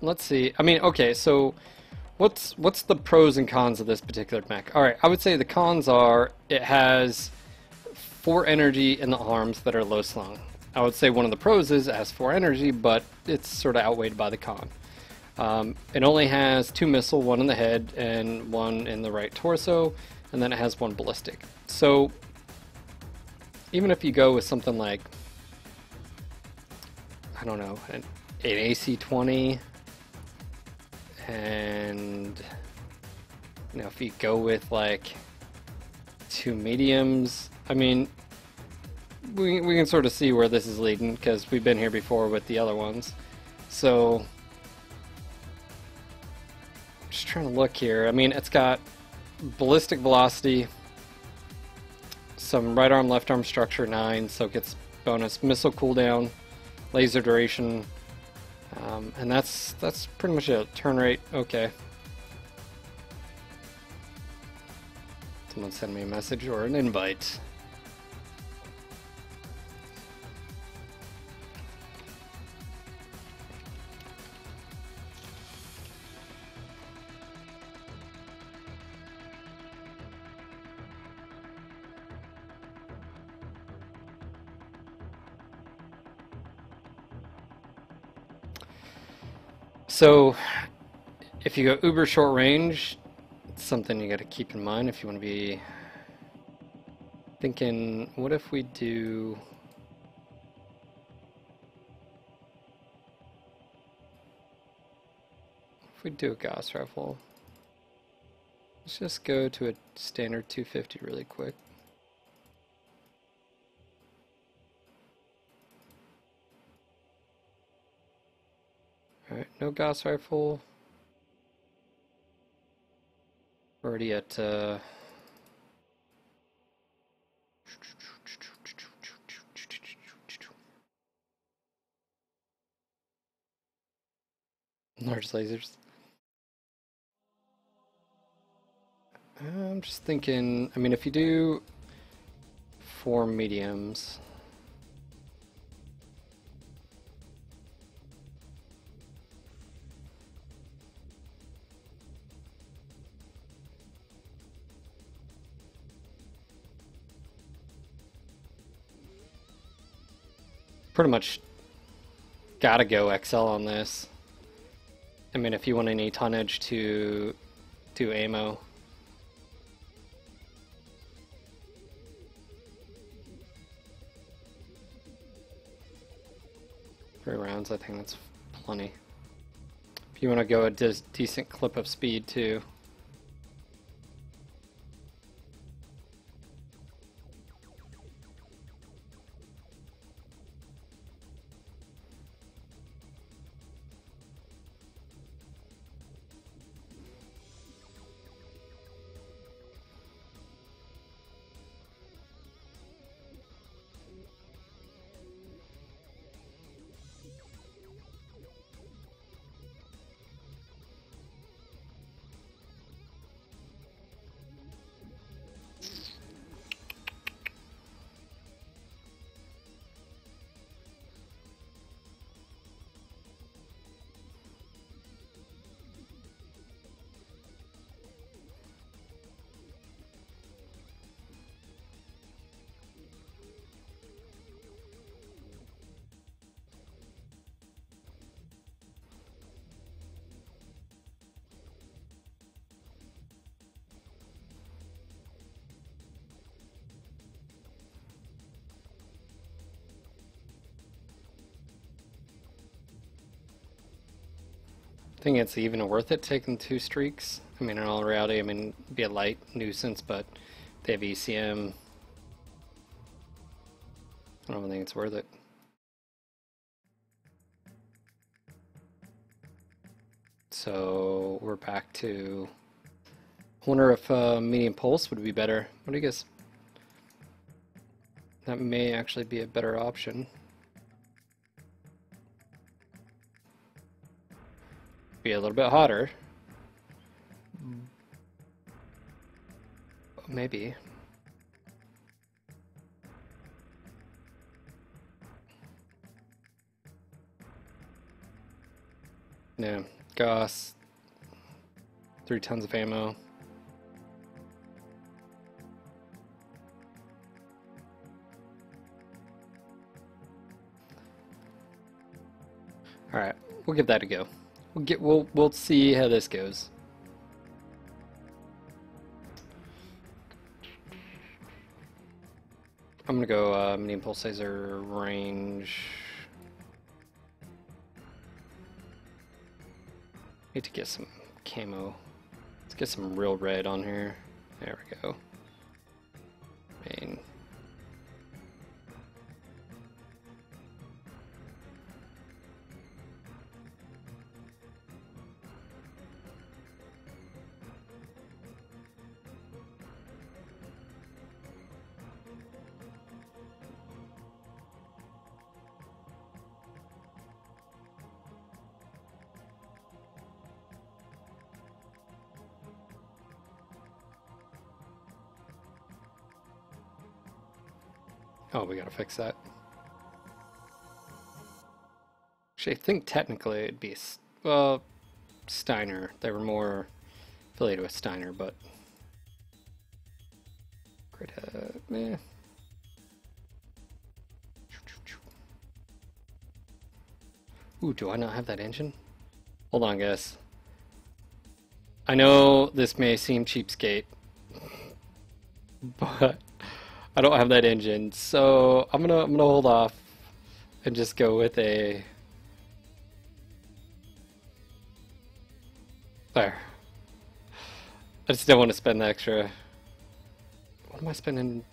let's see. I mean, okay, so what's the pros and cons of this particular mech? All right, I would say the cons are it has 4 energy in the arms that are low slung. I would say one of the pros is it has 4 energy, but it's sort of outweighed by the con. It only has 2 missile, 1 in the head and 1 in the right torso, and then it has 1 ballistic. So even if you go with something like, I don't know, an AC-20, and you know, if you go with like 2 mediums, I mean, we can sort of see where this is leading because we've been here before with the other ones. So just trying to look here. I mean, it's got ballistic velocity, some right arm left arm structure 9, so it gets bonus missile cooldown, laser duration, and that's pretty much it. Turn rate, okay. Someone send me a message or an invite. So, if you go uber short range, it's something you got to keep in mind if you want to be thinking, what if we do... If we do a Gauss rifle, let's just go to a standard 250 really quick. Alright, no Gauss rifle. Already at large lasers. I'm just thinking, I mean, if you do 4 mediums, pretty much gotta go XL on this. I mean, if you want any tonnage to do ammo. 3 rounds, I think that's plenty. If you want to go a decent clip of speed too. I think it's even worth it taking 2 streaks. I mean, in all reality, I mean, it'd be a light nuisance, but they have ECM. I don't think it's worth it. So we're back to. I wonder if medium pulse would be better. What do you guess? That may actually be a better option. Be a little bit hotter. Maybe. Yeah, Goss, 3 tons of ammo. All right, we'll give that a go. We'll see how this goes. I'm gonna go medium pulsar range. Need to get some camo. Let's get some real red on here. There we go. Main. Oh, we gotta fix that. Actually, I think technically it'd be, well, Steiner. They were more affiliated with Steiner, but great, meh. Ooh, do I not have that engine? Hold on, guys. I know this may seem cheapskate, but I don't have that engine, so I'm gonna hold off and just go with a there. I just don't want to spend the extra. What am I spending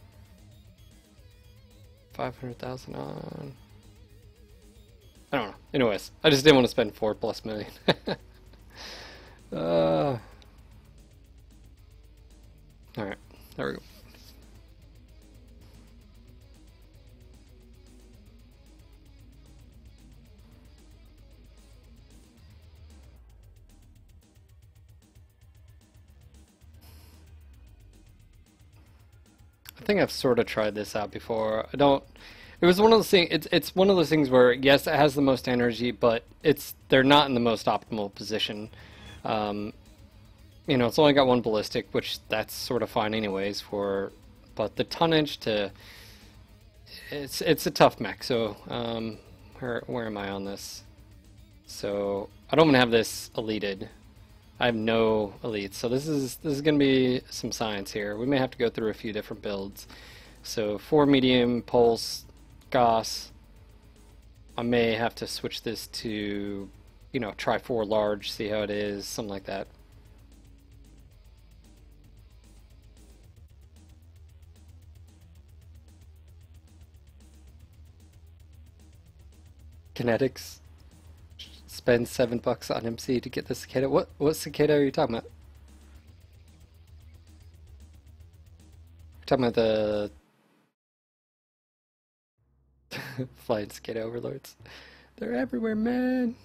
500,000 on? I don't know. Anyways, I just didn't want to spend 4+ million. All right, there we go. I think I've sort of tried this out before. I don't. It was one of those things. It's one of those things where yes, it has the most energy, but they're not in the most optimal position. You know, it's only got 1 ballistic, which that's sort of fine anyways. But the tonnage to it's a tough mech. So where am I on this? So I don't want to have this elited. I have no elites, so this is going to be some science here. We may have to go through a few different builds. So 4 medium pulse, Goss. I may have to switch this to, you know, try 4 large, see how it is, something like that. Kinetics. Spend $7 on MC to get the cicada. What cicada are you talking about? You're talking about the flying cicada overlords. They're everywhere, man.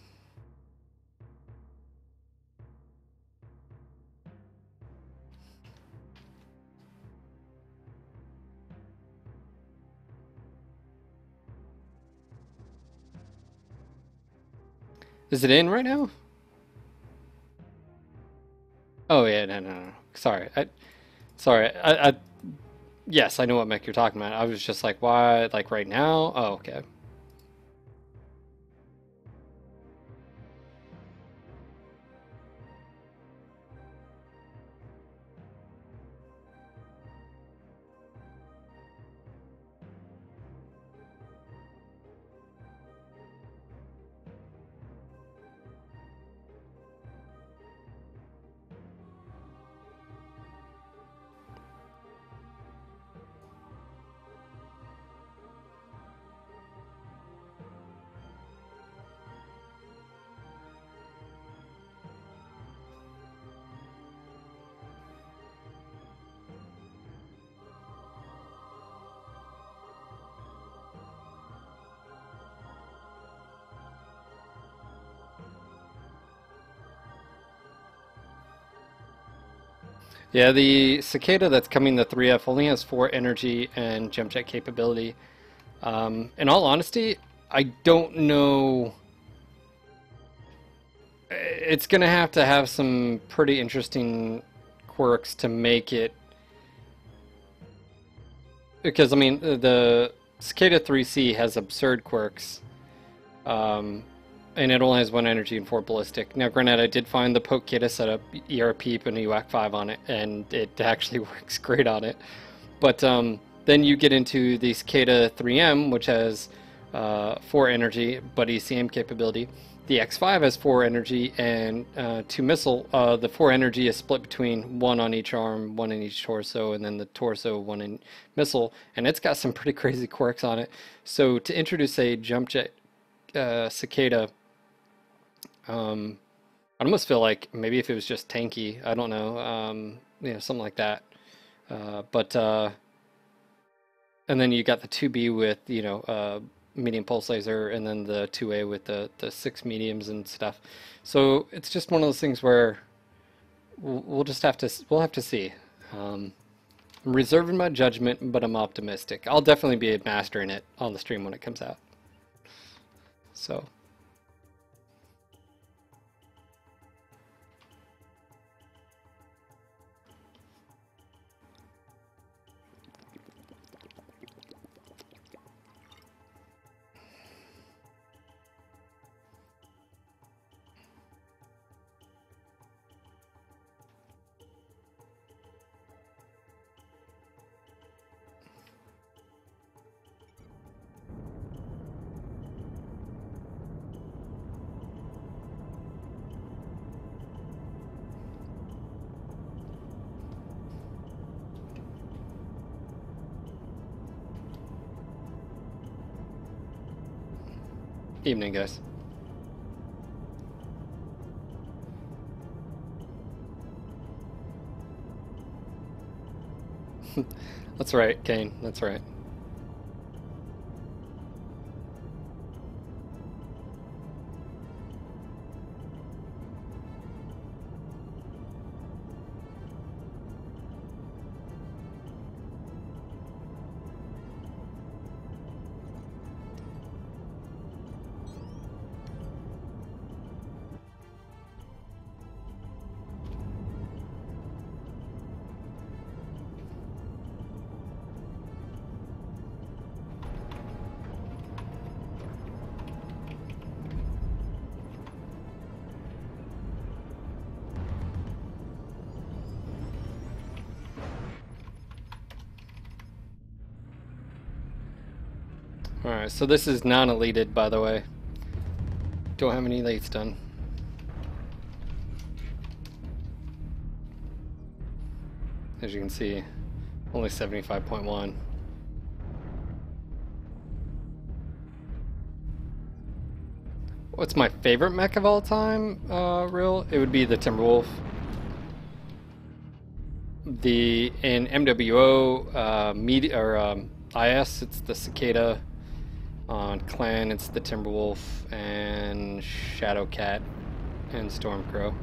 Is it in right now? Oh yeah, no. Sorry, yes, I know what mech you're talking about. I was just like, why, like right now? Oh, okay. Yeah, the cicada that's coming the 3F only has 4 energy and jump jet capability. In all honesty, I don't know. it's gonna have to have some pretty interesting quirks to make it, because I mean the Cicada 3C has absurd quirks, and it only has 1 energy and 4 ballistic. Now granted, I did find the Poke Kida setup ERP and a UAC 5 on it, and it actually works great on it. But then you get into the Cicada 3M, which has 4 energy but ECM capability. The X5 has 4 energy and 2 missile. The 4 energy is split between 1 on each arm, 1 in each torso, and then the torso 1 in missile. And it's got some pretty crazy quirks on it. So to introduce a jump jet Cicada, I almost feel like maybe if it was just tanky, I don't know, you know, something like that. And then you got the 2B with, you know, medium pulse laser, and then the 2A with the 6 mediums and stuff. So it's just one of those things where we'll have to see. I'm reserving my judgment, but I'm optimistic. I'll definitely be mastering it on the stream when it comes out. So. Evening, guys. That's right, Kane. That's right. Alright, so this is non-elated, by the way. Don't have any elates done. As you can see, only 75.1. What's my favorite mech of all time, real? It would be the Timberwolf. In MWO, IS, it's the Cicada. On Clan, it's the Timberwolf and Shadowcat and Stormcrow.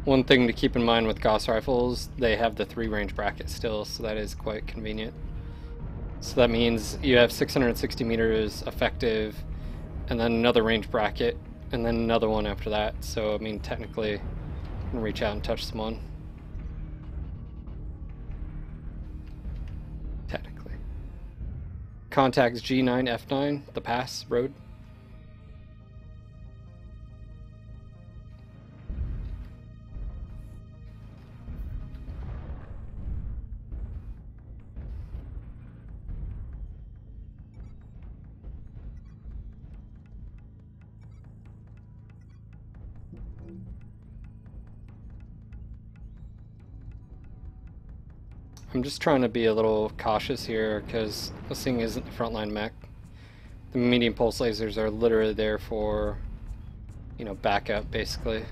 One thing to keep in mind with Gauss rifles, they have the 3-range bracket still, so that is quite convenient. So that means you have 660 meters effective, and then another range bracket, and then another one after that. So, I mean, technically, you can reach out and touch someone. Technically. Contacts G9, F9, the pass road. I'm just trying to be a little cautious here because this thing isn't the frontline mech. The medium pulse lasers are literally there for, you know, backup basically.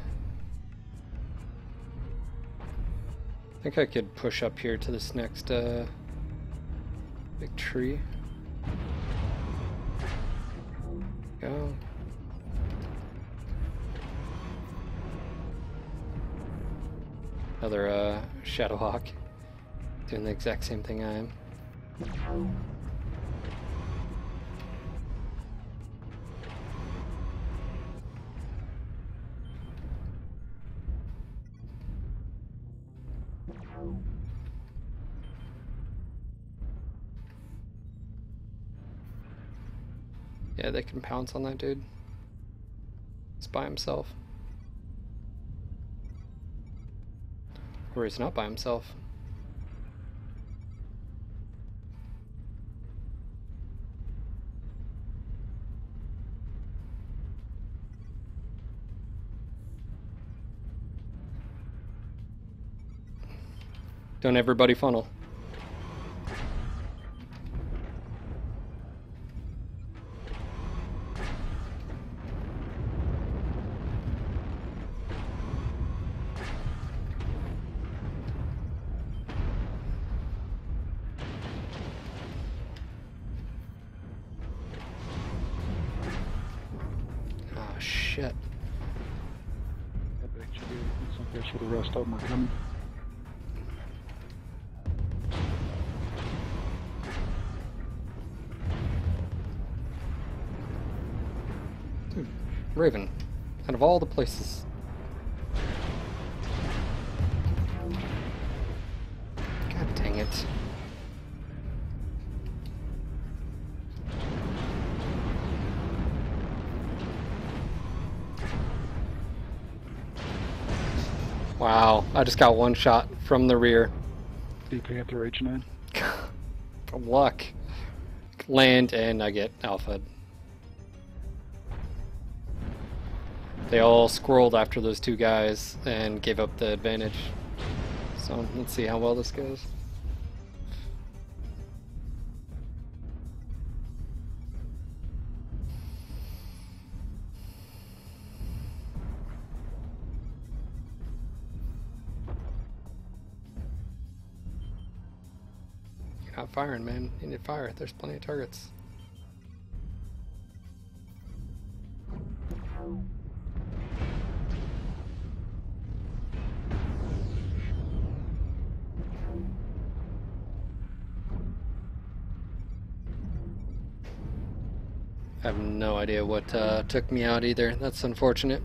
I think I could push up here to this next big tree. Go. Another Shadowhawk doing the exact same thing I am. Yeah, they can pounce on that dude. He's by himself. Or he's not by himself. Don't everybody funnel. Oh shit. That actually looks like that's where the rest of them are coming. Dude, Raven, out of all the places. God dang it. Wow, I just got one shot from the rear. D Panther H9. From luck. Land and I get alpha. They all squirreled after those two guys and gave up the advantage. So let's see how well this goes. You're not firing, man. You need to fire. There's plenty of targets. I have no idea what took me out either. That's unfortunate.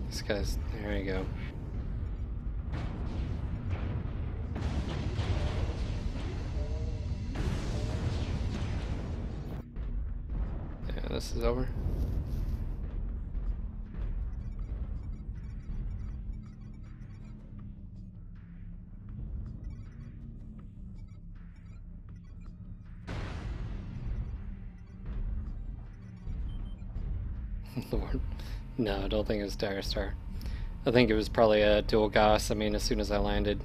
This guy's, there you go. Yeah, this is over. Lord. No, I don't think it was Dire Star. I think it was probably a dual Goss. I mean, as soon as I landed.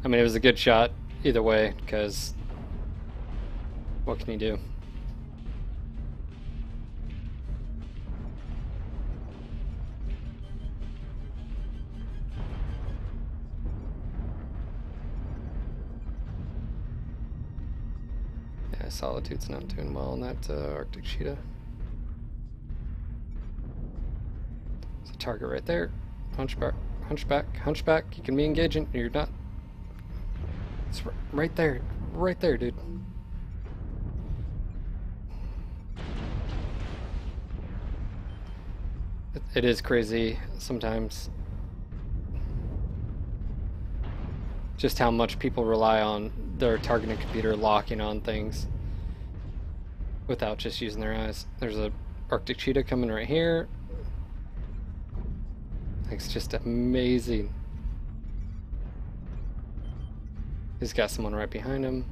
I mean, it was a good shot either way, because what can you do? Yeah, Solitude's not doing well on that Arctic Cheetah. Target right there. Hunchback, hunchback, hunchback. You can be engaging. You're not. It's right there. Right there, dude. It is crazy sometimes. Just how much people rely on their targeting computer locking on things without just using their eyes. There's a Arctic Cheetah coming right here. It's just amazing. He's got someone right behind him.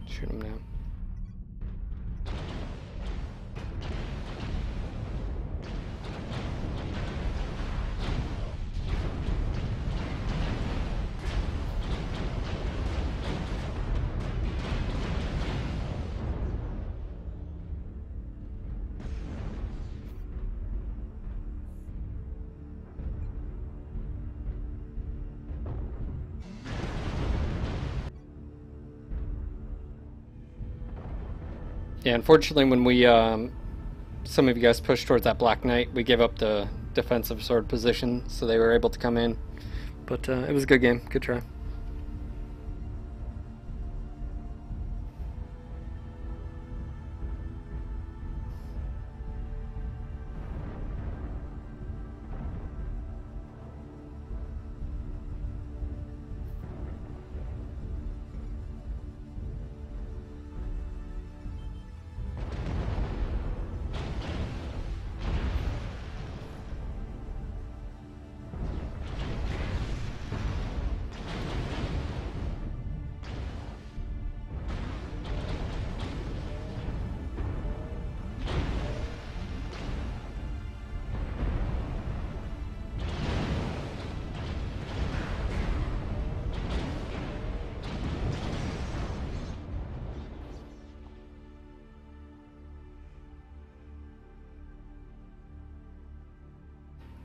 Shoot him now. Yeah, unfortunately, when we some of you guys pushed towards that Black Knight, we gave up the defensive sword position, so they were able to come in. But it was a good game. Good try.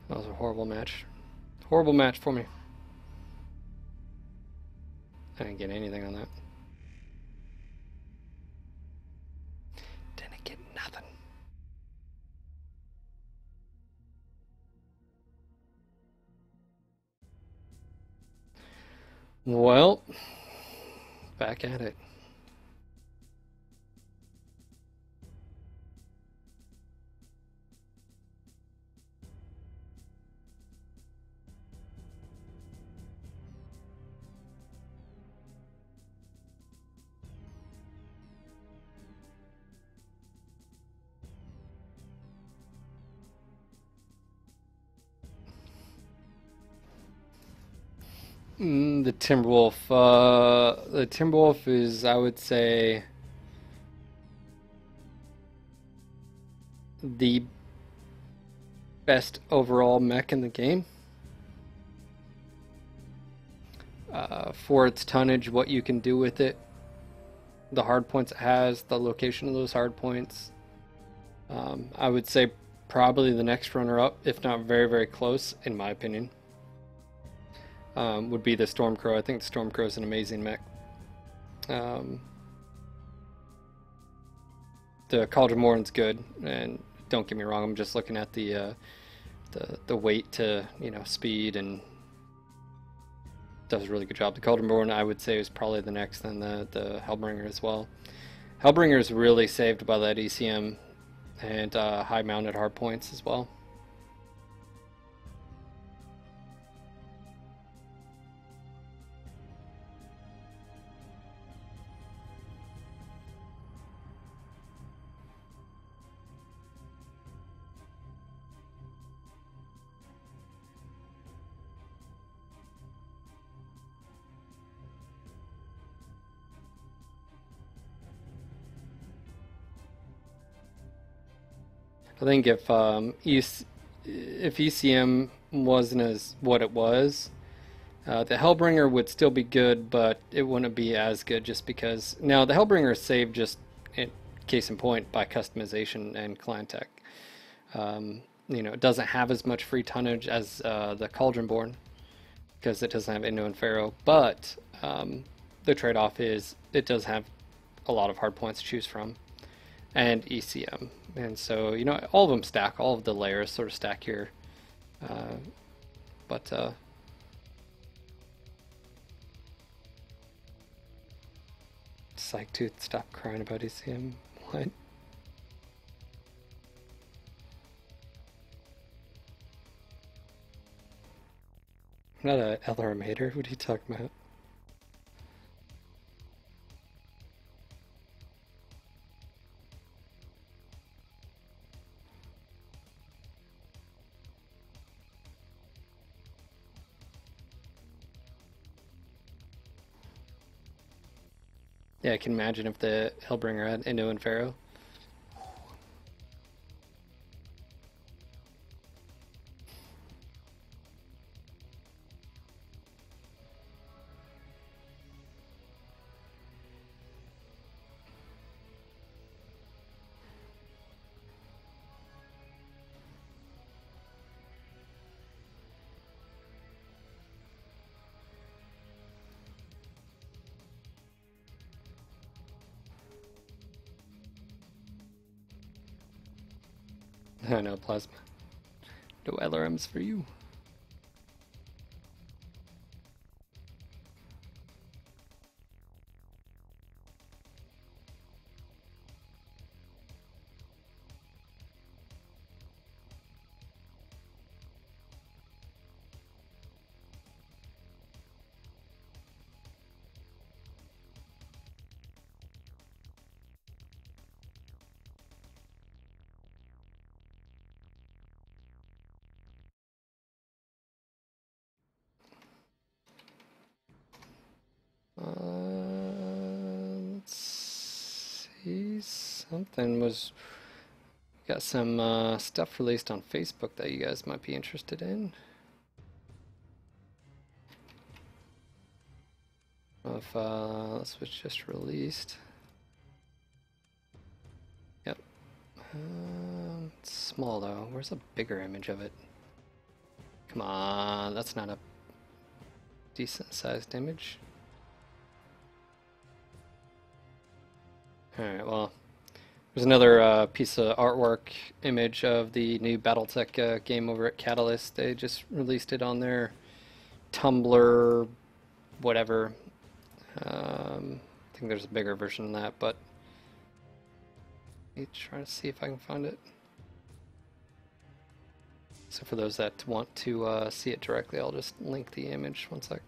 That was a horrible match. Horrible match for me. I didn't get anything on that. Didn't get nothing. Well, back at it. The Timberwolf. The Timberwolf is, I would say, the best overall mech in the game. For its tonnage, what you can do with it, the hard points it has, the location of those hard points. I would say probably the next runner-up, if not very, very close, in my opinion, would be the Stormcrow. I think the Stormcrow is an amazing mech. The Cauldron Morin's good, and don't get me wrong, I'm just looking at the weight to speed, and does a really good job. The Cauldron Morin, I would say, is probably the next, and the Hellbringer as well. Hellbringer is really saved by that ECM and high mounted hard points as well. I think if ECM wasn't as what it was, the Hellbringer would still be good, but it wouldn't be as good just because now the Hellbringer is saved just case in point by customization and clan tech. It doesn't have as much free tonnage as the Cauldronborn because it doesn't have Indo and Pharaoh, but the trade-off is it does have a lot of hard points to choose from and ECM, and so all of them stack, all of the layers sort of stack here, but Psych Tooth, stop crying about ECM. What? I'm not a LRM hater. What are you talking about? Yeah, I can imagine if the Hellbringer had Indo and Pharaoh. I know, Plasma. No LRMs for you. Let's see. Something was. Got some stuff released on Facebook that you guys might be interested in. If this was just released. Yep. It's small though. Where's a bigger image of it? Come on, that's not a decent sized image. Alright, well, there's another piece of artwork image of the new Battletech game over at Catalyst. They just released it on their Tumblr, whatever. I think there's a bigger version than that, but let me try to see if I can find it. So for those that want to see it directly, I'll just link the image. One sec.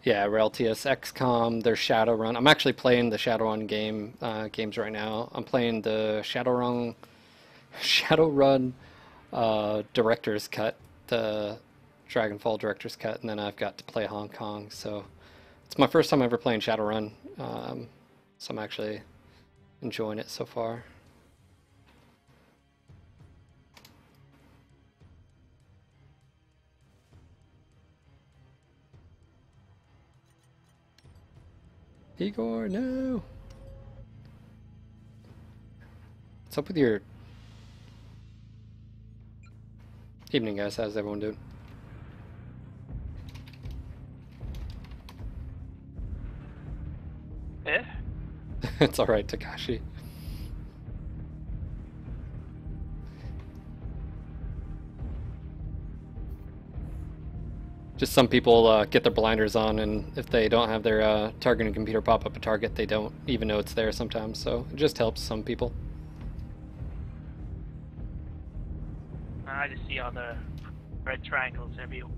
Yeah, RelTS, XCOM, their Shadowrun. I'm actually playing the Shadowrun games right now. I'm playing the Shadowrun Director's Cut, the Dragonfall Director's Cut, and then I've got to play Hong Kong. So it's my first time ever playing Shadowrun, so I'm actually enjoying it so far. Igor, no! What's up with your... Evening, guys. How's everyone doing? Eh? It's alright, Takashi. Just some people get their blinders on, and if they don't have their targeting computer pop up a target, they don't even know it's there sometimes, so it just helps some people. I just see all the red triangles everywhere.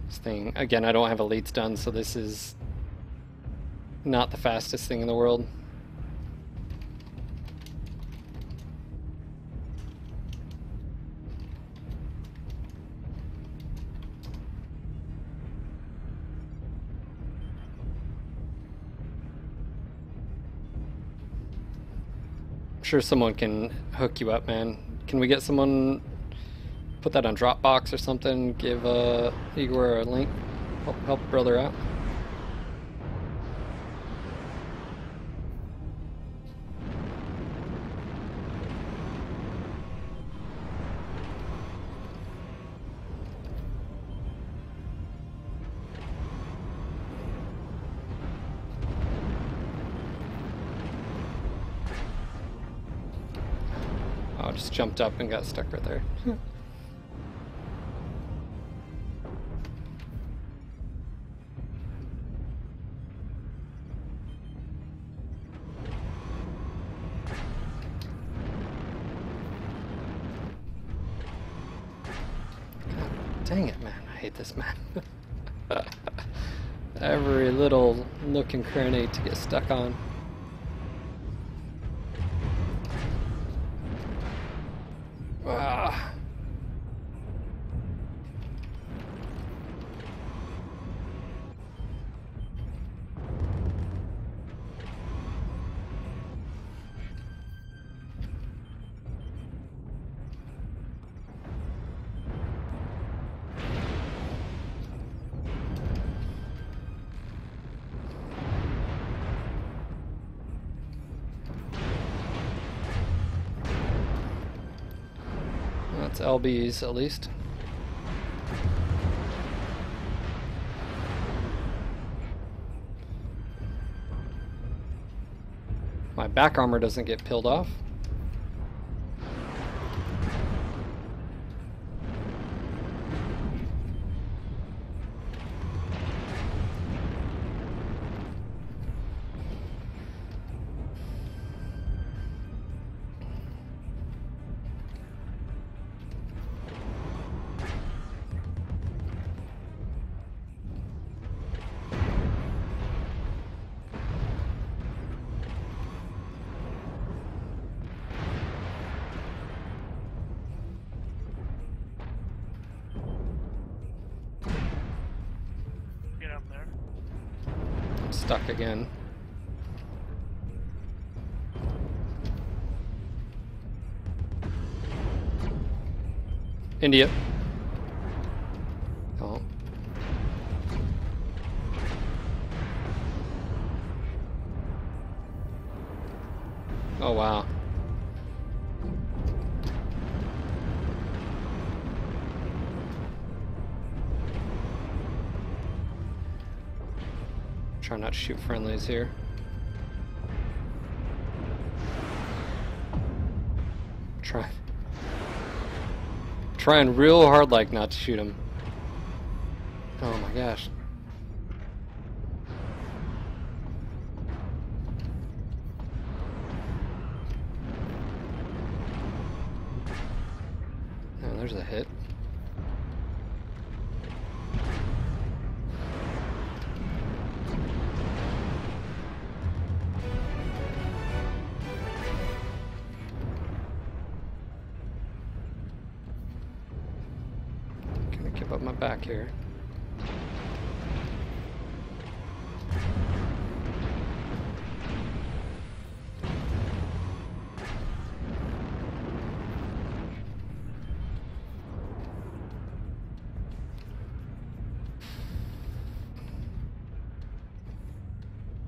This thing, again, I don't have elites done, so this is not the fastest thing in the world. I'm sure someone can hook you up, man. Can we get someone, put that on Dropbox or something, give Igor a link, help brother out? Oh, just jumped up and got stuck right there. Dang it, man. I hate this map. Every little nook and cranny to get stuck on. Ah. That's LBs at least. My back armor doesn't get peeled off. Get up there. I'm stuck again. India. Oh. Oh wow. Try not to shoot friendlies here. Trying real hard like not to shoot him. Oh my gosh. Oh, there's a hit. Gonna keep up my back here.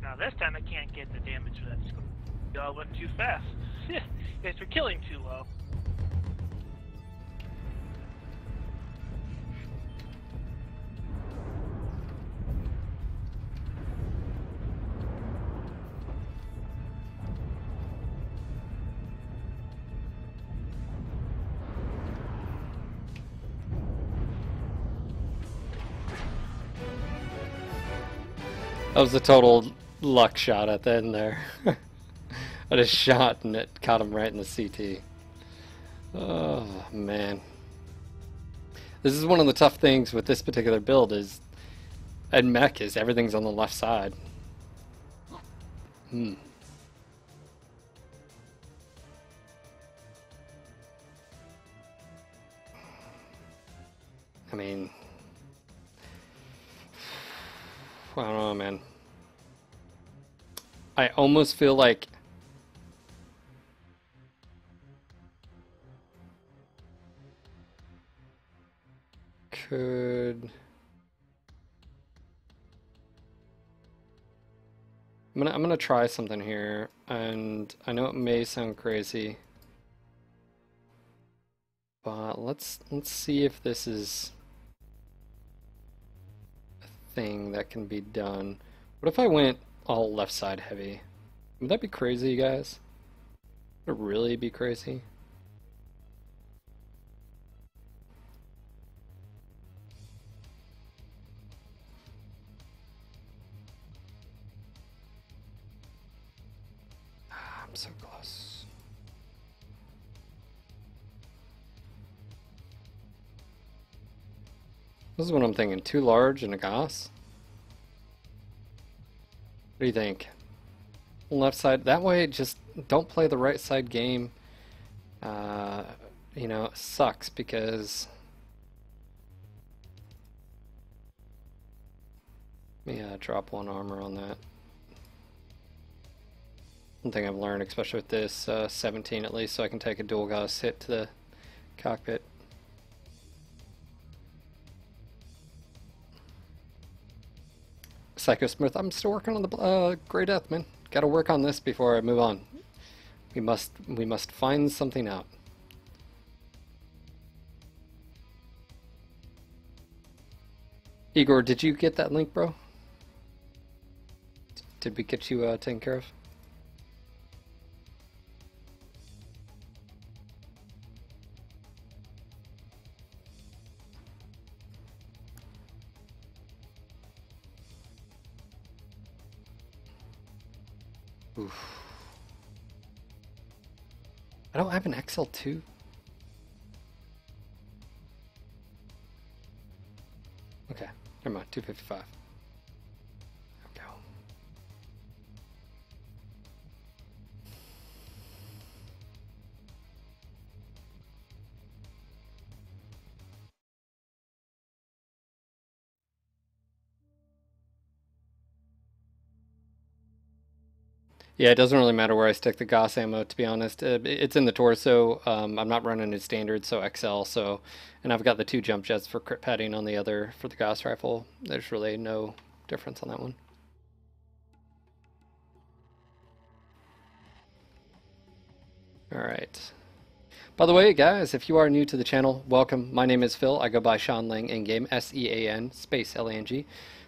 Now this time I can't get the damage for that scope. Y'all went too fast. You guys were killing too low. That was a total luck shot at the end there. I just shot and it caught him right in the CT. Oh man. This is one of the tough things with this particular build is, and Mech is everything's on the left side. I mean, I don't know, man. I almost feel like I'm gonna try something here, and I know it may sound crazy, but let's see if this is a thing that can be done. What if I went all left side heavy? Would that be crazy, you guys? Would it really be crazy? I'm so close. This is what I'm thinking. Too large and a Goss? What do you think? Left side. That way, just don't play the right side game. You know, it sucks because... Let me drop one armor on that. One thing I've learned, especially with this 17 at least, so I can take a dual Goss hit to the cockpit. Psycho Smith, I'm still working on the Gray Death, man. Gotta work on this before I move on. We must find something out. Igor, did you get that link, bro? Did we get you taken care of? Oof. I don't have an XL2. Okay, never mind. 255. There we go. Yeah, it doesn't really matter where I stick the Gauss ammo, to be honest. It's in the torso. I'm not running it standard, so XL. So, and I've got the 2 jump jets for crit padding on the other for the Gauss rifle. There's really no difference on that one. All right. By the way, guys, if you are new to the channel, welcome. My name is Phil. I go by Sean Lang in game, SEAN space LANG.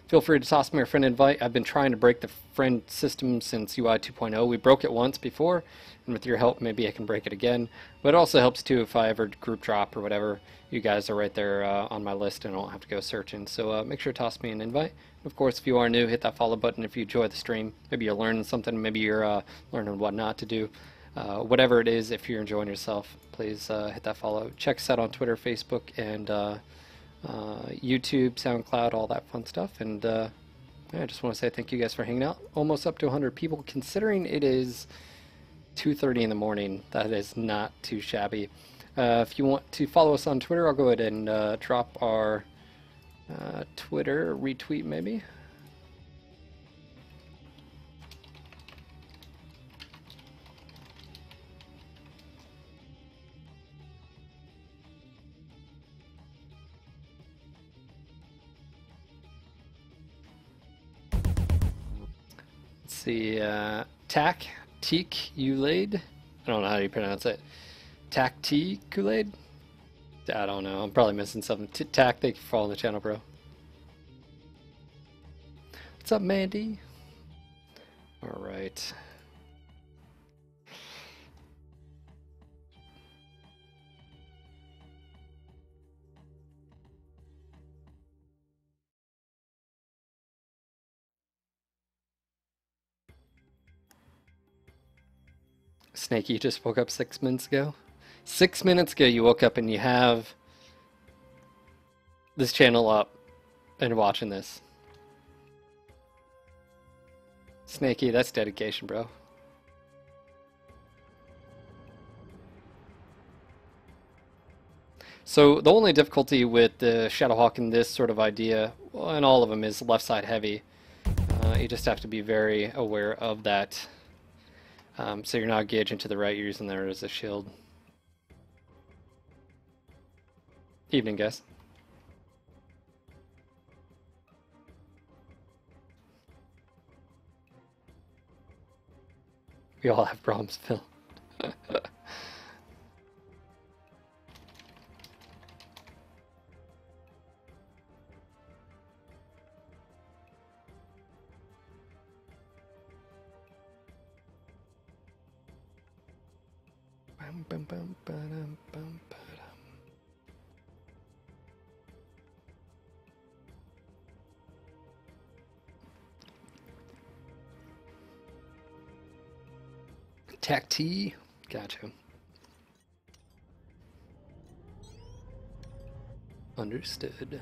Feel free to toss me a friend invite. I've been trying to break the friend system since UI 2.0. We broke it once before, and with your help, maybe I can break it again. But it also helps too if I ever group drop or whatever. You guys are right there on my list, and I don't have to go searching. So make sure to toss me an invite. Of course, if you are new, hit that follow button if you enjoy the stream. Maybe you're learning something. Maybe you're learning what not to do. Whatever it is, if you're enjoying yourself, please hit that follow. Check us out on Twitter, Facebook, and YouTube, SoundCloud, all that fun stuff. And I just want to say thank you guys for hanging out. Almost up to 100 people, considering it is 2:30 in the morning. That is not too shabby. If you want to follow us on Twitter, I'll go ahead and drop our Twitter retweet maybe. See, Teak Ulade. I don't know how you pronounce it. Kool-Aid? I don't know. I'm probably missing something. Thank you for following the channel, bro. What's up, Mandy? All right. Snakey, you just woke up 6 minutes ago? 6 minutes ago you woke up and you have this channel up and watching this. Snakey, that's dedication, bro. So the only difficulty with the Shadowhawk in this sort of idea, well, and all of them, is left side heavy. You just have to be very aware of that. So you're not gauging to the right, you're using there as a shield. Evening, guys. We all have problems, Phil. Bum, bum, ba-dum, bum, ba-dum. Tac T, gotcha. Understood.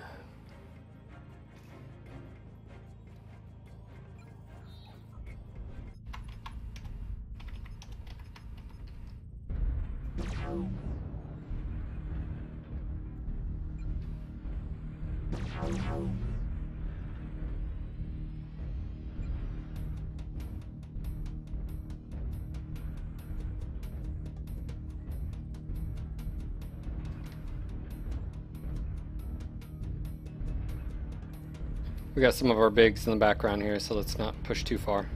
We got some of our bigs in the background here, so let's not push too far.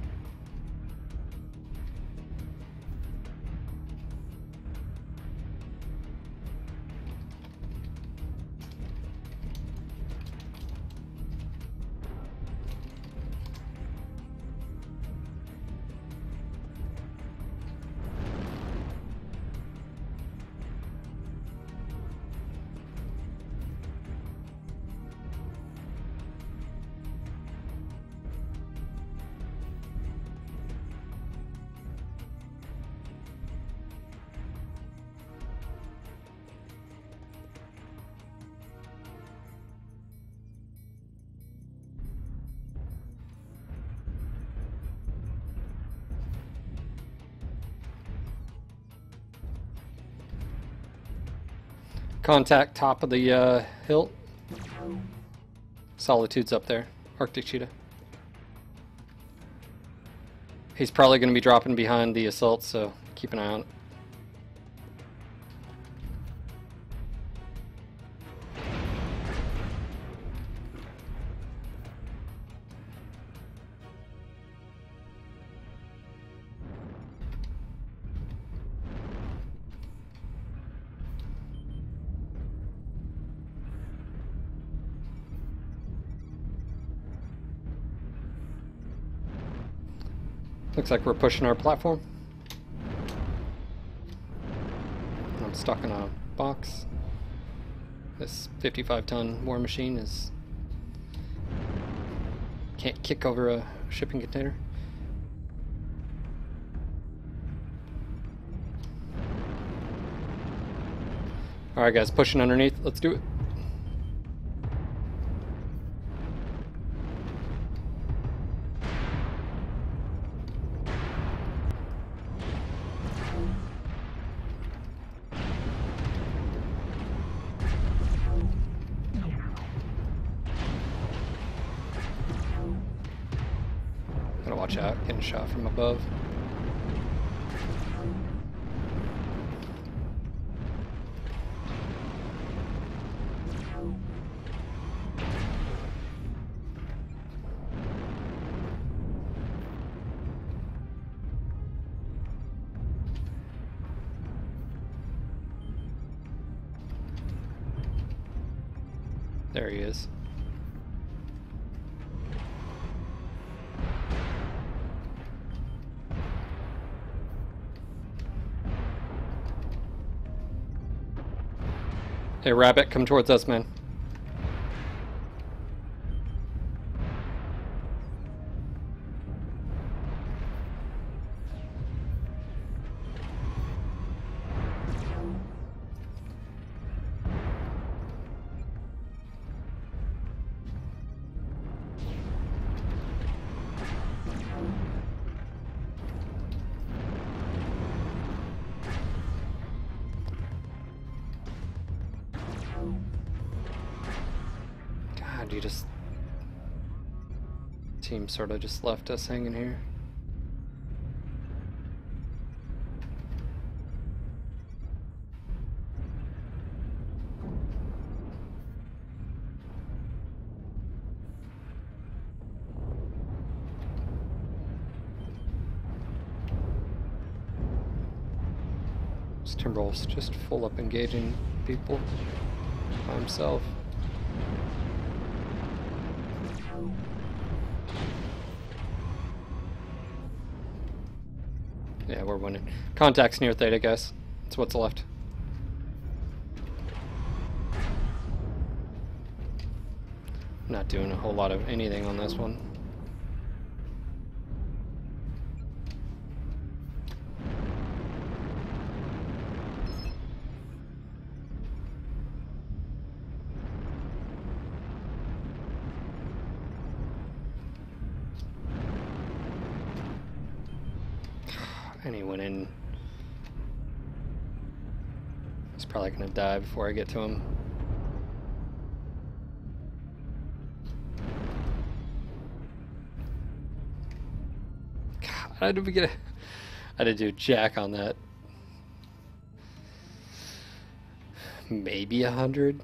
Contact top of the hill. Solitude's up there. Arctic Cheetah. He's probably going to be dropping behind the assault, so keep an eye on it. Looks like we're pushing our platform. I'm stuck in a box. This 55-ton war machine can't kick over a shipping container. Alright guys, pushing underneath. Let's do it. Gotta watch out, getting shot from above. There he is. Hey, Rabbit, come towards us, man. You just... Team sort of just left us hanging here. This Timberwolf's just full up engaging people by himself. Yeah, we're winning. Contacts near Theta, guys. That's what's left. Not doing a whole lot of anything on this one. And he went in. He's probably gonna die before I get to him. God, how did we get I didn't do jack on that. Maybe 100?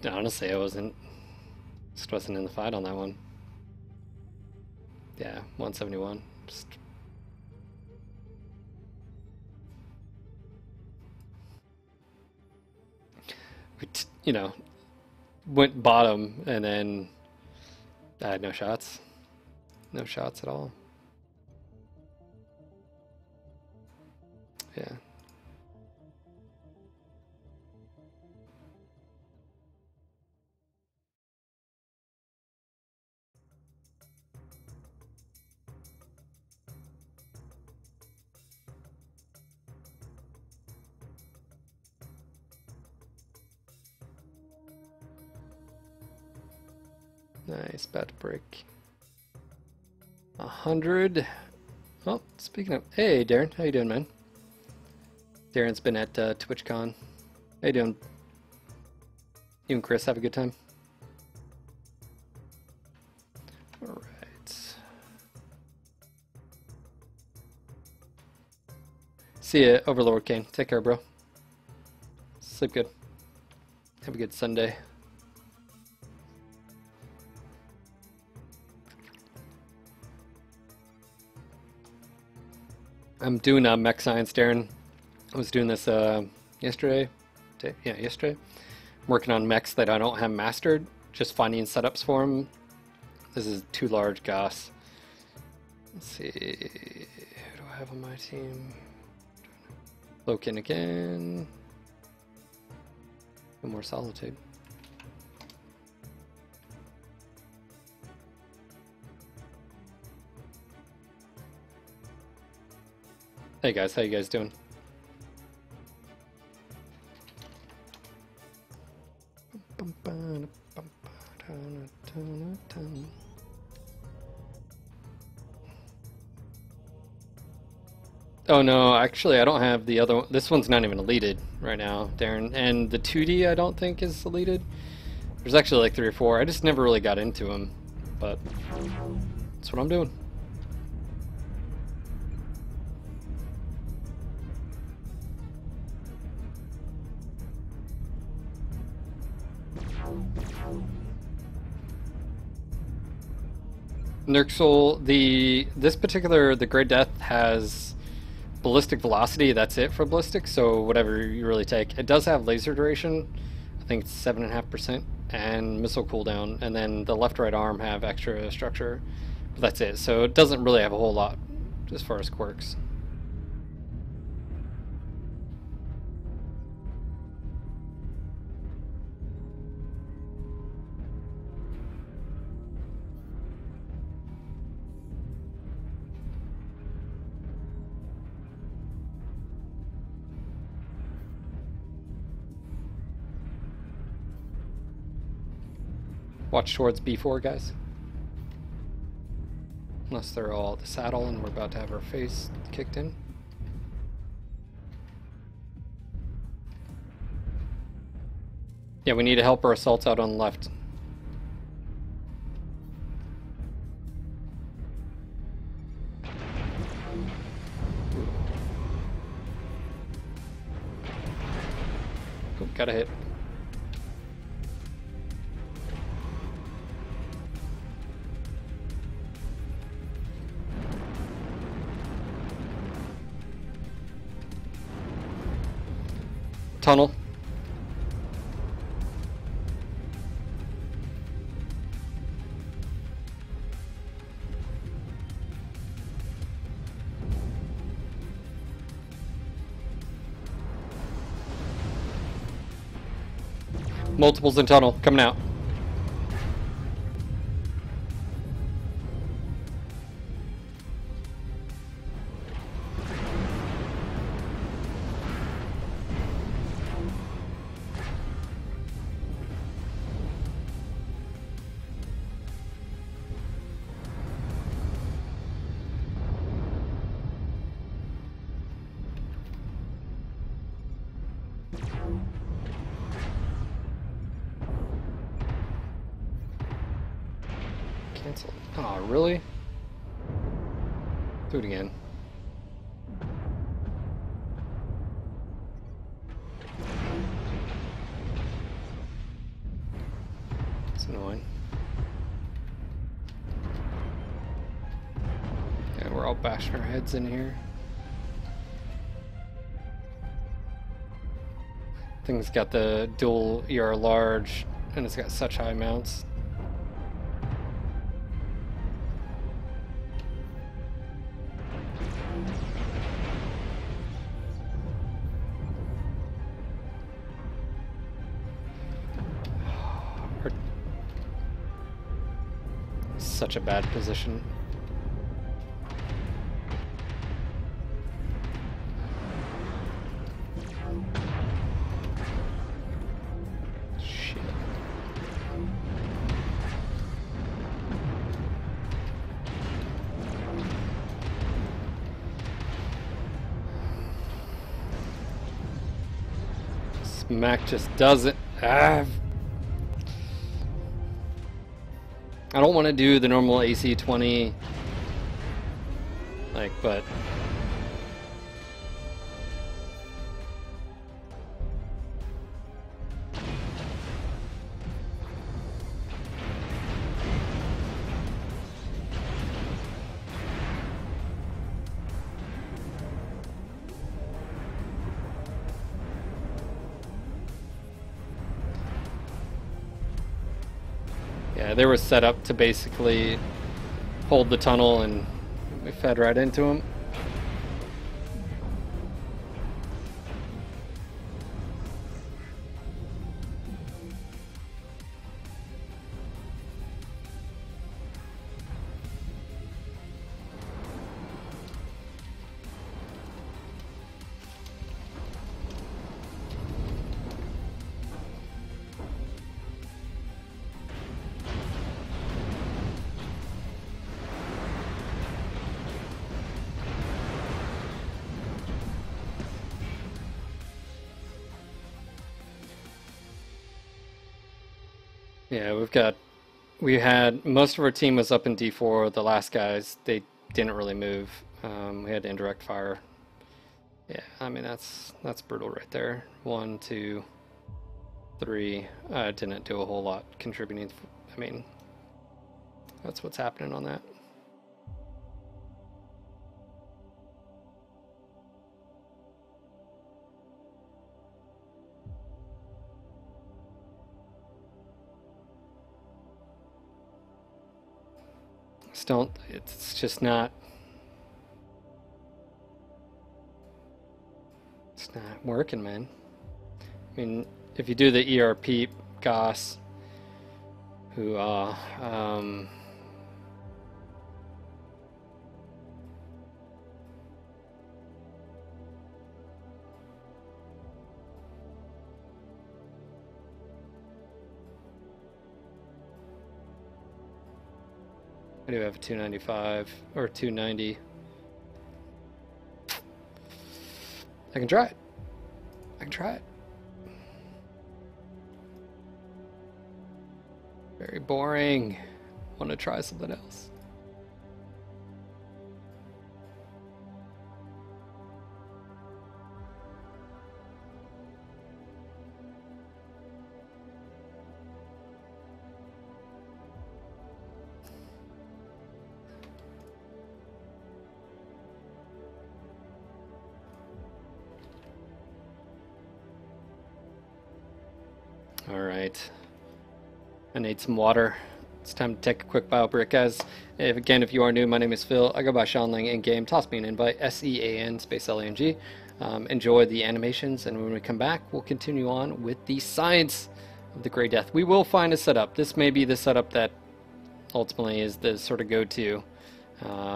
Honestly, I just wasn't in the fight on that one. Yeah, 171. Just you know, went bottom and then I had no shots. No shots at all. Yeah. Nice, about to break 100. Oh, speaking of, hey Darren, how you doing, man? Darren's been at TwitchCon. How you doing, You and Chris have a good time? Alright. See ya, Overlord Kane. Take care, bro. Sleep good. Have a good Sunday. I'm doing mech science, Darren. I was doing this yesterday. Yesterday. I'm working on mechs that I don't have mastered, just finding setups for them. This is too large, Goss. Let's see. Who do I have on my team? Loken again. No more Solitude. Hey guys, how you guys doing? Oh no, actually I don't have the other one. This one's not even deleted right now, Darren. And the 2D I don't think is deleted. There's actually like 3 or 4. I just never really got into them, but that's what I'm doing. Nurxel, the Gray Death has ballistic velocity. That's it for ballistic, so whatever you really take. It does have laser duration. I think it's 7.5%, and missile cooldown, and then the left-right arm have extra structure. But that's it. So it doesn't really have a whole lot as far as quirks. Watch towards B4, guys. Unless they're all at the saddle and we're about to have our face kicked in. Yeah, we need to help our assaults out on the left. Oh, got a hit. Tunnel. Multiples in tunnel, coming out. Cancel. Oh, really? Do it again. It's annoying. Yeah, we're all bashing our heads in here. Thing's got the dual ER large, and it's got such high mounts. Such a bad position. Shit. This Mech just doesn't. I don't want to do the normal AC 20, like, but yeah, they were set up to basically hold the tunnel, and we fed right into them. Yeah, we had most of our team was up in D4. The last guys, they didn't really move. We had indirect fire. Yeah, I mean that's brutal right there. 1, 2, 3. Didn't do a whole lot contributing. I mean, that's what's happening on that. It's just not. It's not working, man. I mean, if you do the ERP Goss, who I do have a 295 or 290. I can try it. I can try it. Very boring. Want to try something else. All right. I need some water. It's time to take a quick bio break, guys. Again, if you are new, my name is Phil. I go by Seanlang in game. Toss me an invite. SEAN space LANG. Enjoy the animations, and when we come back, we'll continue on with the science of the Gray Death. We will find a setup. This may be the setup that ultimately is the sort of go-to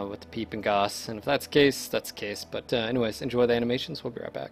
with the Peep and Goss. And if that's the case, that's the case. But anyways, enjoy the animations. We'll be right back.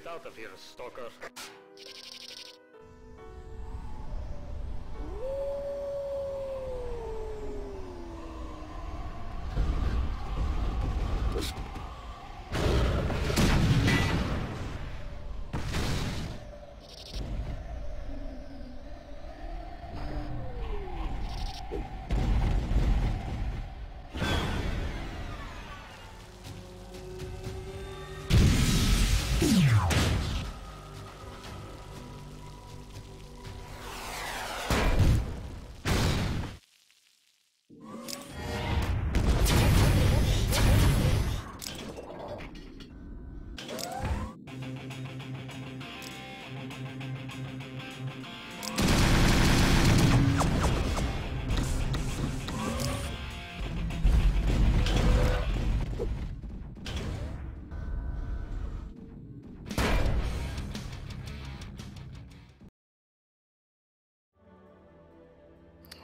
out of here, stalker.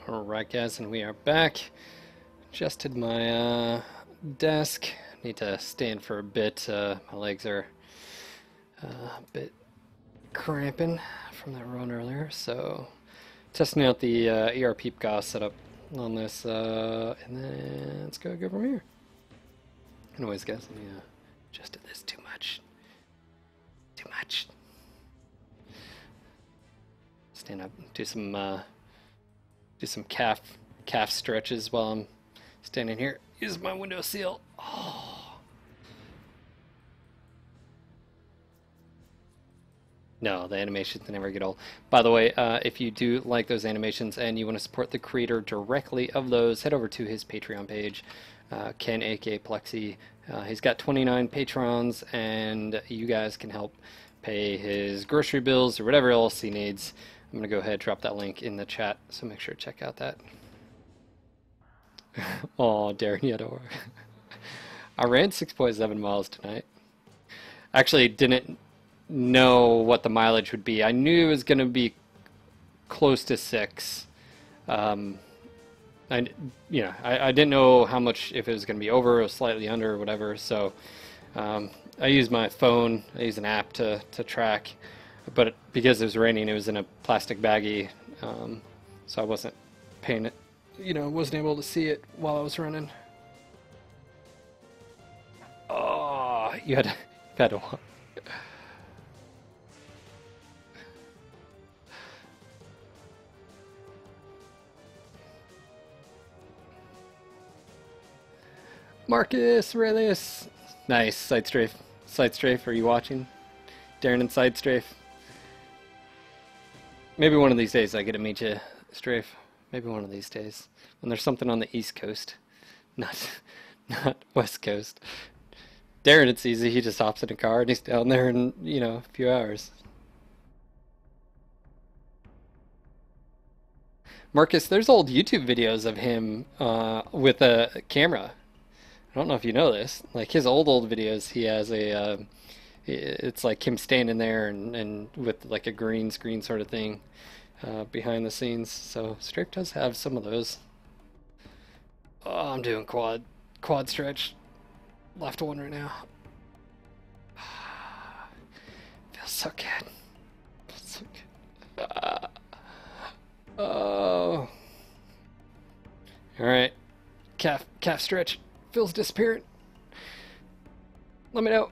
Alright guys, and we are back. Adjusted my desk. Need to stand for a bit. My legs are a bit cramping from that run earlier, so testing out the ERP GAUS setup on this, and then let's go from here. Anyways guys, let me adjusted this too much. Too much. Stand up, do some calf stretches while I'm standing here. Use my window seal. Oh. No, the animations never get old. By the way, if you do like those animations and you want to support the creator directly of those, head over to his Patreon page, Ken aka Plexi. He's got 29 patrons, and you guys can help pay his grocery bills or whatever else he needs. I'm going to go ahead and drop that link in the chat, so make sure to check out that. Oh, Darren Yador. I ran 6.7 miles tonight. Actually, didn't know what the mileage would be. I knew it was going to be close to 6. I didn't know how much, if it was going to be over or slightly under or whatever, so I used my phone. I used an app to track. But because it was raining, it was in a plastic baggie, so I wasn't paying it, wasn't able to see it while I was running. Oh, you had to walk. Marcus Aurelius. Nice, Side Strafe. Side Strafe, are you watching? Darren and Side Strafe. Maybe one of these days I get to meet you, Strafe. Maybe one of these days. When there's something on the East Coast. Not West Coast. Darren, it's easy. He just hops in a car and he's down there in, a few hours. Marcus, there's old YouTube videos of him with a camera. I don't know if you know this. Like his old videos, he has a... it's like him standing there and with like a green screen sort of thing behind the scenes. So Strafe does have some of those. Oh, I'm doing quad stretch. Left one right now. Feels so good. Feels so good. Oh. All right. Calf stretch. Feels disappearing. Let me know.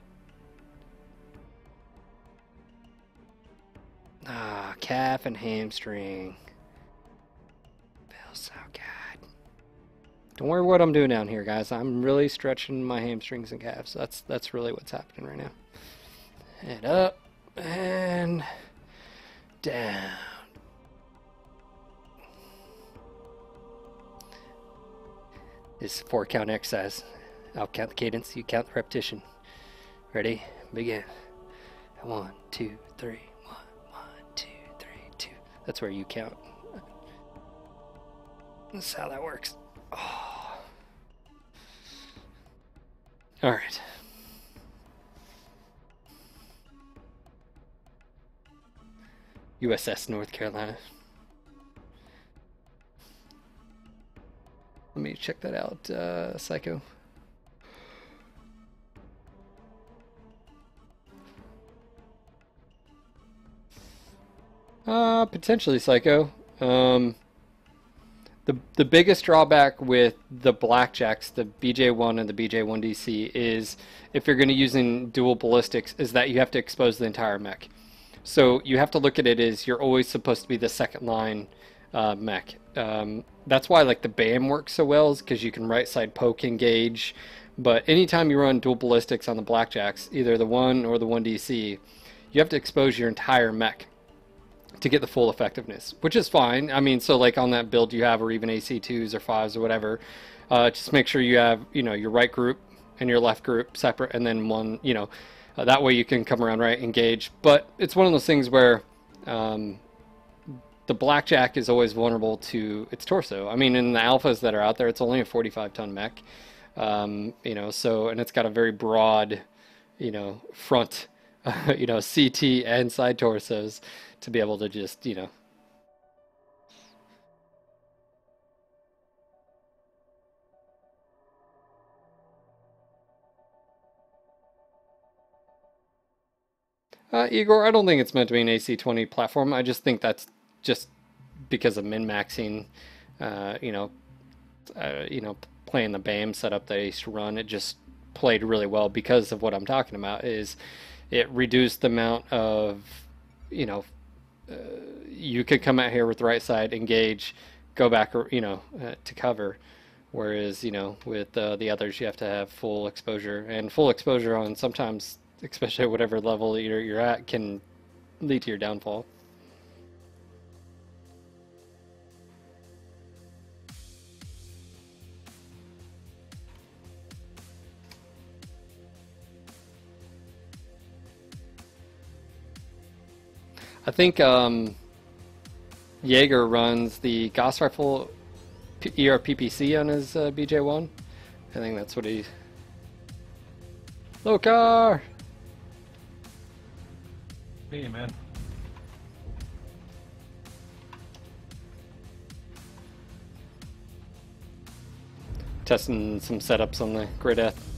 Ah, calf and hamstring. Feels so good. Don't worry what I'm doing down here, guys. I'm really stretching my hamstrings and calves. That's really what's happening right now. Head up and down. This is a 4-count exercise. I'll count the cadence, you count the repetition. Ready? Begin. 1, 2, 3. 1, 2, 3, 2. That's where you count. That's how that works. Oh. All right. USS North Carolina. Let me check that out, Psycho. Potentially Psycho. The biggest drawback with the blackjacks, the BJ1 and the BJ1DC, is if you're going to using dual ballistics, is that you have to expose the entire mech. So you have to look at it as you're always supposed to be the second line mech. That's why like the BAM works so well, is because you can right side poke engage. But anytime you run dual ballistics on the blackjacks, either the 1 or the 1DC, you have to expose your entire mech to get the full effectiveness, which is fine. I mean, so like on that build you have, or even AC2s or 5s or whatever, just make sure you have, you know, your right group and your left group separate, and then one, you know, that way you can come around right, engage. But it's one of those things where the blackjack is always vulnerable to its torso. I mean, in the alphas that are out there, it's only a 45-ton mech, you know, so, and it's got a very broad, you know, front, you know, CT and side torsos to be able to just, you know. Igor, I don't think it's meant to be an AC20 platform. I just think that's just because of min-maxing, you know, playing the BAM setup that I used to run. It just played really well because of what I'm talking about. Is it reduced the amount of, you know, you could come out here with the right side, engage, go back, you know, to cover. Whereas, you know, with the others, you have to have full exposure, and full exposure on sometimes, especially at whatever level you're at, can lead to your downfall. I think Jaeger runs the Gauss rifle ERPPC on his BJ1. I think that's what he... Lokar! Hey, man. Testing some setups on the Great Death.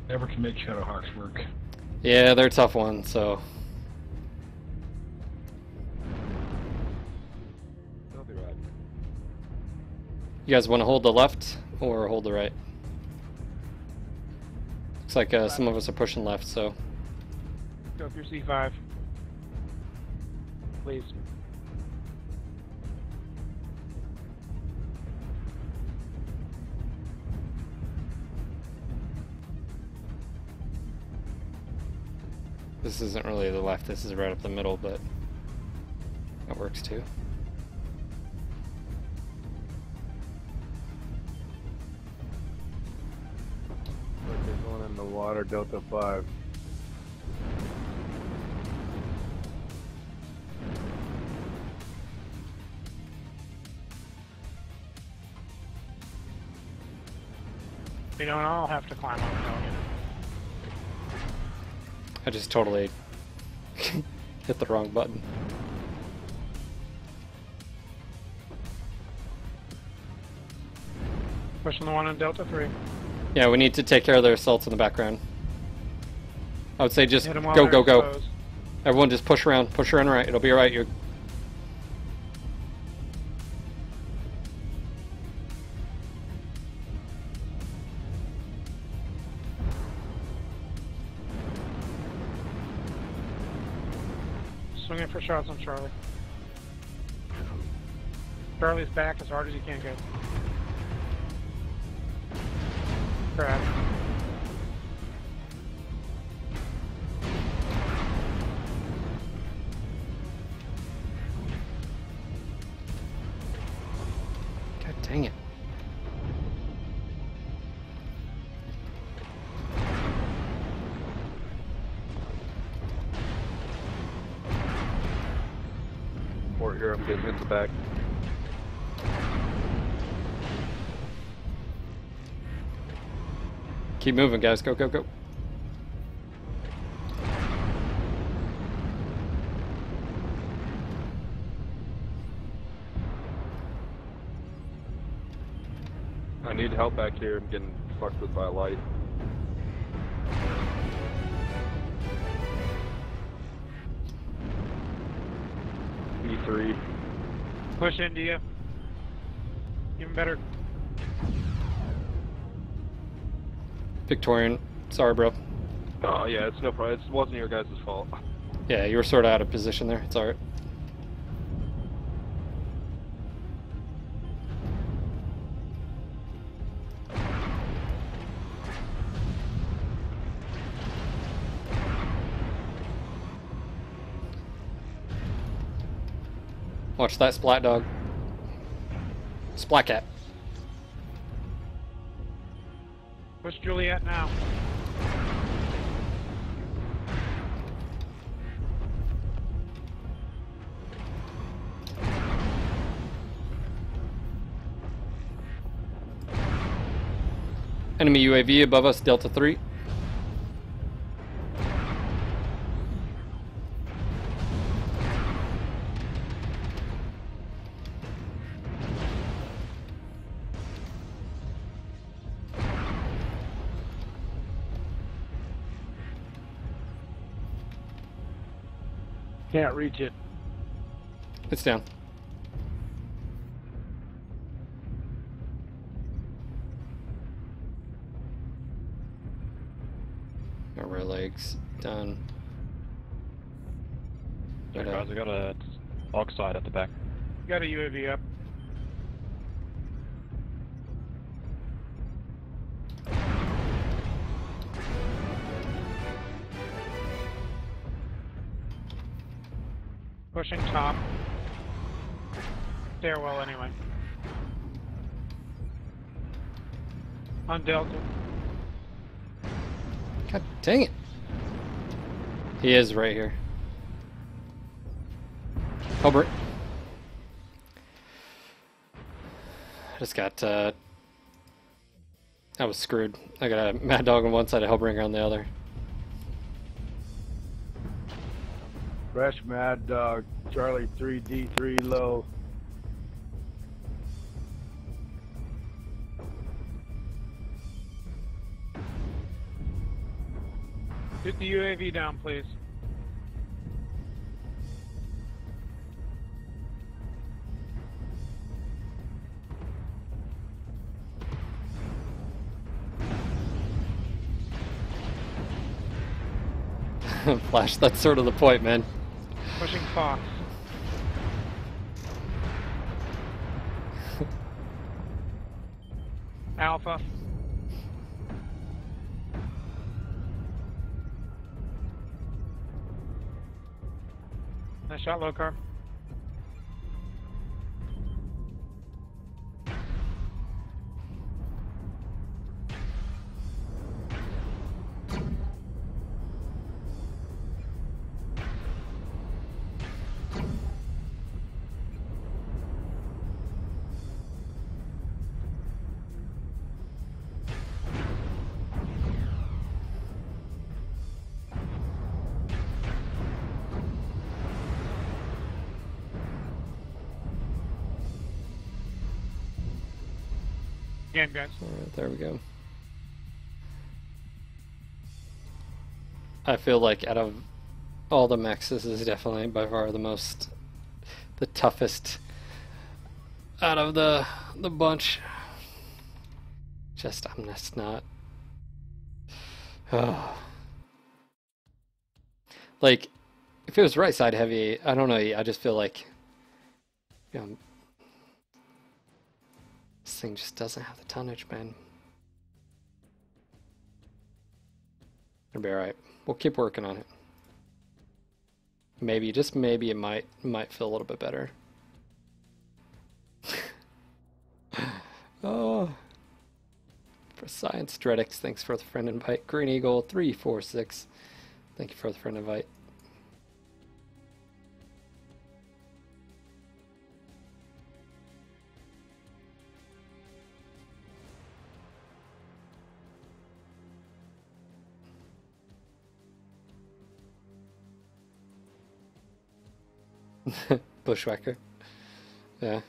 Never can make Shadowhawks work. Yeah, they're a tough one, so... They'll be right. You guys want to hold the left or hold the right? Looks like some of us are pushing left, so... Go up your C5. Please. This isn't really the left, this is right up the middle, but that works too. Like they're going in the water, Delta 5. We don't all have to climb on the pelican. I just totally hit the wrong button. Pushing the one on Delta 3. Yeah, we need to take care of their assaults in the background. I would say just Hit 'em while go, they're go, go. exposed. Everyone just push around right. It'll be alright. You're... Swinging for shots on Charlie. Charlie's back as hard as you can go. Crap. God dang it. Port here, I'm getting hit in the back. Keep moving, guys. Go, go, go. I need help back here, I'm getting fucked with by a light. 3. Push into you. Even better. Victorian, sorry, bro. Oh yeah, it's no problem. It wasn't your guys' fault. Yeah, you were sort of out of position there. It's alright. Watch that splat dog. Splat cat. Push Juliet now. Enemy UAV above us, Delta 3. Can't reach it. It's down. Our rear legs done. Yeah, guys, I got a oxide at the back. Got a UAV up. Pushing top. Stairwell anyway. On Delta. God dang it. He is right here. Hellbreak. Just got, I was screwed. I got a Mad Dog on one side, a Hellbringer on the other. Fresh Mad Dog, Charlie 3D3 low. Get the UAV down, please. Flash, that's sort of the point, man. Pushing Fox. Alpha. Nice shot, low car. Game, guys. Alright, there we go. I feel like out of all the mechs, this is definitely by far the toughest out of the bunch. I'm just not. Like, if it was right side heavy, I don't know. I just feel like, you know, this thing just doesn't have the tonnage, man. It'll be alright. We'll keep working on it. Maybe, just maybe, it might feel a little bit better. Oh. For Science Dreadix, thanks for the friend invite. Green Eagle 346, thank you for the friend invite. Bushwhacker. Yeah.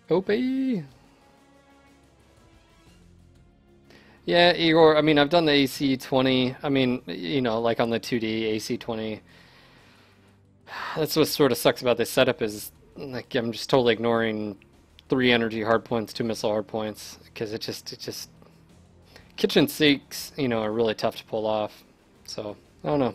OP! Yeah, Igor, I mean, I've done the AC-20. I mean, you know, like on the 2D AC-20. That's what sort of sucks about this setup is, like, I'm just totally ignoring 3 energy hardpoints, 2 missile hardpoints, because it just... Kitchen sinks, you know, are really tough to pull off. So, I don't know.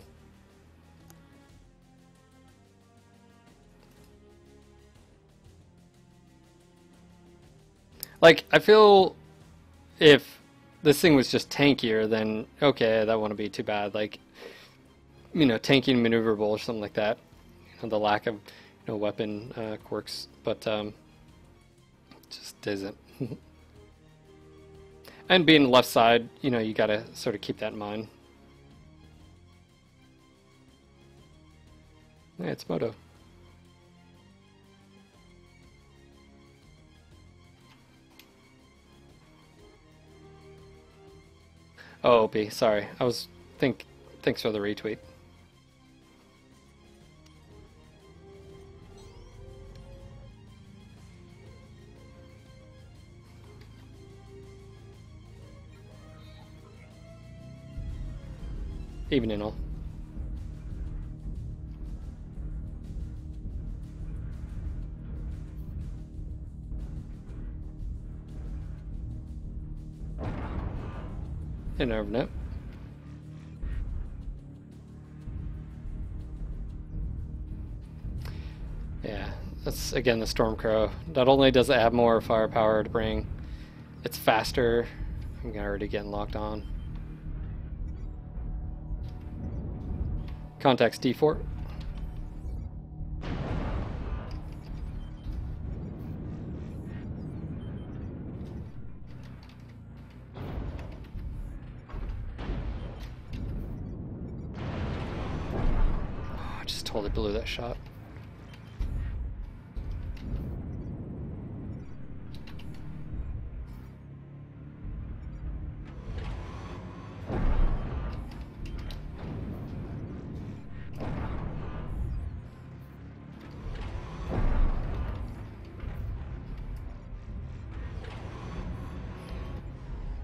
Like, I feel if this thing was just tankier, then okay, that wouldn't be too bad. Like, you know, tanky and maneuverable or something like that. You know, the lack of, you know, weapon quirks, but just isn't. And being left side, you know, you gotta sort of keep that in mind. Yeah, it's Moto. Oh, OP, sorry. Thanks for the retweet. Evening all. You never know. Yeah, that's again the Stormcrow. Not only does it have more firepower to bring, it's faster. I'm already getting locked on. Contacts D4. I just totally blew that shot.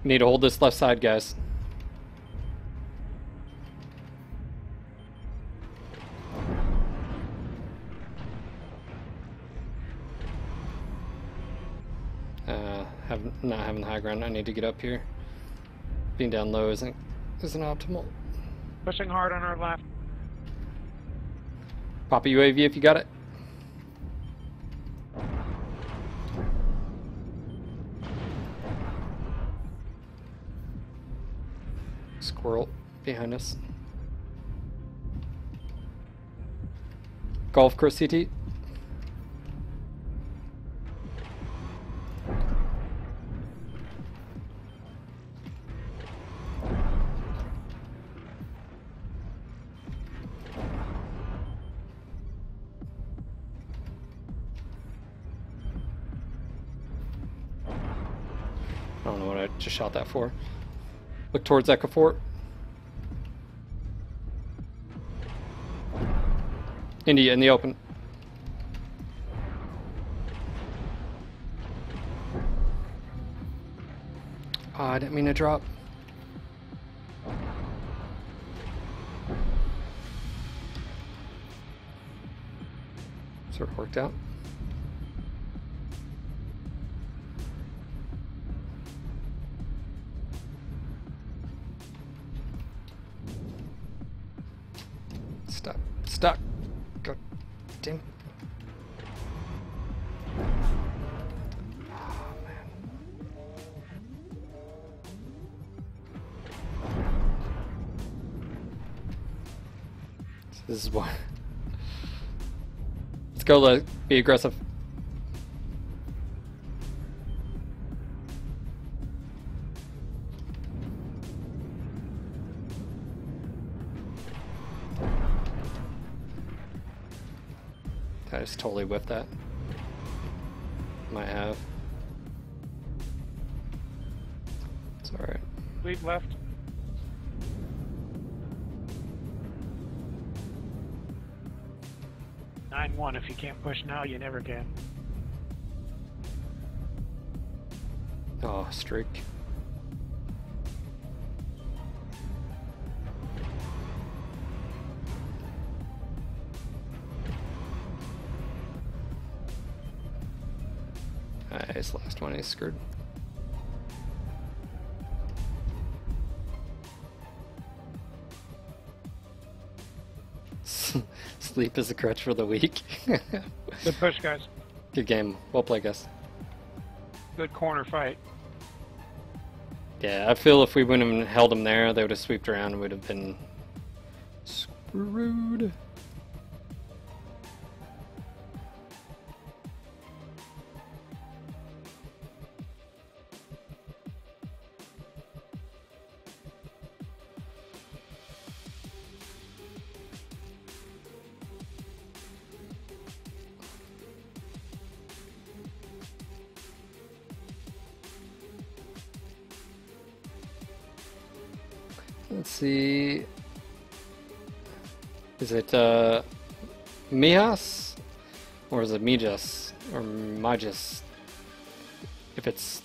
Need to hold this left side, guys. Not having the high ground. I need to get up here. Being down low isn't optimal. Pushing hard on our left. Pop a UAV if you got it. Squirrel behind us. Golf Chris CT. I don't know what I just shot that for. Look towards Echo Fort. India in the open. Oh, I didn't mean to drop. Sort of worked out. Stuck. God damn. Oh, man. This is why. Let's go, be aggressive. I just totally whiffed that. Might have. It's alright. Lead left. Nine 1. If you can't push now, you never can. Oh, streak. Nice, last one is screwed. Sleep is a crutch for the weak. Good push, guys. Good game. Well played, guys. Good corner fight. Yeah, I feel if we wouldn't have held them there, they would have sweeped around and would have been screwed. Let's see. Is it Mijas? Or is it Mijas? Or Mijas? If it's...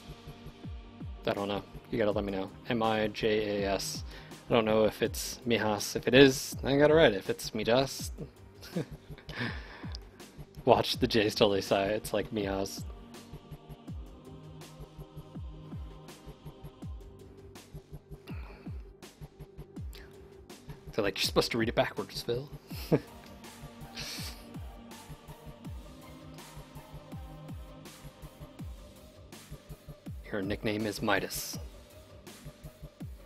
I don't know. You gotta let me know. M-I-J-A-S. I don't know if it's Mijas. If it is, I got it right. If it's Mijas... Watch the J's till they sigh. It's like Mijas. They're like, you're supposed to read it backwards, Phil. Your nickname is Midas.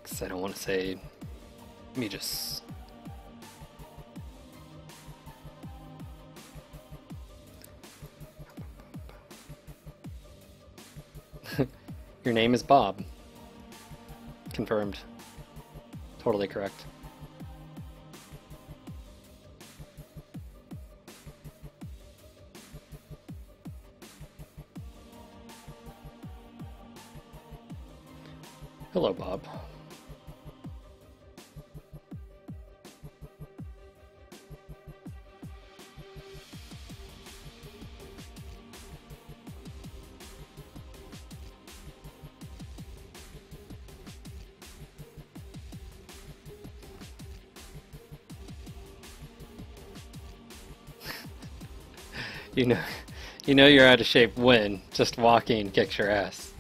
Because I don't want to say Mijas. Your name is Bob. Confirmed. Totally correct. Hello, Bob. You know you're out of shape when just walking kicks your ass.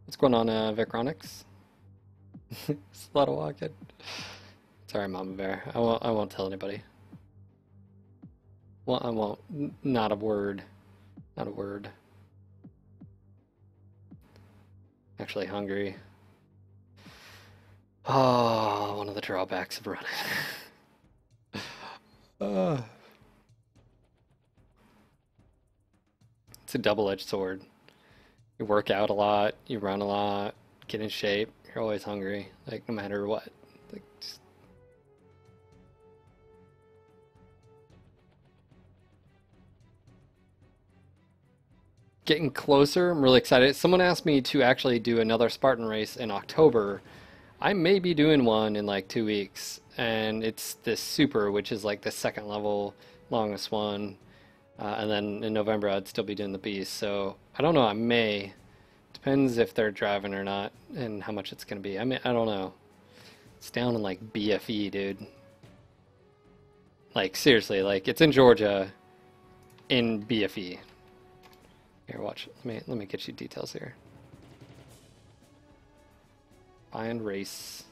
What's going on, Vicronix? It's a lot of walking. Sorry, Mama Bear. I won't tell anybody. Well, I won't. Not a word. Not a word. Actually hungry. Oh, one of the drawbacks of running. It's a double-edged sword. You work out a lot, you run a lot, get in shape, you're always hungry, like no matter what. Like, just... Getting closer, I'm really excited. Someone asked me to actually do another Spartan race in October. I may be doing one in like 2 weeks, and it's this super, which is like the second level, longest one. And then in November I'd still be doing the beast, so I don't know, I may. Depends if they're driving or not and how much it's going to be. I mean, I don't know. It's down in like BFE, dude. Like seriously, like it's in Georgia in BFE. Here, watch. Let me get you details here. Find race.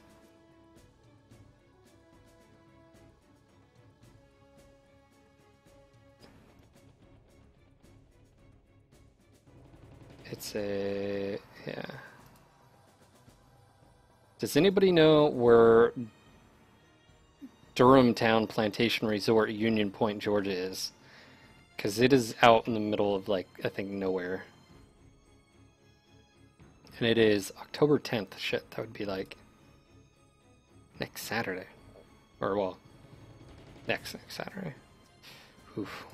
It's a, yeah. Does anybody know where Durham Town Plantation Resort, Union Point, Georgia is? Because it is out in the middle of, like, I think nowhere. And it is October 10th. Shit, that would be like next Saturday. Or, well, next Saturday. Oof.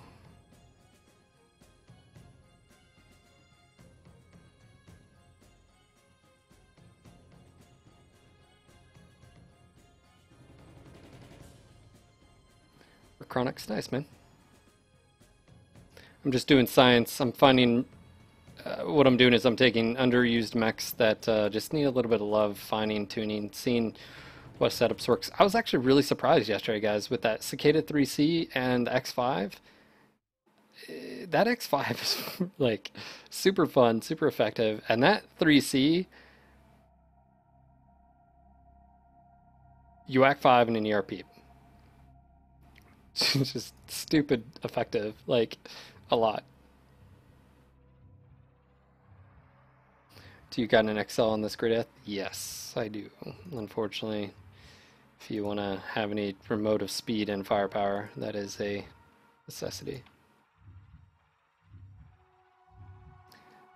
Chronic's nice, man. I'm just doing science. I'm finding what I'm doing is I'm taking underused mechs that just need a little bit of love, finding, tuning, seeing what setups works. I was actually really surprised yesterday, guys, with that Cicada 3C and X5. That X5 is like super fun, super effective, and that 3C, UAC 5 and an ERP. It's just stupid effective, like a lot. Do you got an XL on this grid? Yes, I do. Unfortunately, if you want to have any remote of speed and firepower, that is a necessity.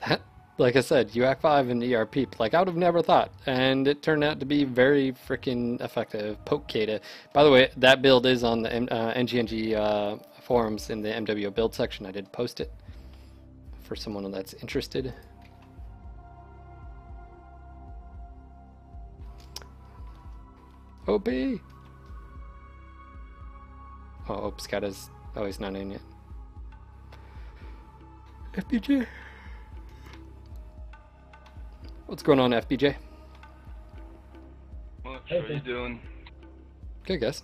That, like I said, UAC 5 and ERP, like I would have never thought, and it turned out to be very freaking effective. Poke Kata. By the way, that build is on the NGNG forums in the MWO build section. I did post it for someone that's interested. OP! Oh, Scata's... Oh, he's not in yet. FBJ! What's going on, FBJ? What are you doing? Good, guys.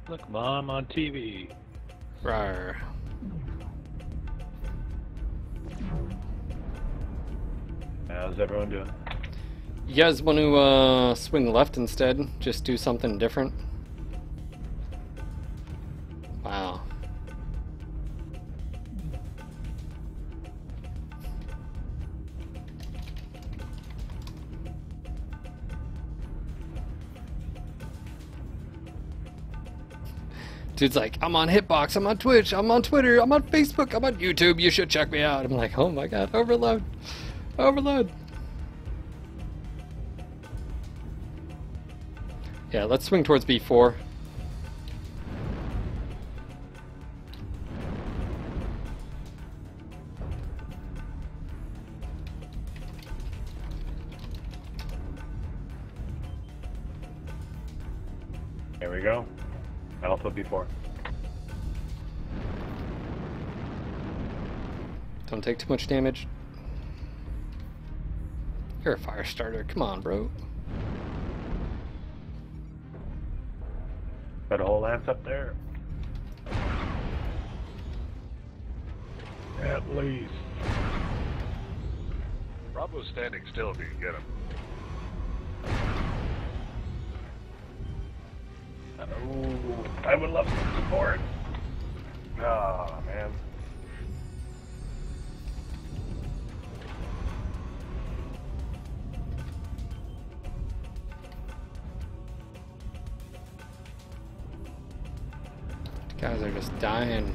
Look, Mom on TV. Rawr. How's everyone doing? You guys want to swing left instead? Just do something different? Wow. Dude's like, I'm on Hitbox, I'm on Twitch, I'm on Twitter, I'm on Facebook, I'm on YouTube, you should check me out. I'm like, oh my god, overload. Overload. Yeah, let's swing towards B4. There we go. Alpha B4. Don't take too much damage. You're a fire starter. Come on, bro. Got a whole lance up there. At least. Bravo's standing still if you can get him. Oh, I would love some support. Oh, man. Guys are just dying.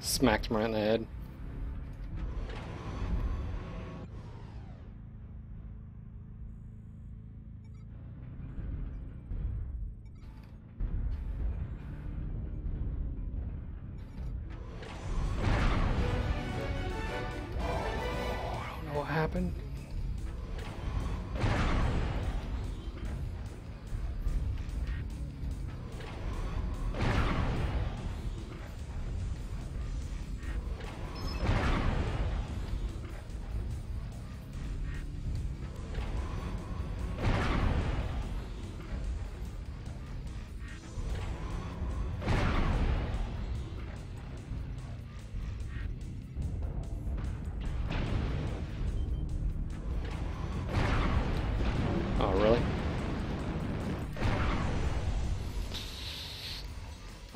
Smacked him right in the head. Oh, I don't know what happened.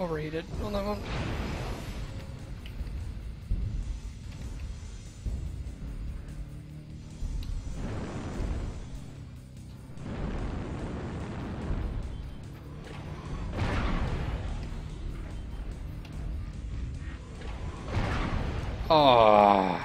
overheated on that one. Oh.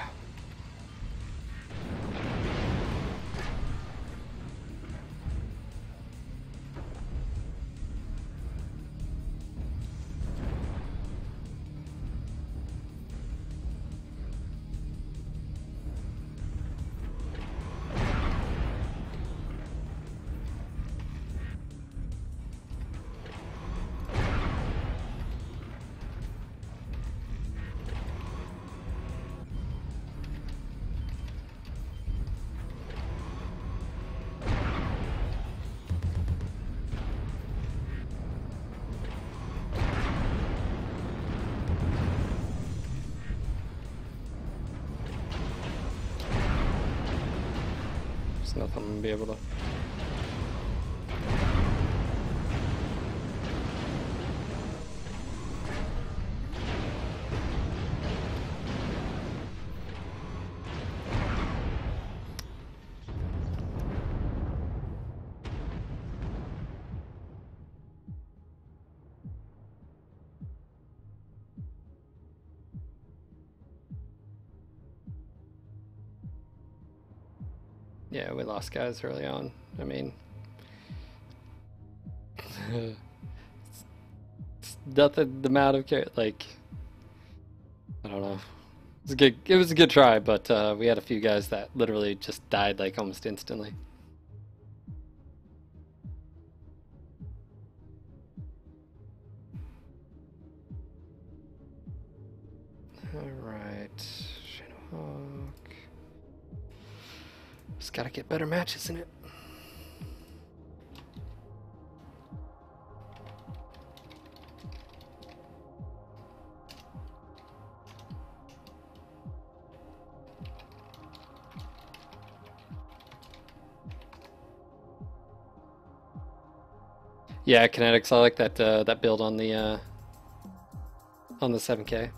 There's nothing I'm gonna be able to. Yeah, we lost guys early on. I mean, it's nothing the amount of like, I don't know. It was a good try, but we had a few guys that literally just died like almost instantly. All right, Shadowhawk. Just gotta get better matches in it. Yeah, kinetics. I like that that build on the 7K.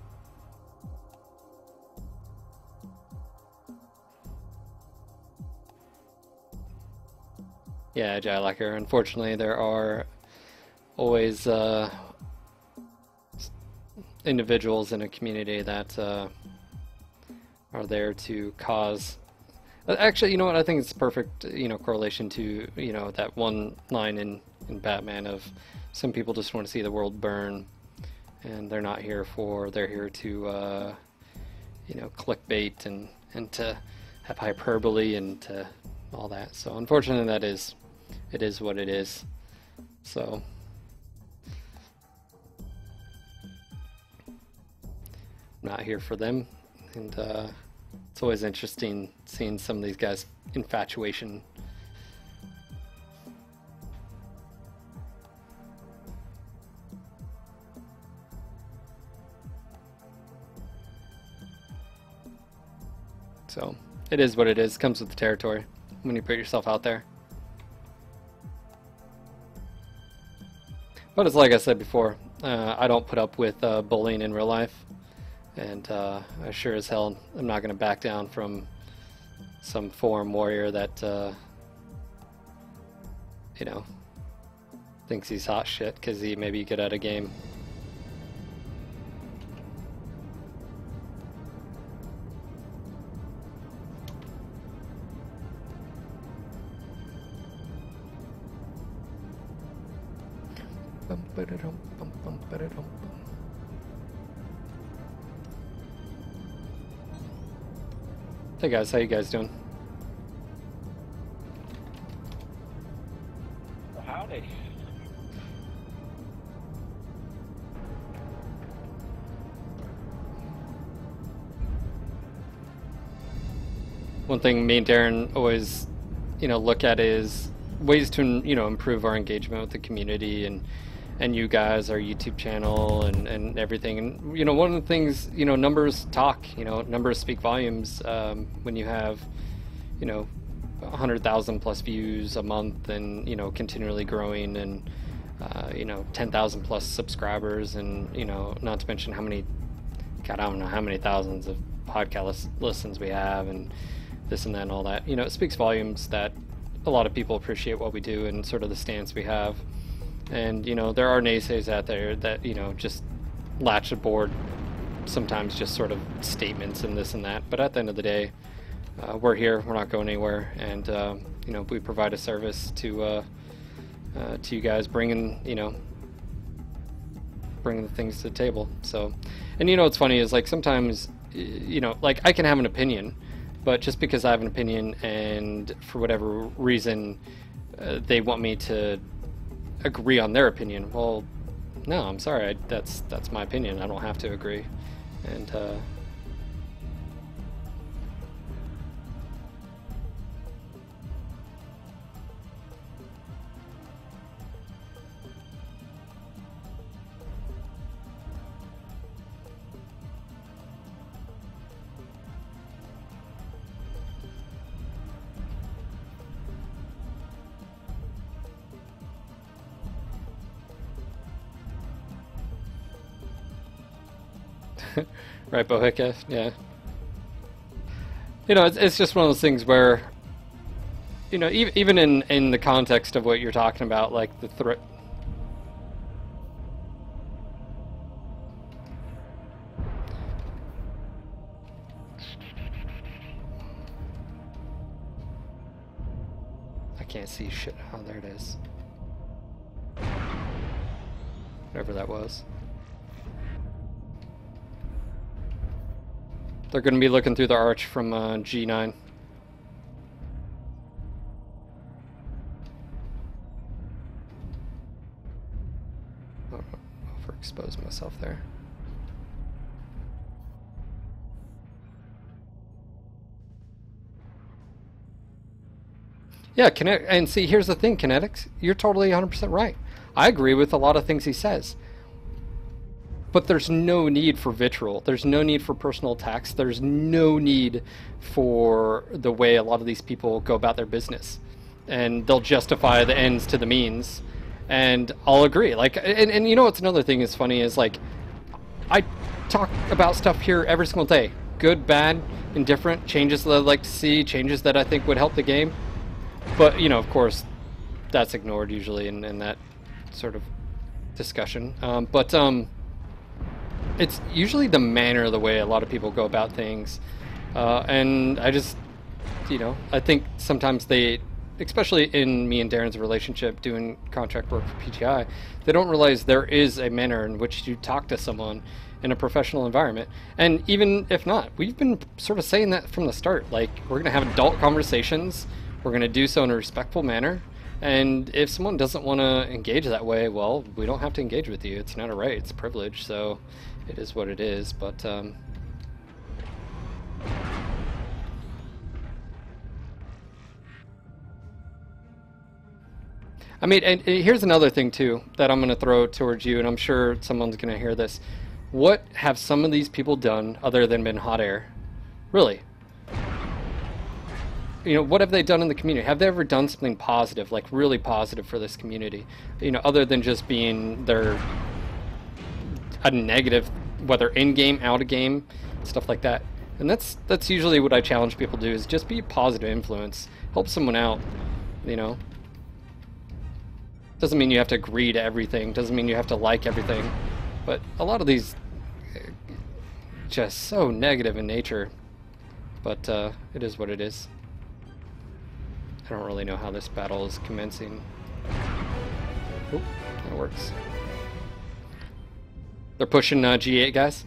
Yeah, I like her. Unfortunately, there are always individuals in a community that are there to cause. Actually, you know what? I think it's perfect, correlation to, that one line in Batman of some people just want to see the world burn, and they're not here they're here to, clickbait and to have hyperbole and to all that. So unfortunately, it is what it is. So I'm not here for them, and it's always interesting seeing some of these guys' infatuation. So it is what it is. Comes with the territory when you put yourself out there. But it's like I said before, I don't put up with bullying in real life, and I sure as hell am not going to back down from some forum warrior that thinks he's hot shit because he may be good at a game. Hey guys, how you guys doing? Howdy. One thing me and Darren always, look at is ways to, improve our engagement with the community and you guys, our YouTube channel and everything. And, one of the things, numbers talk, numbers speak volumes. When you have, 100,000 plus views a month and, continually growing, and you know, 10,000 plus subscribers, and you know, not to mention how many, God, I don't know how many thousands of podcast listens we have, and this and that and all that. You know, it speaks volumes that a lot of people appreciate what we do and sort of the stance we have. And you know, there are naysayers out there that, you know, just latch aboard sometimes just sort of statements and this and that. But at the end of the day, we're here, we're not going anywhere, and you know, we provide a service to you guys, bringing the things to the table. So, and you know what's funny is, like, sometimes, you know, like, I can have an opinion, but just because I have an opinion and for whatever reason they want me to agree on their opinion, well, no, I'm sorry, that's my opinion. I don't have to agree. And right, Bohica, yeah. You know, it's just one of those things where, you know, even in the context of what you're talking about, like the threat. I can't see shit. Oh, there it is. Whatever that was. They're going to be looking through the arch from G9. Oh, overexposed myself there. Yeah, and see, here's the thing, Kinetics. You're totally 100% right. I agree with a lot of things he says. But there's no need for vitriol. There's no need for personal attacks. There's no need for the way a lot of these people go about their business. And they'll justify the ends to the means. And I'll agree. Like, and you know what's another thing is funny is, like, I talk about stuff here every single day. Good, bad, indifferent, changes that I'd like to see, changes that I think would help the game. But, you know, of course, that's ignored usually in that sort of discussion. It's usually the manner of the way a lot of people go about things. And I just, you know, I think sometimes they, especially in me and Darren's relationship doing contract work for PGI, they don't realize there is a manner in which you talk to someone in a professional environment. And even if not, we've been sort of saying that from the start. Like, we're going to have adult conversations. We're going to do so in a respectful manner. And if someone doesn't want to engage that way, well, we don't have to engage with you. It's not a right, it's a privilege. So it is what it is. But I mean, and here's another thing too that I'm going to throw towards you, and I'm sure someone's going to hear this. What have some of these people done other than been hot air? Really? You know, what have they done in the community? Have they ever done something positive, like really positive for this community? You know, other than just being a negative, whether in-game, out-of-game, stuff like that. And that's usually what I challenge people to do, is just be a positive influence. Help someone out, you know? Doesn't mean you have to agree to everything. Doesn't mean you have to like everything. But a lot of these just so negative in nature. But it is what it is. I don't really know how this battle is commencing. Oh, that works. They're pushing G8, guys.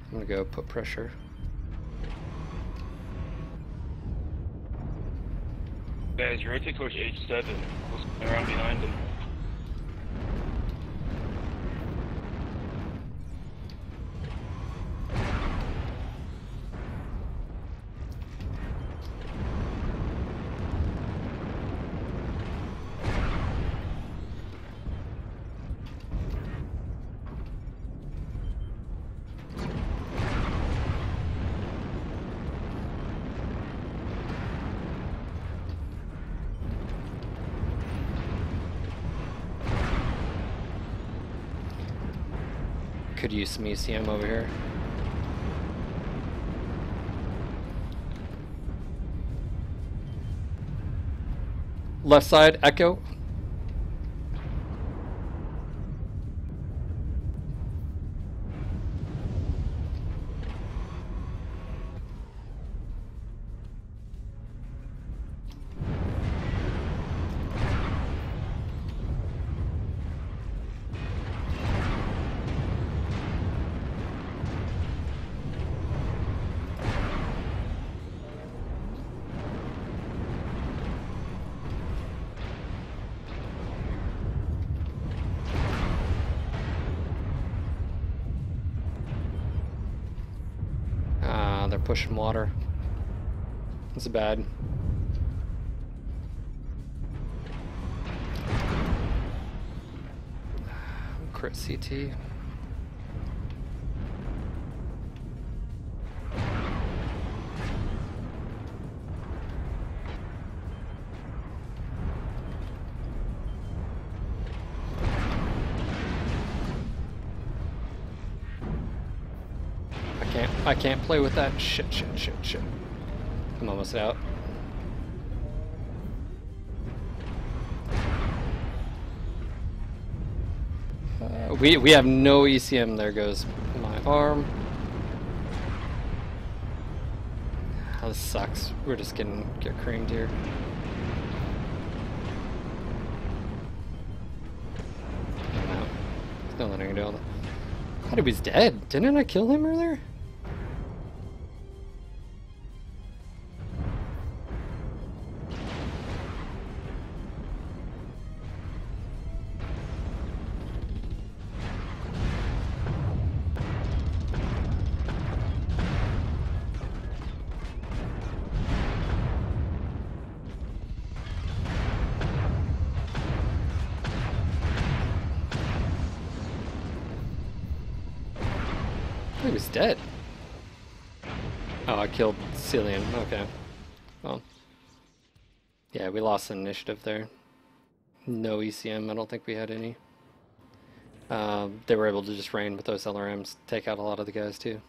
I'm gonna go put pressure. Guys, rotate towards H7. Around behind them. could use some ECM over here. Left side, Echo. They're pushing water. It's bad. Crit CT. I can't play with that. Shit. I'm almost out. We have no ECM. There goes my arm. Oh, this sucks. We're just get creamed here. No, there's nothing I can do on that. I thought he was dead. Didn't I kill him earlier? He was dead. Oh, I killed Cillian. Okay. Well. Yeah, we lost an initiative there. No ECM. I don't think we had any. They were able to just rain with those LRMs, take out a lot of the guys too.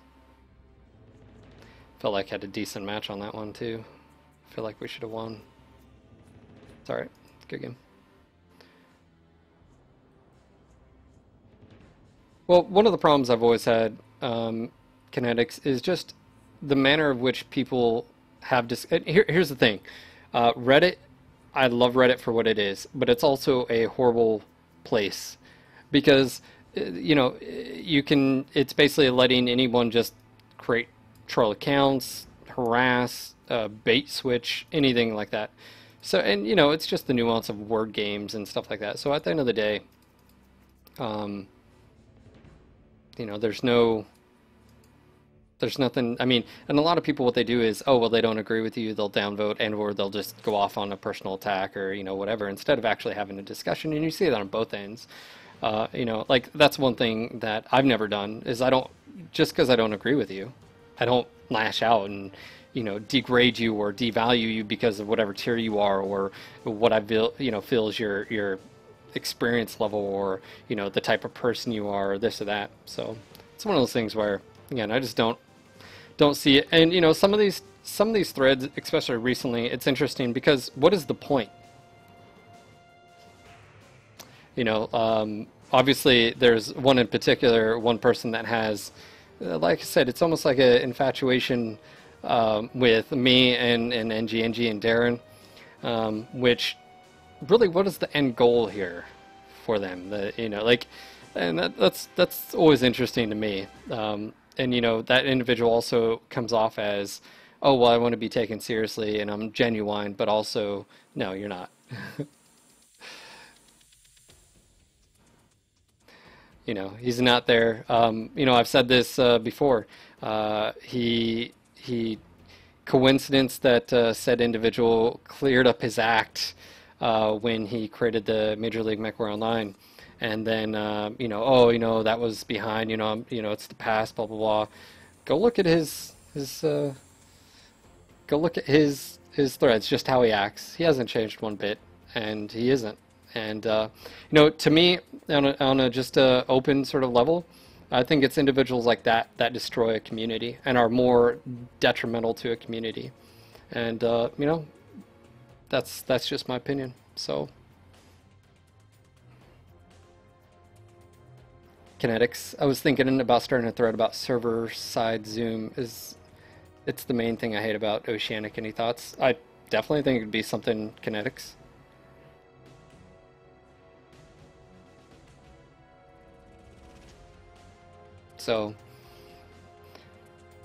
Felt like I had a decent match on that one too. Feel like we should have won. It's alright. Good game. Well, one of the problems I've always had kinetics is just the manner of which people have here's the thing. Reddit, I love Reddit for what it is, but it's also a horrible place because you know, it's basically letting anyone just create troll accounts, harass, bait switch, anything like that. So, and you know, it's just the nuance of word games and stuff like that. So at the end of the day, you know, there's nothing, I mean, and a lot of people, what they do is, oh, well, they don't agree with you, they'll downvote, and or they'll just go off on a personal attack or, you know, whatever, instead of actually having a discussion, and you see that on both ends. You know, like, that's one thing that I've never done, is just because I don't agree with you, I don't lash out and, you know, degrade you or devalue you because of whatever tier you are or what I feel, you know, feels your experience level or, you know, the type of person you are or this or that. So it's one of those things where, again, I just don't see it. And you know, some of these threads, especially recently, it's interesting because what is the point? You know, obviously there's one in particular, one person that has, like I said, it's almost like an infatuation with me and NG and Darren, which really, what is the end goal here for them? You know, like, and that's always interesting to me. And you know, that individual also comes off as, oh, well, I want to be taken seriously and I'm genuine, but also, no, you're not. You know, he's not there. You know, I've said this before. He coincidence that said individual cleared up his act when he created the Major League Mech War Online. And then, you know, oh, you know, that was behind, you know, it's the past, blah, blah, blah. Go look at his threads, just how he acts. He hasn't changed one bit, and he isn't. And, you know, to me, on a just open sort of level, I think it's individuals like that that destroy a community and are more detrimental to a community. And you know, that's just my opinion. So kinetics. I was thinking about starting a thread about server side zoom. It's the main thing I hate about Oceanic. Any thoughts? I definitely think it'd be something kinetics. So,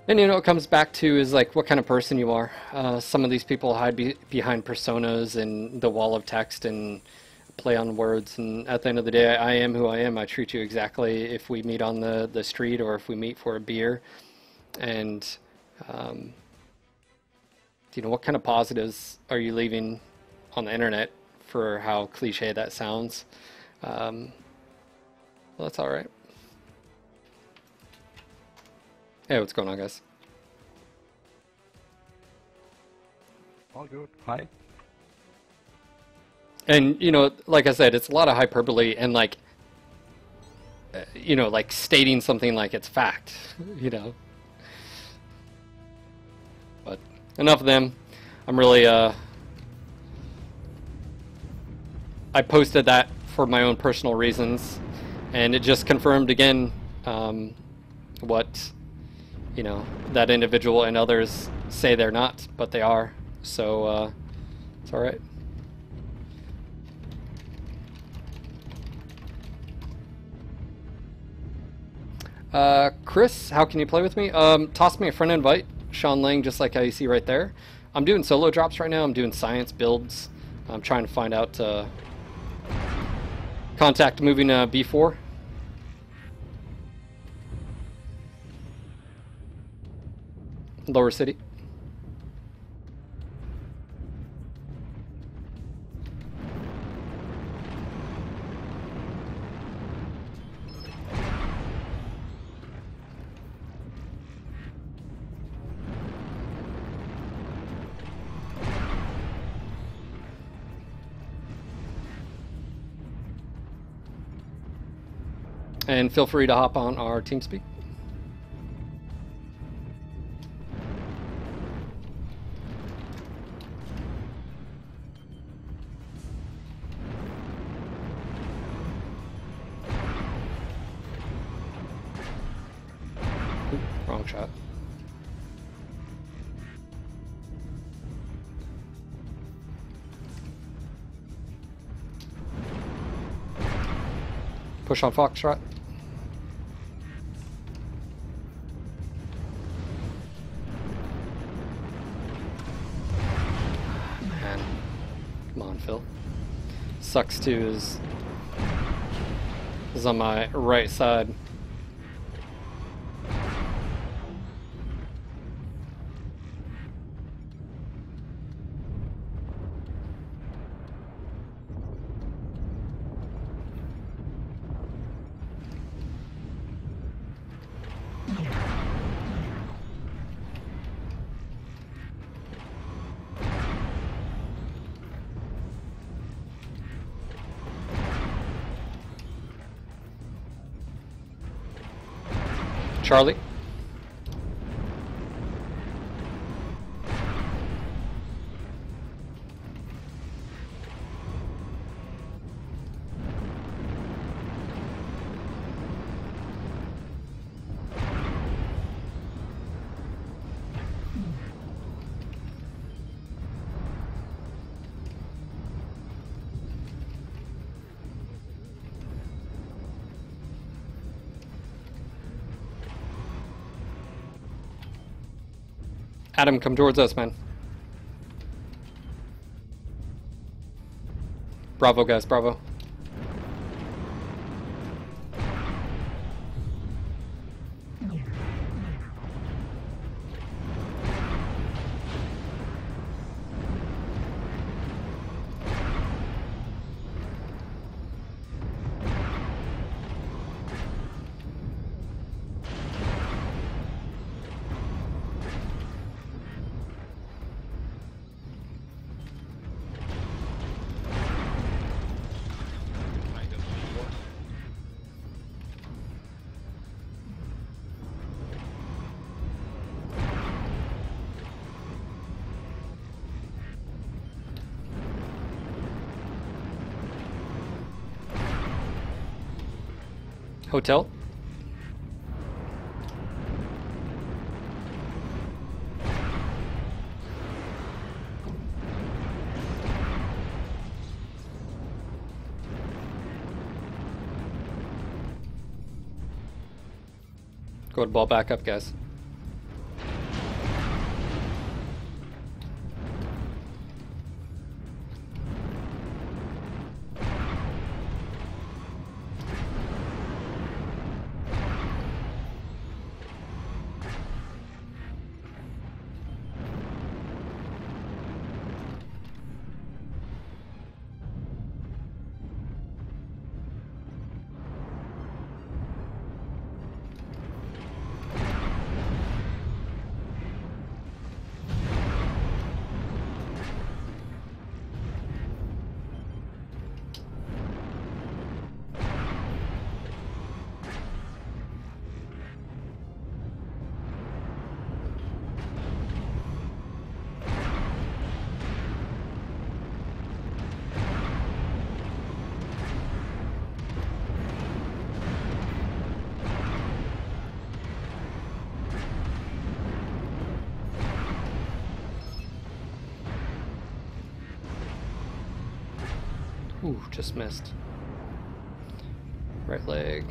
and you know, it comes back to is like what kind of person you are. Some of these people hide behind personas and the wall of text and play on words, and at the end of the day, I am who I am. I treat you exactly if we meet on the street or if we meet for a beer. And you know, what kind of positives are you leaving on the internet for how cliche that sounds? Well, that's all right. Hey, what's going on, guys? All good. Hi. And, you know, like I said, it's a lot of hyperbole and, like, you know, like stating something like it's fact, you know. But enough of them. I'm really, I posted that for my own personal reasons, and it just confirmed again what, you know, that individual and others say they're not, but they are. So, it's alright. Chris, how can you play with me? Toss me a friend invite. Sean Lang, just like how you see right there. I'm doing solo drops right now. I'm doing science builds. I'm trying to find out contact moving B4. Lower City. And feel free to hop on our TeamSpeak. Oop, wrong shot. Push on Foxtrot. Man, come on, Phil. Sucks too is on my right side. Charlie. Adam, come towards us, man. Bravo, guys, bravo. Hotel. Go ahead, ball back up, guys. Ooh, just missed. Right leg.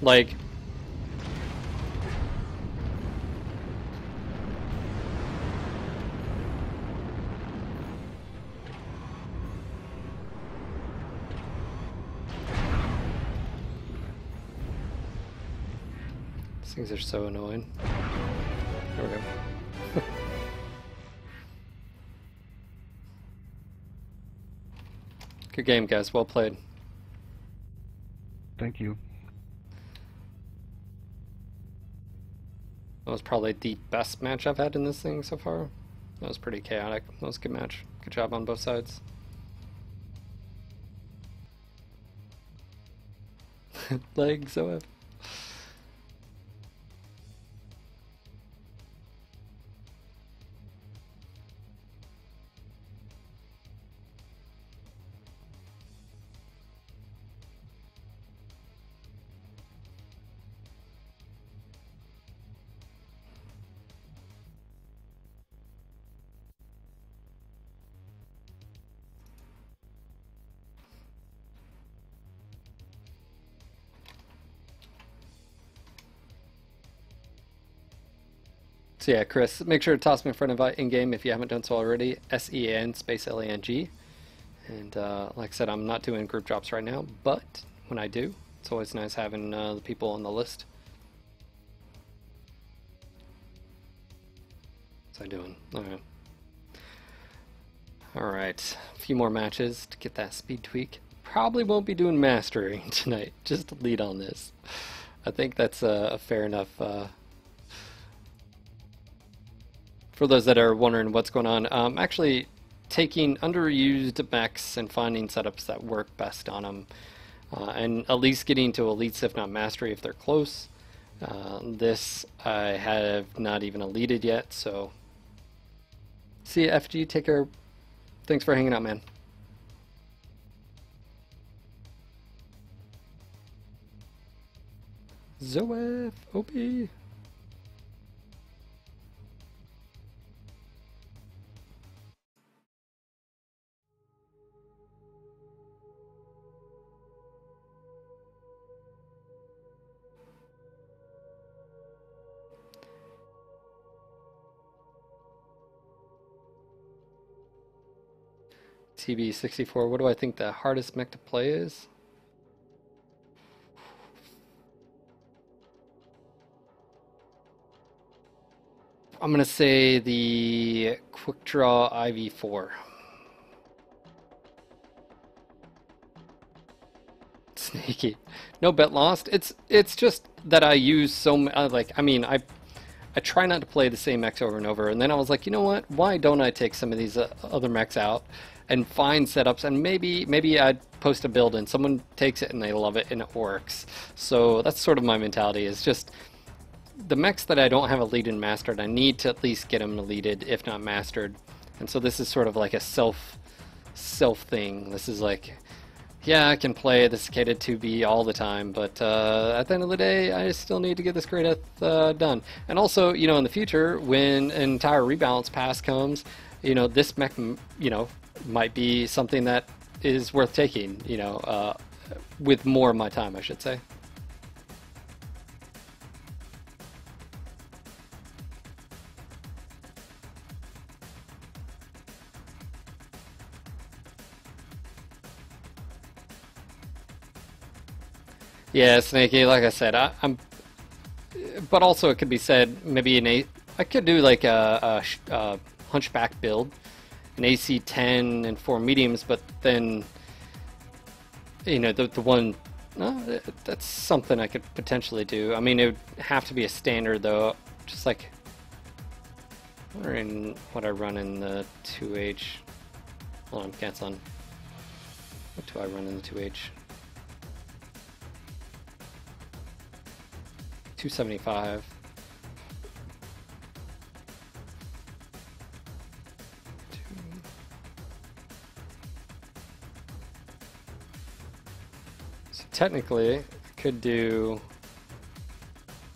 Leg. These things are so annoying. There we go. Good game, guys. Well played. Thank you. That was probably the best match I've had in this thing so far. That was pretty chaotic. That was a good match. Good job on both sides. Legs, so So yeah, Chris, make sure to toss me a friend invite in-game if you haven't done so already. SEAN space LANG. And like I said, I'm not doing group drops right now, but when I do, it's always nice having the people on the list. What's I doing? Alright. Alright, a few more matches to get that speed tweak. Probably won't be doing mastery tonight, just to lead on this. I think that's a fair enough... For those that are wondering what's going on, actually taking underused mechs and finding setups that work best on them, and at least getting to elites, if not mastery, if they're close. This I have not even elited yet, so see ya, FG, take care. Thanks for hanging out, man. Zoef, OP. TB64, what do I think the hardest mech to play is? I'm going to say the Quick Draw IV4. Sneaky. No bet lost. It's just that I use so like, I mean, I I try not to play the same mechs over and over. And then I was like, you know what? Why don't I take some of these other mechs out and find setups, and maybe I'd post a build and someone takes it and they love it and it works. So that's sort of my mentality, is just the mechs that I don't have elite and mastered, I need to at least get them eleated, if not mastered. And so this is sort of like a self thing. This is like, yeah, I can play the Cicada 2B all the time, but at the end of the day, I still need to get this Great done. And also, you know, in the future, when an entire rebalance pass comes, you know, this mech, you know, might be something that is worth taking, you know, with more of my time, I should say. Yeah, Snaky, like I said, I'm, but also it could be said, maybe I could do like a hunchback build, an AC 10 and 4 mediums, but then, you know, the one, that's something I could potentially do. I mean, it would have to be a standard though, just like, wondering what I run in the 2H. Hold on, canceling. What do I run in the 2H? 275. So technically, I could do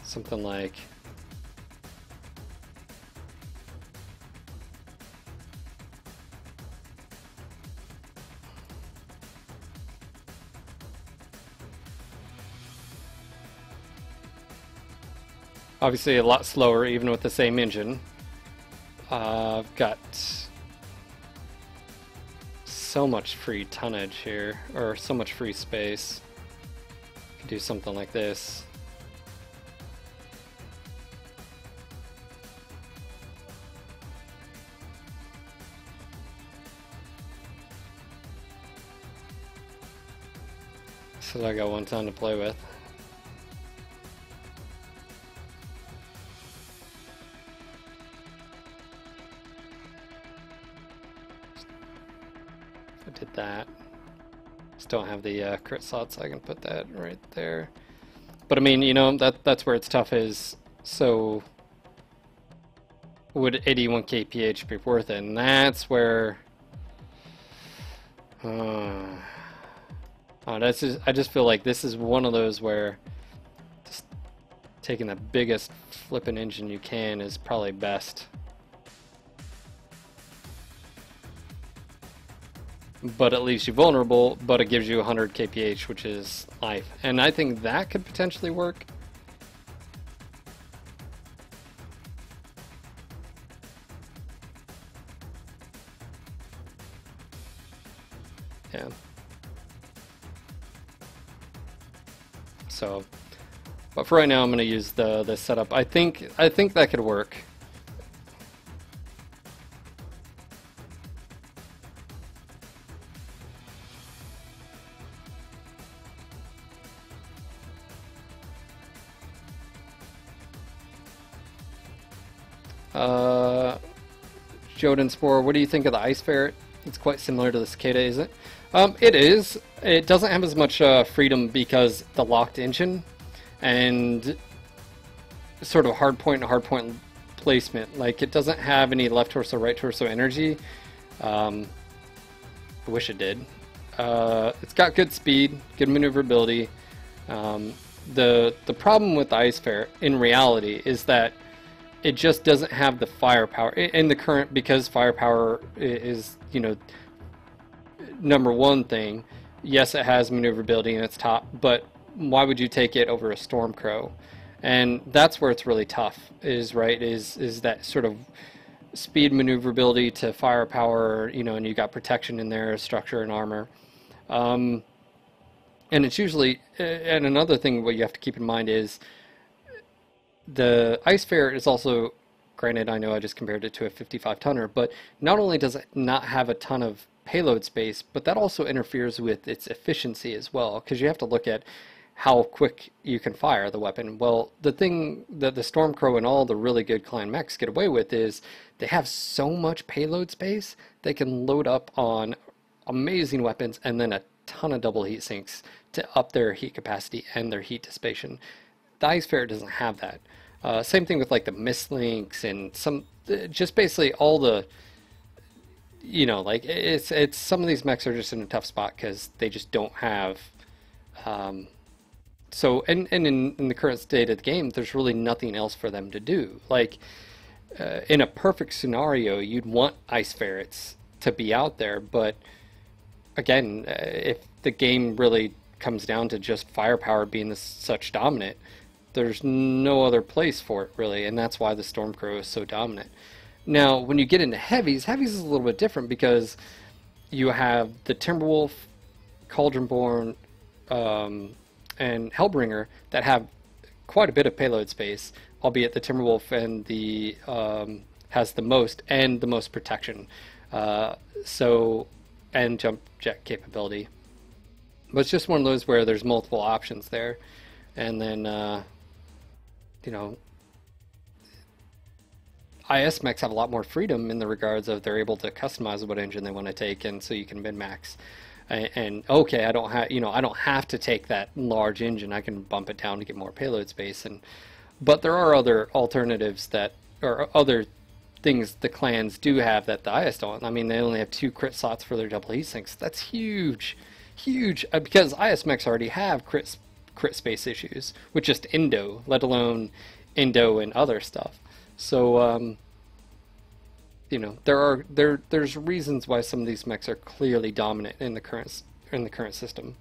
something like obviously a lot slower even with the same engine. I've got so much free tonnage here, or so much free space. Could do something like this. So I got one ton to play with. I did that. Just don't have the crit slot, so I can put that right there. But I mean, you know, that's where it's tough is, so would 81 kph be worth it? And that's where that's just, I just feel like this is one of those where just taking the biggest flipping engine you can is probably best. But it leaves you vulnerable, but it gives you 100 kph, which is life. And I think that could potentially work. Yeah. So, but for right now, I'm going to use the setup. I think that could work. Joden Spore, what do you think of the Ice Ferret? It's quite similar to the Cicada, is it? It is. It doesn't have as much freedom because the locked engine and sort of hard point and hard point placement. Like, it doesn't have any left torso, right torso energy. I wish it did. It's got good speed, good maneuverability. The problem with the Ice Ferret in reality is that it just doesn't have the firepower in the current, because firepower is, you know, number one thing. Yes, it has maneuverability in its top, but why would you take it over a Stormcrow? And that's where it's really tough, is that sort of speed maneuverability to firepower, you know, and you got protection in there, structure and armor. And it's usually, and another thing what you have to keep in mind is the Ice Ferret is also, granted, I know I just compared it to a 55 tonner, but not only does it not have a ton of payload space, but that also interferes with its efficiency as well, because you have to look at how quick you can fire the weapon. Well, the thing that the Stormcrow and all the really good clan mechs get away with is they have so much payload space, they can load up on amazing weapons and then a ton of double heat sinks to up their heat capacity and their heat dissipation. The Ice Ferret doesn't have that. Same thing with like the Mistlinks and some, just basically all the, you know, like it's some of these mechs are just in a tough spot because they just don't have. So in the current state of the game, there's really nothing else for them to do. Like in a perfect scenario, you'd want Ice Ferrets to be out there, but again, if the game really comes down to just firepower being such dominant, there's no other place for it really, and that's why the Stormcrow is so dominant. Now, when you get into heavies is a little bit different because you have the Timberwolf, Cauldronborn, and Hellbringer that have quite a bit of payload space, albeit the Timberwolf and the has the most protection, and jump jet capability. But it's just one of those where there's multiple options there, and then you know, IS mechs have a lot more freedom in the regards of they're able to customize what engine they want to take, and so you can min-max. And okay, I don't have to take that large engine. I can bump it down to get more payload space. But there are other alternatives that, or other things the clans do have that the IS don't. I mean, they only have 2 crit slots for their double heat sinks. That's huge, huge. Because IS mechs already have crit space issues with just Indo, let alone Indo and other stuff. So you know, there's reasons why some of these mechs are clearly dominant in the current system.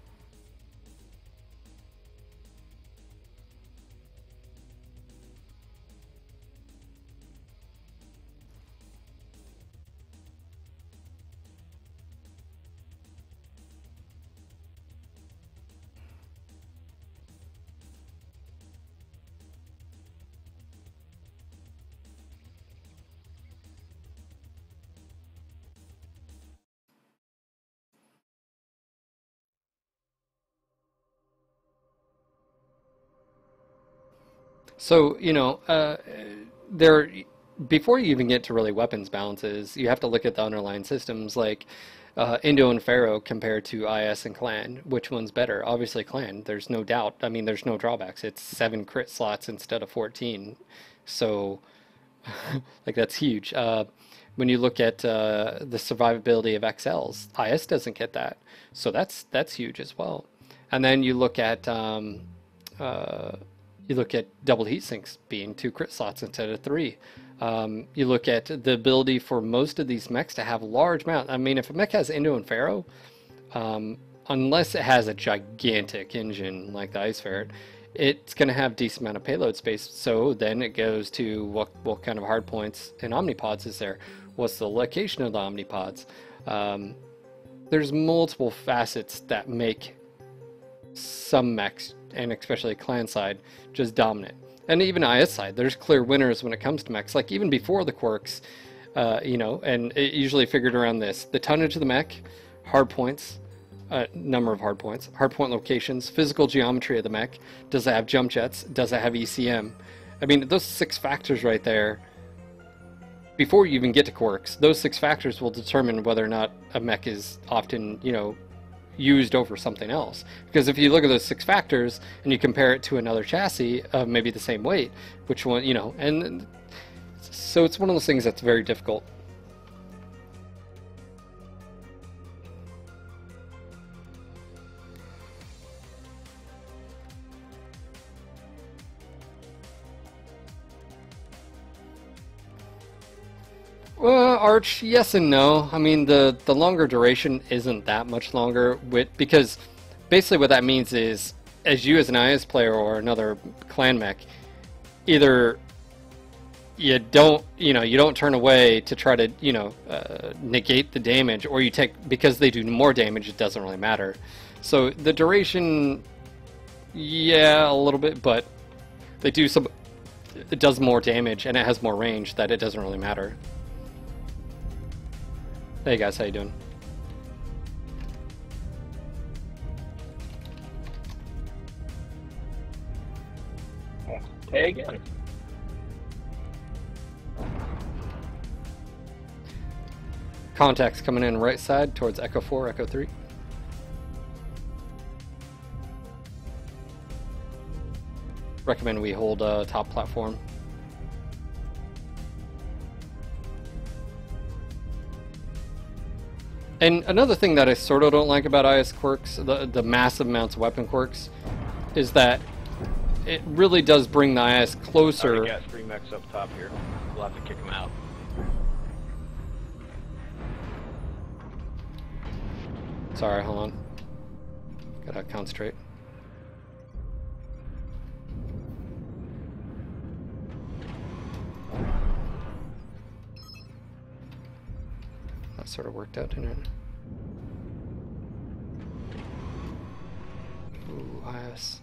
So, you know, before you even get to really weapons balances, you have to look at the underlying systems like Indo and Pharaoh compared to IS and Clan. Which one's better? Obviously Clan, there's no doubt. I mean, there's no drawbacks. It's 7 crit slots instead of 14. So, like, that's huge. When you look at the survivability of XLs, IS doesn't get that. So that's huge as well. And then you look at double heat sinks being 2 crit slots instead of 3. You look at the ability for most of these mechs to have large amount. I mean, if a mech has Indo and Pharaoh, unless it has a gigantic engine like the Ice Ferret, it's going to have decent amount of payload space. So then it goes to what kind of hard points and omnipods is there? What's the location of the omnipods? There's multiple facets that make some mechs, and especially clan side, just dominant. And even IS side, there's clear winners when it comes to mechs. Like even before the quirks, you know, and it usually figured around this: the tonnage of the mech, hard points, number of hard point locations, physical geometry of the mech. Does it have jump jets? Does it have ECM? I mean, those 6 factors right there. Before you even get to quirks, those 6 factors will determine whether or not a mech is often, you know, used over something else. Because if you look at those 6 factors and you compare it to another chassis of maybe the same weight, which one, you know, and so it's one of those things that's very difficult. Arch, yes and no. I mean, the longer duration isn't that much longer, because basically what that means is, as you as an IS player or another clan mech, either you don't turn away to try to, you know, negate the damage, or you take, because they do more damage, it doesn't really matter. So the duration, yeah, a little bit, but they do some, it does more damage and it has more range that it doesn't really matter. Hey guys, how you doing? Hey again. Contacts coming in right side towards Echo 4, Echo 3. Recommend we hold top platform. And another thing that I sort of don't like about IS quirks, the massive amounts of weapon quirks, is that it really does bring the IS closer. Already got 3 mechs up top here. We'll have to kick them out. Sorry, hold on. Gotta concentrate. That sort of worked out, didn't it? Ooh, IS.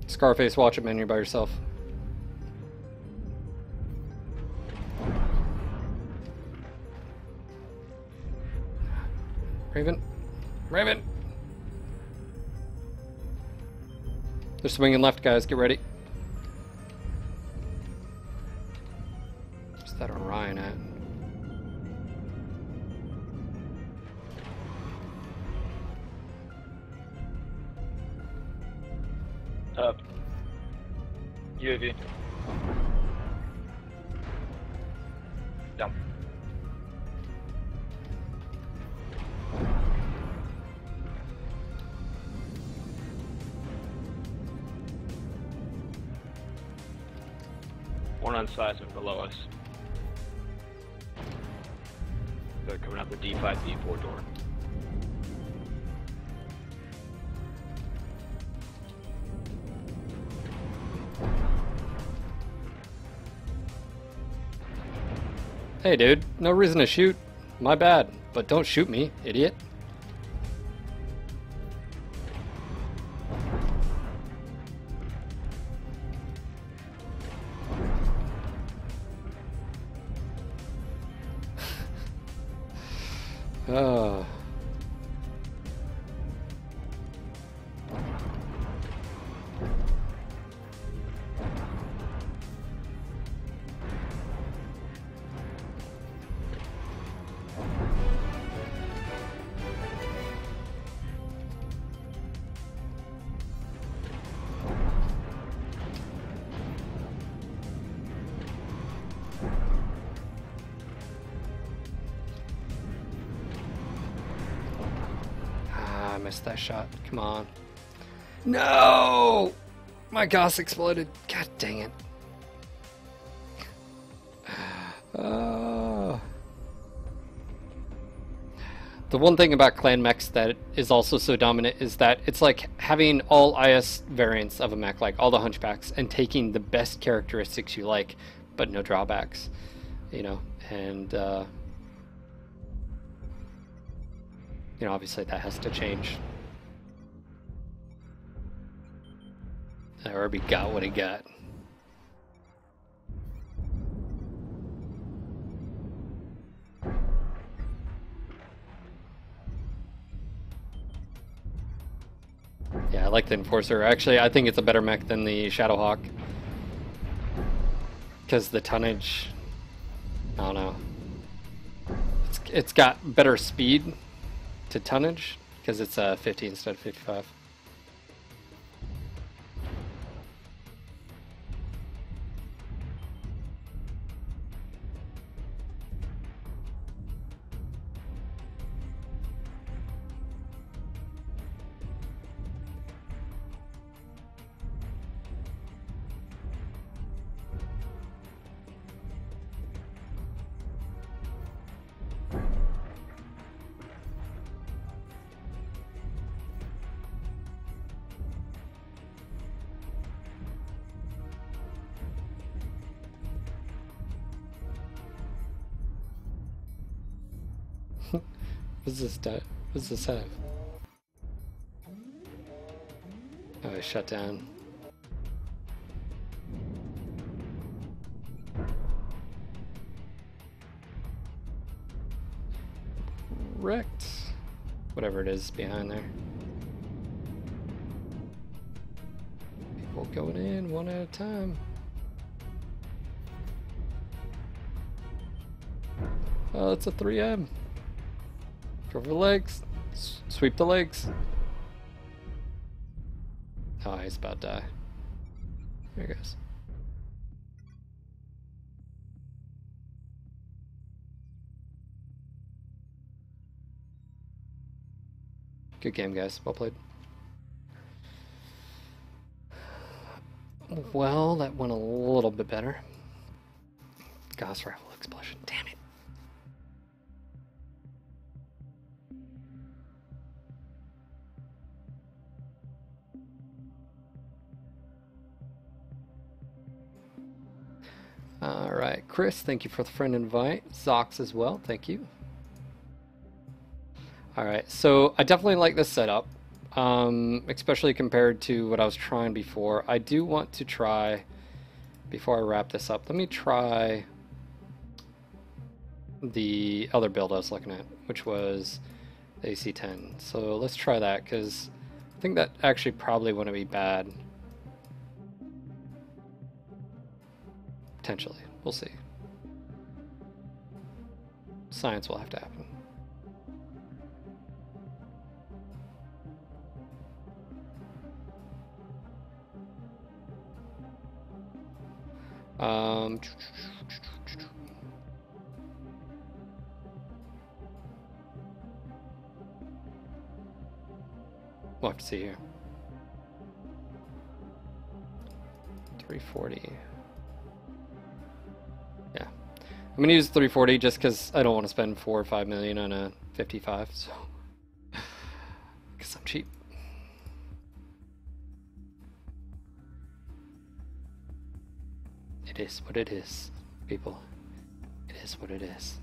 Scarface, watch it, man. You're by yourself. Raven. Raven! They're swinging left, guys. Get ready. Where's that Orion at? Up. UAV. Down. One on seismic below us. They're coming out the D5, D4 door. Hey dude, no reason to shoot. My bad, but don't shoot me, idiot. Oh. I missed that shot. Come on. No! My Gauss exploded. God dang it. The one thing about clan mechs that is also so dominant is that it's like having all IS variants of a mech, like all the hunchbacks, and taking the best characteristics you like, but no drawbacks. You know, and you know, obviously that has to change. Irby got what he got. Yeah, I like the Enforcer. Actually, I think it's a better mech than the Shadowhawk. Because the tonnage, I don't know. It's got better speed to tonnage, because it's 50 instead of 55. What's this? What's this have? Oh, it's shut down. Wrecked. Whatever it is behind there. People going in one at a time. Oh, it's a 3M. Cover the legs. Sweep the legs. Oh, he's about to die. There he goes. Good game, guys. Well played. Well, that went a little bit better. Gauss rifle explosion. Damn it. Alright, Chris, thank you for the friend invite. Zox as well, thank you. Alright, so I definitely like this setup, especially compared to what I was trying before. I do want to try, before I wrap this up, let me try the other build I was looking at, which was the AC-10. So let's try that, because I think that actually probably wouldn't be bad. Potentially. We'll see. Science will have to happen. We'll have to see here. 340. Yeah. I'm gonna use 340 just because I don't want to spend 4 or 5 million on a 55, so because I'm cheap. It is what it is, people. It is what it is.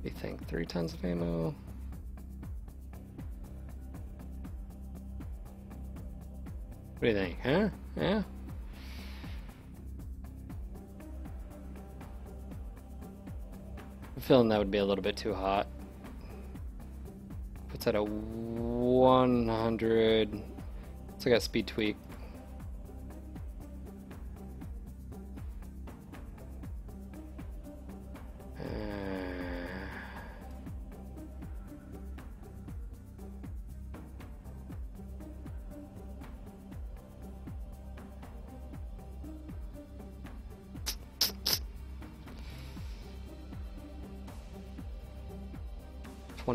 You think 3 tons of ammo? What do you think, huh? Yeah? I'm feeling that would be a little bit too hot. Puts at a 100. So I got speed tweak.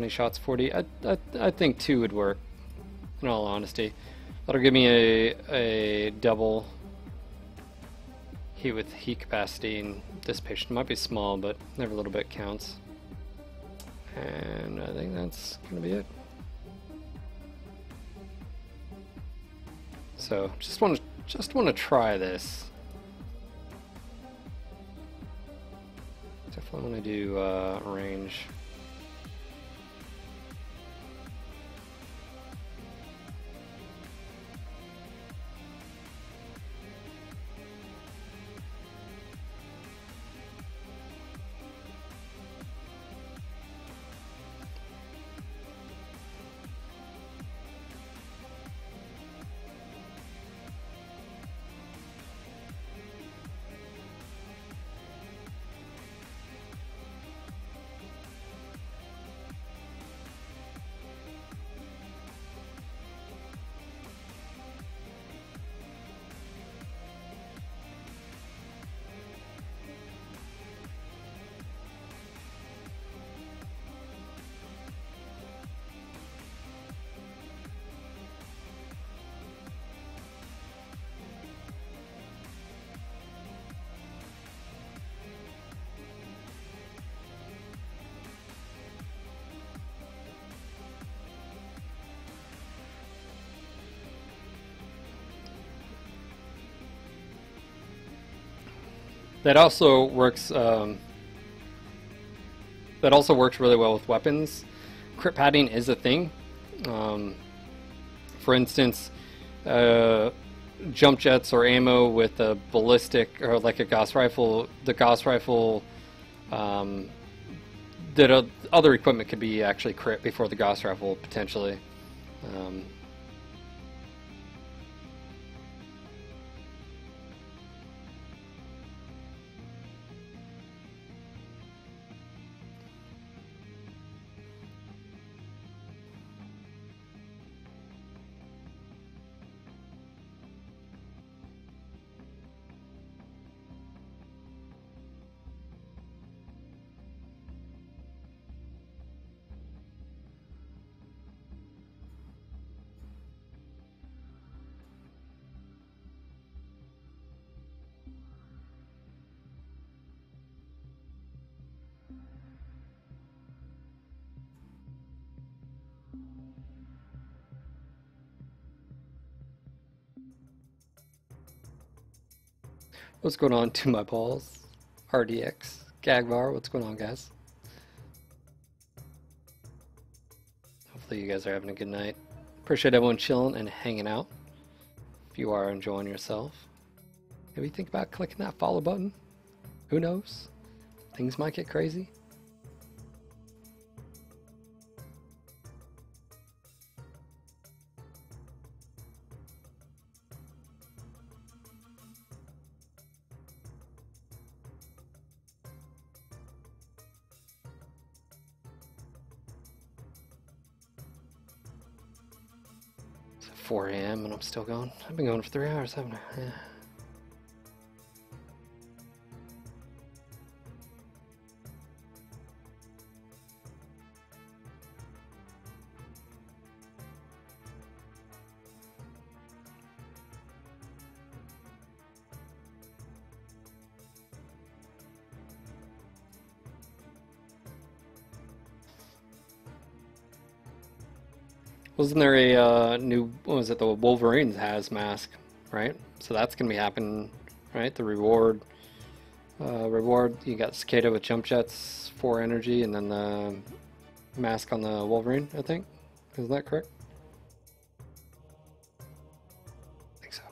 Shots 40. I think 2 would work, in all honesty. That'll give me a double heat with heat capacity and dissipation. Might be small, but every little bit counts. And I think that's gonna be it. So just want to try this. Definitely want to do range. That also works. That also works really well with weapons. Crit padding is a thing. For instance, jump jets or ammo with a ballistic or like a Gauss rifle. The Gauss rifle, that other equipment could be actually crit before the Gauss rifle potentially. What's going on to my balls? RDX, Gagvar, what's going on, guys? Hopefully you guys are having a good night. Appreciate everyone chilling and hanging out. If you are enjoying yourself, maybe think about clicking that follow button. Who knows? Things might get crazy. It's 4 a.m. and I'm still going. I've been going for 3 hours, haven't I? Yeah. Wasn't there a new, what was it, the Wolverine has mask, right? So that's going to be happening, right? The reward, you got Cicada with jump jets, 4 energy, and then the mask on the Wolverine, I think. Isn't that correct? I think so.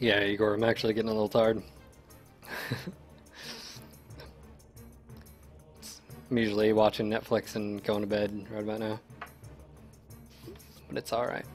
Yeah, Igor, I'm actually getting a little tired. I'm usually watching Netflix and going to bed right about now. But it's alright.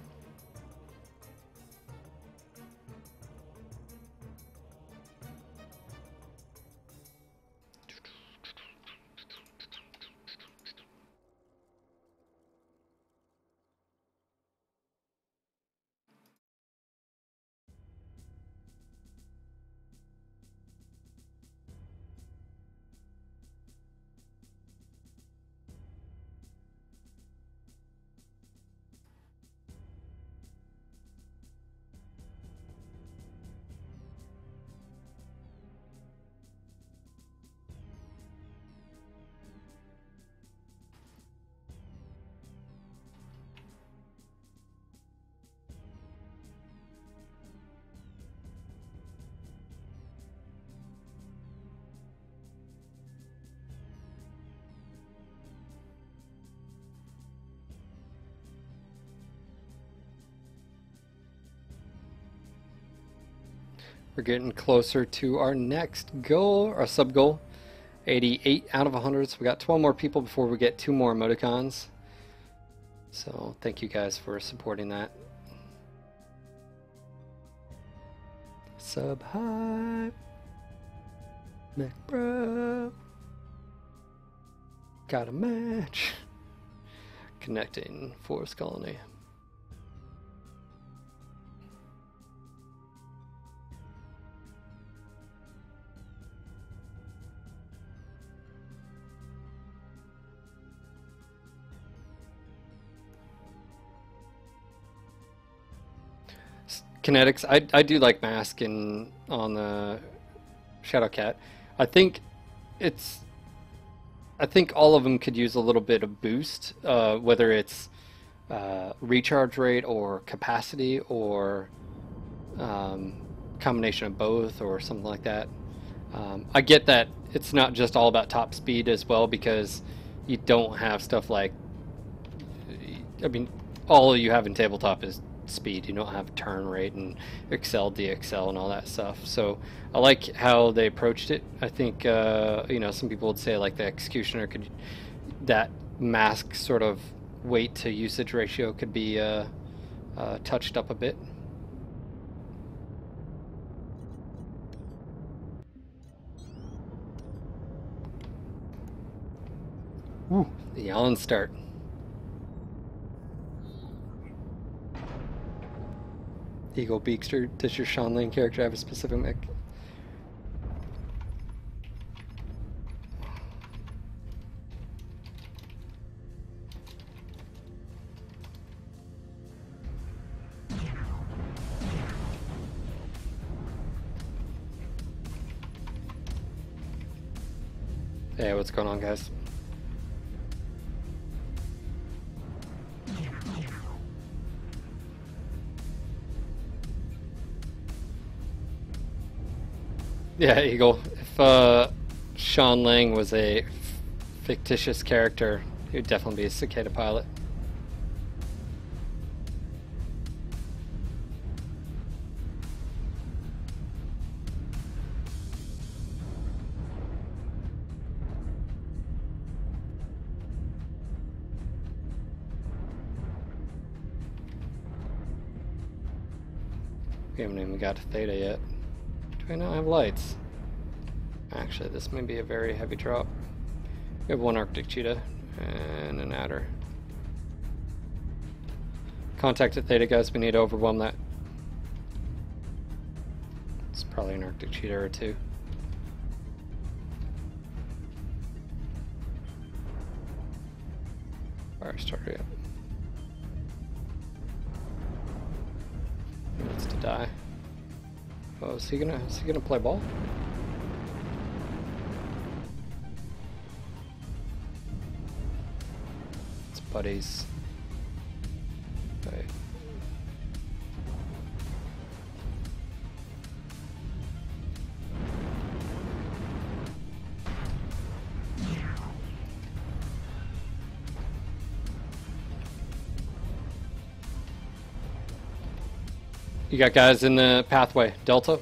We're getting closer to our next goal, our sub goal, 88 out of 100. So we got 12 more people before we get 2 more emoticons. So thank you guys for supporting that. Sub high, Mech bro, got a match, connecting Forest Colony. kinetics, I do like Mask on the Shadowcat. I think all of them could use a little bit of boost, whether it's recharge rate or capacity or combination of both or something like that. I get that it's not just all about top speed as well, because you don't have stuff like, I mean, all you have in tabletop is speed. You don't have turn rate and excel, DXL, and all that stuff. So I like how they approached it. I think you know, some people would say like the executioner could, that Mask sort of weight to usage ratio could be touched up a bit. Ooh, the yawn start. Eagle Beakster, does your Sean Lane character have a specific mech? Hey, what's going on, guys? Yeah, Eagle. If Sean Lang was a fictitious character, he would definitely be a cicada pilot. We haven't even got to Theta yet. Do I not have lights? Actually, this may be a very heavy drop. We have one Arctic Cheetah and an Adder. Contact at Theta, guys. We need to overwhelm that. It's probably an Arctic Cheetah or two. Fire starter yet. He wants to die. Oh, is he gonna play ball? It's buddies. Right. You got guys in the pathway. Delta.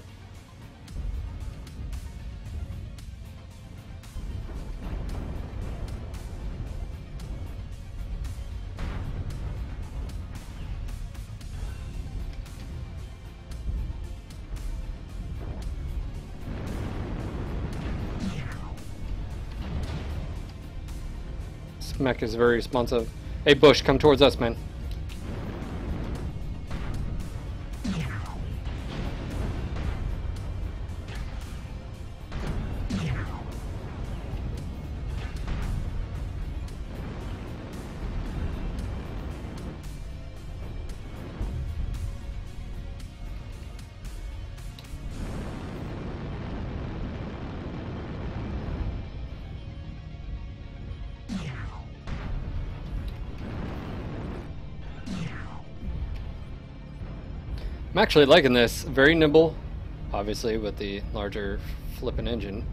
This mech is very responsive. Hey Bush, come towards us, man. I'm actually liking this. Very nimble, obviously, with the larger flipping engine.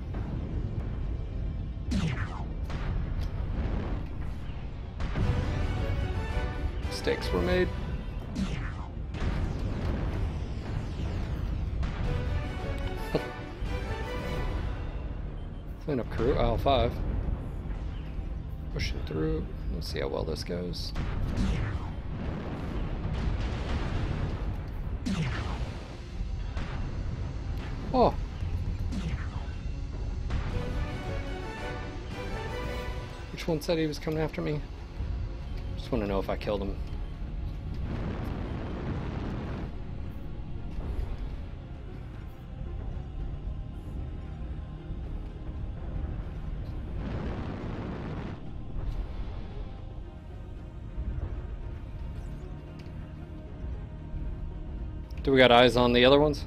Mistakes were made. Clean up crew, aisle 5. Pushing through. Let's see how well this goes. Oh. Which one said he was coming after me? Just want to know if I killed him. Do we got eyes on the other ones?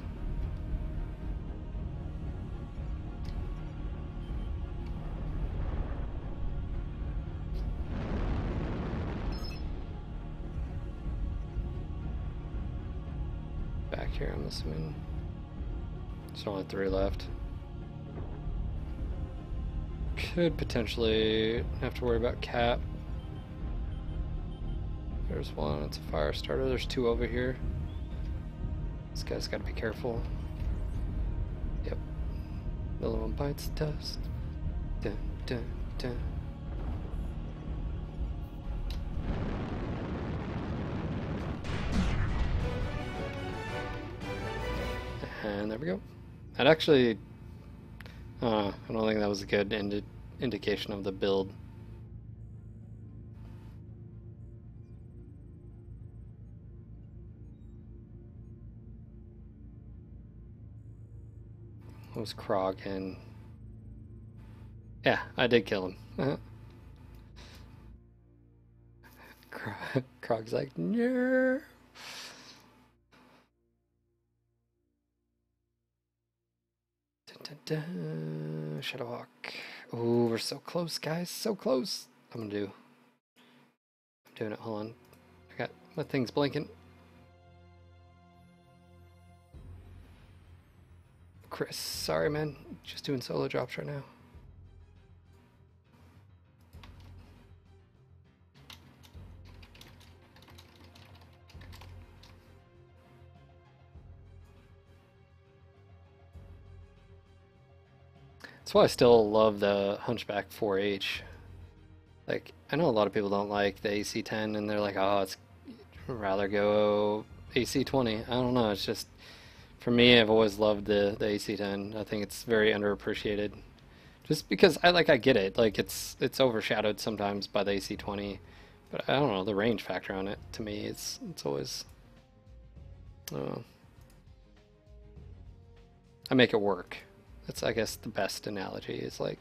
Back here, I'm assuming. There's only 3 left. Could potentially have to worry about Cap. There's one, it's a fire starter. There's 2 over here. This guy's got to be careful. Yep. The other one bites dust. Dun, dun, dun. And there we go. That actually, I don't think that was a good indication of the build. It was Krog, and yeah, I did kill him. Krog's like, no. Shadowhawk. Oh, we're so close, guys. So close. I'm doing it. Hold on. I got my things blinking. Chris, sorry, man. Just doing solo drops right now. That's why I still love the Hunchback 4H. Like, I know a lot of people don't like the AC-10 and they're like, oh, I'd rather go AC-20. I don't know, it's just, for me, I've always loved the AC-10. I think it's very underappreciated. Just because I get it. Like, it's overshadowed sometimes by the AC-20. But I don't know, the range factor on it, to me, it's always, I make it work. That's, I guess, the best analogy is like,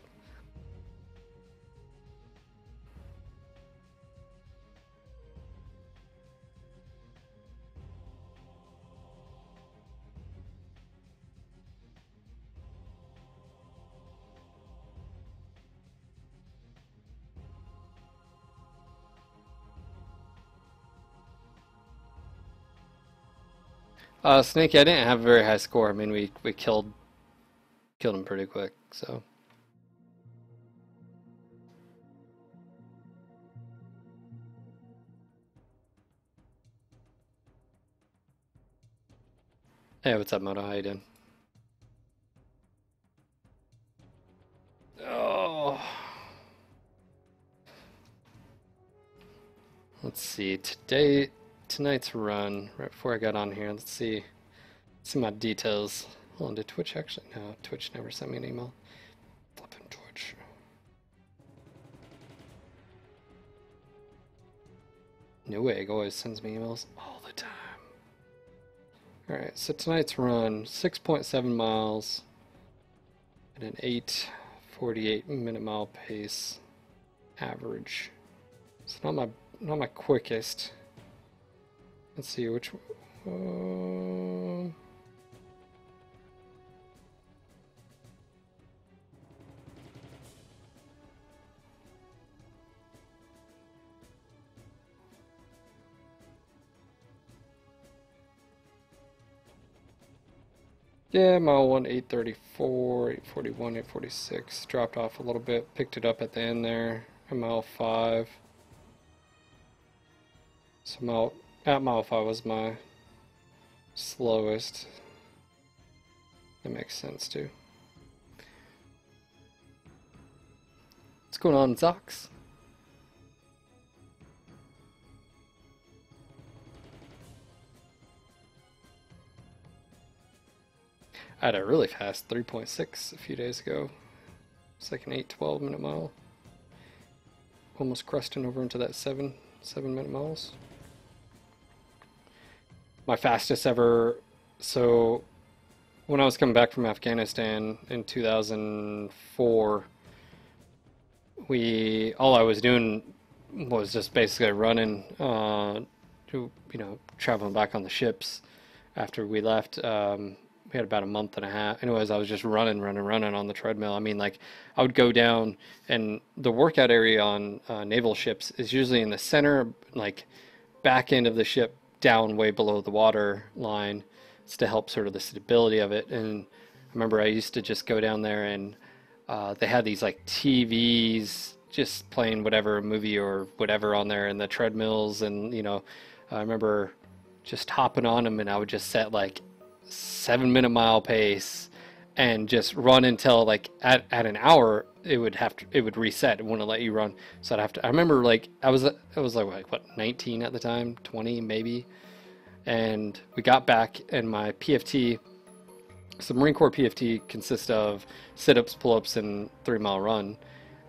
Snakey, I didn't have a very high score. I mean, we killed him pretty quick, so. Hey, what's up, Moto? How you doing? Oh. Let's see. Tonight's run, right before I got on here, let's see my details. Hold on, did Twitch actually? No, Twitch never sent me an email. Flippin' Twitch. Newegg always sends me emails all the time. Alright, so tonight's run, 6.7 miles at an 8:48 minute mile pace average. It's not my quickest. Let's see which yeah, mile 1, 8:34, 8:41, 8:46. Dropped off a little bit, picked it up at the end there. At mile 5. So at mile 5 was my slowest. That makes sense too. What's going on, Zox? I had a really fast 3.6 a few days ago. It's like an 8:12 minute mile. Almost crusting over into that 7 minute miles. My fastest ever. So when I was coming back from Afghanistan in 2004, all I was doing was just basically running, traveling back on the ships. after we left. We had about a month and a half. Anyways, I was just running on the treadmill. I mean, like, I would go down, and the workout area on naval ships is usually in the center, like, back end of the ship, down way below the water line. It's to help sort of the stability of it. And I remember I used to just go down there, and they had these, like, TVs just playing whatever movie or whatever on there, and the treadmills, and, you know, I remember just hopping on them, and I would just set, like, 7-minute mile pace and just run until, like, at an hour it would reset. It wouldn't let you run, so I'd have to. I remember, like, I was like what, 19 at the time, 20 maybe, and we got back, and my PFT, so Marine Corps PFT consists of sit-ups, pull-ups, and 3-mile run,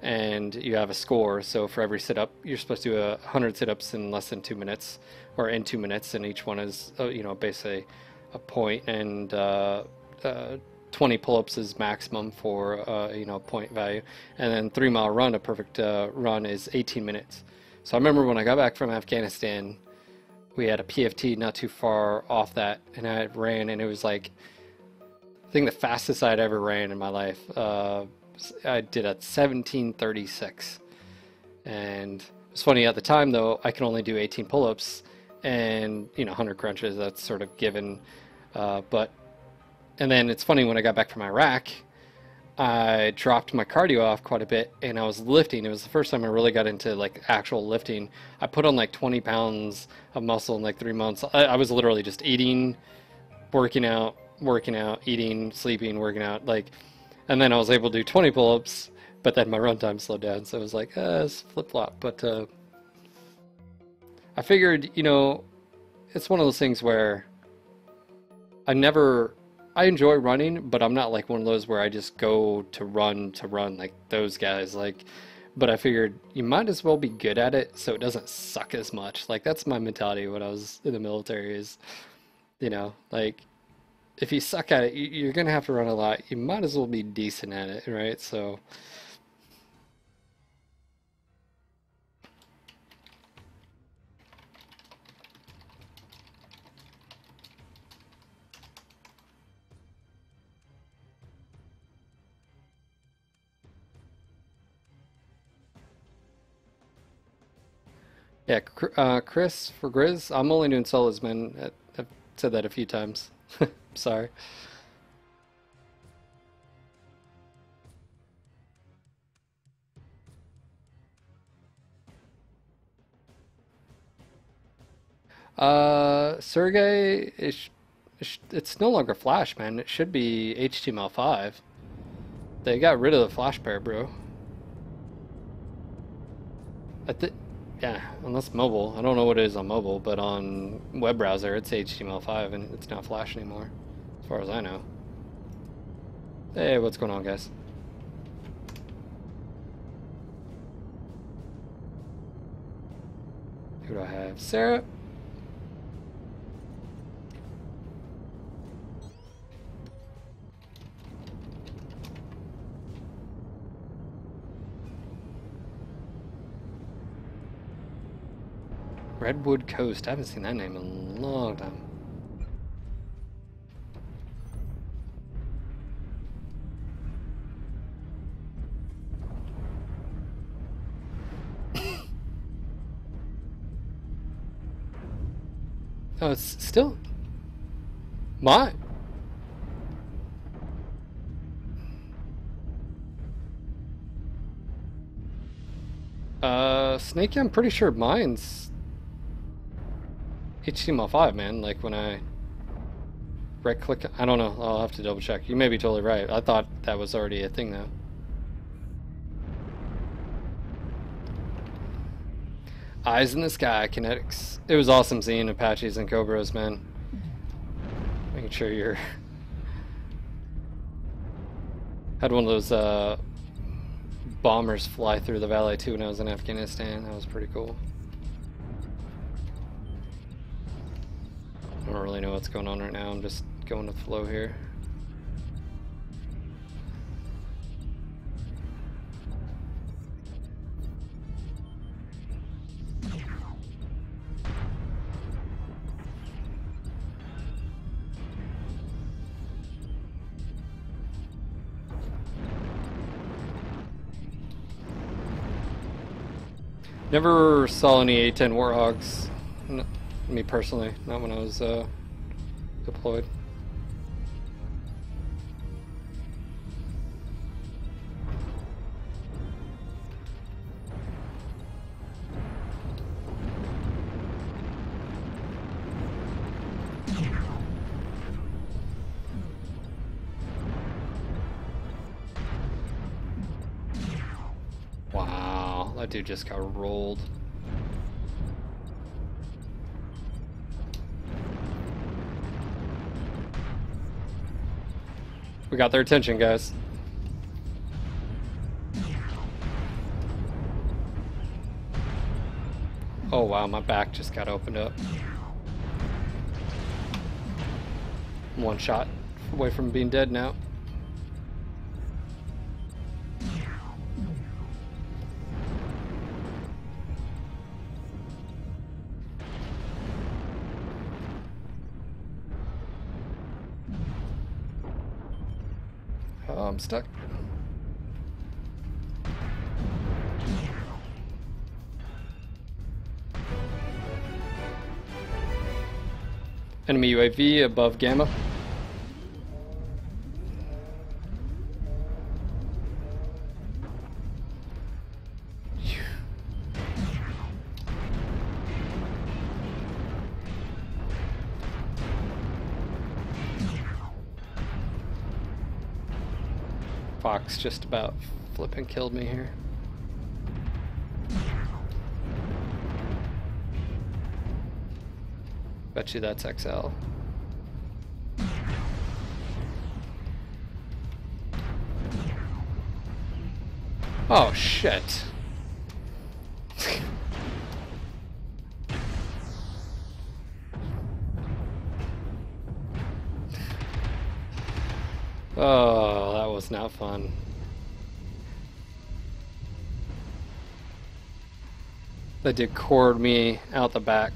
and you have a score. So for every sit-up, you're supposed to do 100 sit-ups in less than 2 minutes, or in 2 minutes, and each one is you know, basically a point, and 20 pull-ups is maximum for you know, point value, and then 3-mile run, a perfect run, is 18 minutes. So I remember when I got back from Afghanistan, we had a PFT not too far off that, and I ran, and it was like, I think the fastest I'd ever ran in my life. I did at 17:36, and it's funny, at the time though, I could only do 18 pull-ups and, you know, 100 crunches. That's sort of given. And then it's funny, when I got back from Iraq, I dropped my cardio off quite a bit, and I was lifting. It was the first time I really got into, like, actual lifting. I put on like 20 pounds of muscle in like 3 months. I was literally just eating, working out, eating, sleeping, working out, like, and then I was able to do 20 pull-ups, but then my run time slowed down, so it was like, it's flip-flop. But I figured, you know, it's one of those things where I enjoy running, but I'm not like one of those where I just go to run like those guys, like, but I figured you might as well be good at it so it doesn't suck as much. Like, that's my mentality when I was in the military, is, you know, like, if you suck at it, you're gonna have to run a lot. You might as well be decent at it, right? So yeah, Chris for Grizz, I'm only doing solos, man. I've said that a few times. Sorry. Sergey, it's no longer Flash, man. It should be HTML5. They got rid of the Flash pair, bro. Yeah, unless mobile. I don't know what it is on mobile, but on web browser it's HTML5, and it's not Flash anymore, as far as I know. Hey, what's going on, guys? Who do I have? Sarah? Redwood Coast. I haven't seen that name in a long time. Oh, it's still my. Snakey, I'm pretty sure mine's HTML5, man. Like, when I right click, I don't know, I'll have to double check. You may be totally right. I thought that was already a thing though. Eyes in the sky, kinetics. It was awesome seeing Apaches and Cobras, man. Making sure you're had one of those bombers fly through the valley too when I was in Afghanistan. That was pretty cool. I don't really know what's going on right now. I'm just going with the flow here. Never saw any A-10 Warthogs. Me personally, not when I was deployed. Wow, that dude just got rolled. We got their attention, guys. Oh wow, my back just got opened up. I'm one shot away from being dead now. Oh, I'm stuck. Enemy UAV above Gamma. Fox just about flipping killed me here. Bet you that's XL. Oh shit. Oh, that was not fun. They did cord me out the back.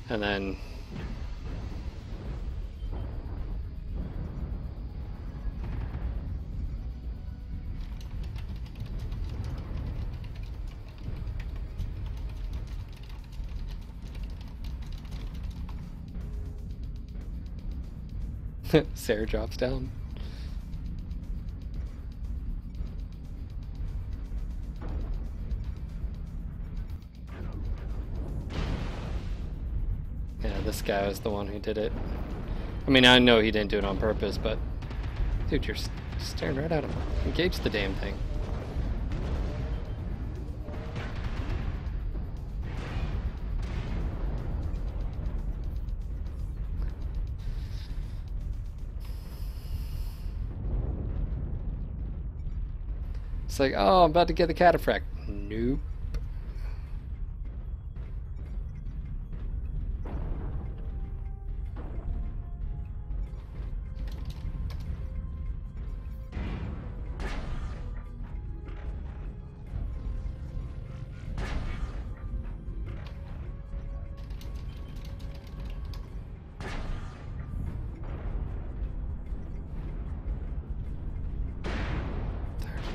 And then Sarah drops down. Yeah, this guy was the one who did it. I mean, I know he didn't do it on purpose, but dude, you're staring right at him. Engage the damn thing. It's like, oh, I'm about to get the cataphract. Nope.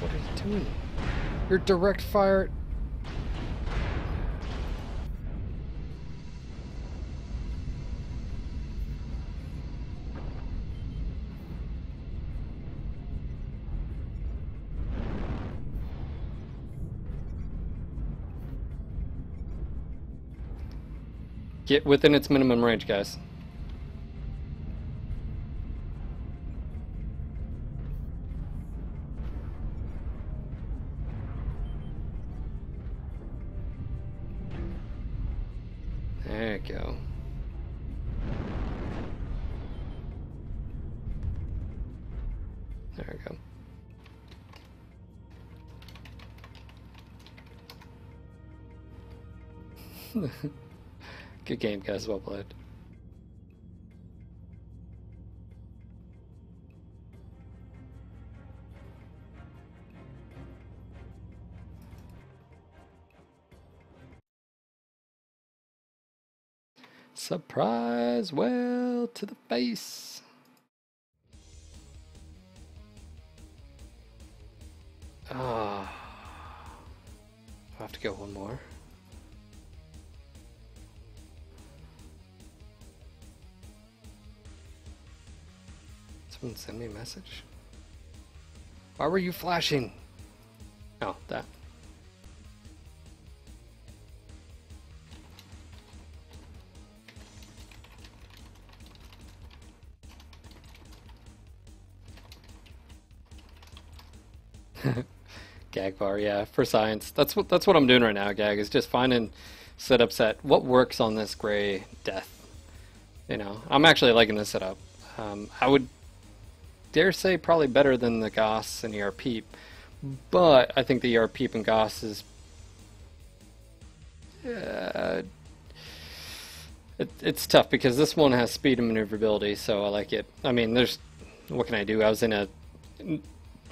What are you doing? You're direct fire. Get within its minimum range, guys. There you go. There we go. Good game, guys. Well played. Surprise well to the face. Ah. have to go one more. Someone send me a message. Why were you flashing? Oh, that. Gag bar, yeah, for science. That's what I'm doing right now, Gag, is just finding setups that what works on this gray death. You know, I'm actually liking this setup. I would dare say probably better than the Goss and ERP, but I think the ERP and Goss is it's tough because this one has speed and maneuverability, so I like it. I mean, there's what can I do? I was in a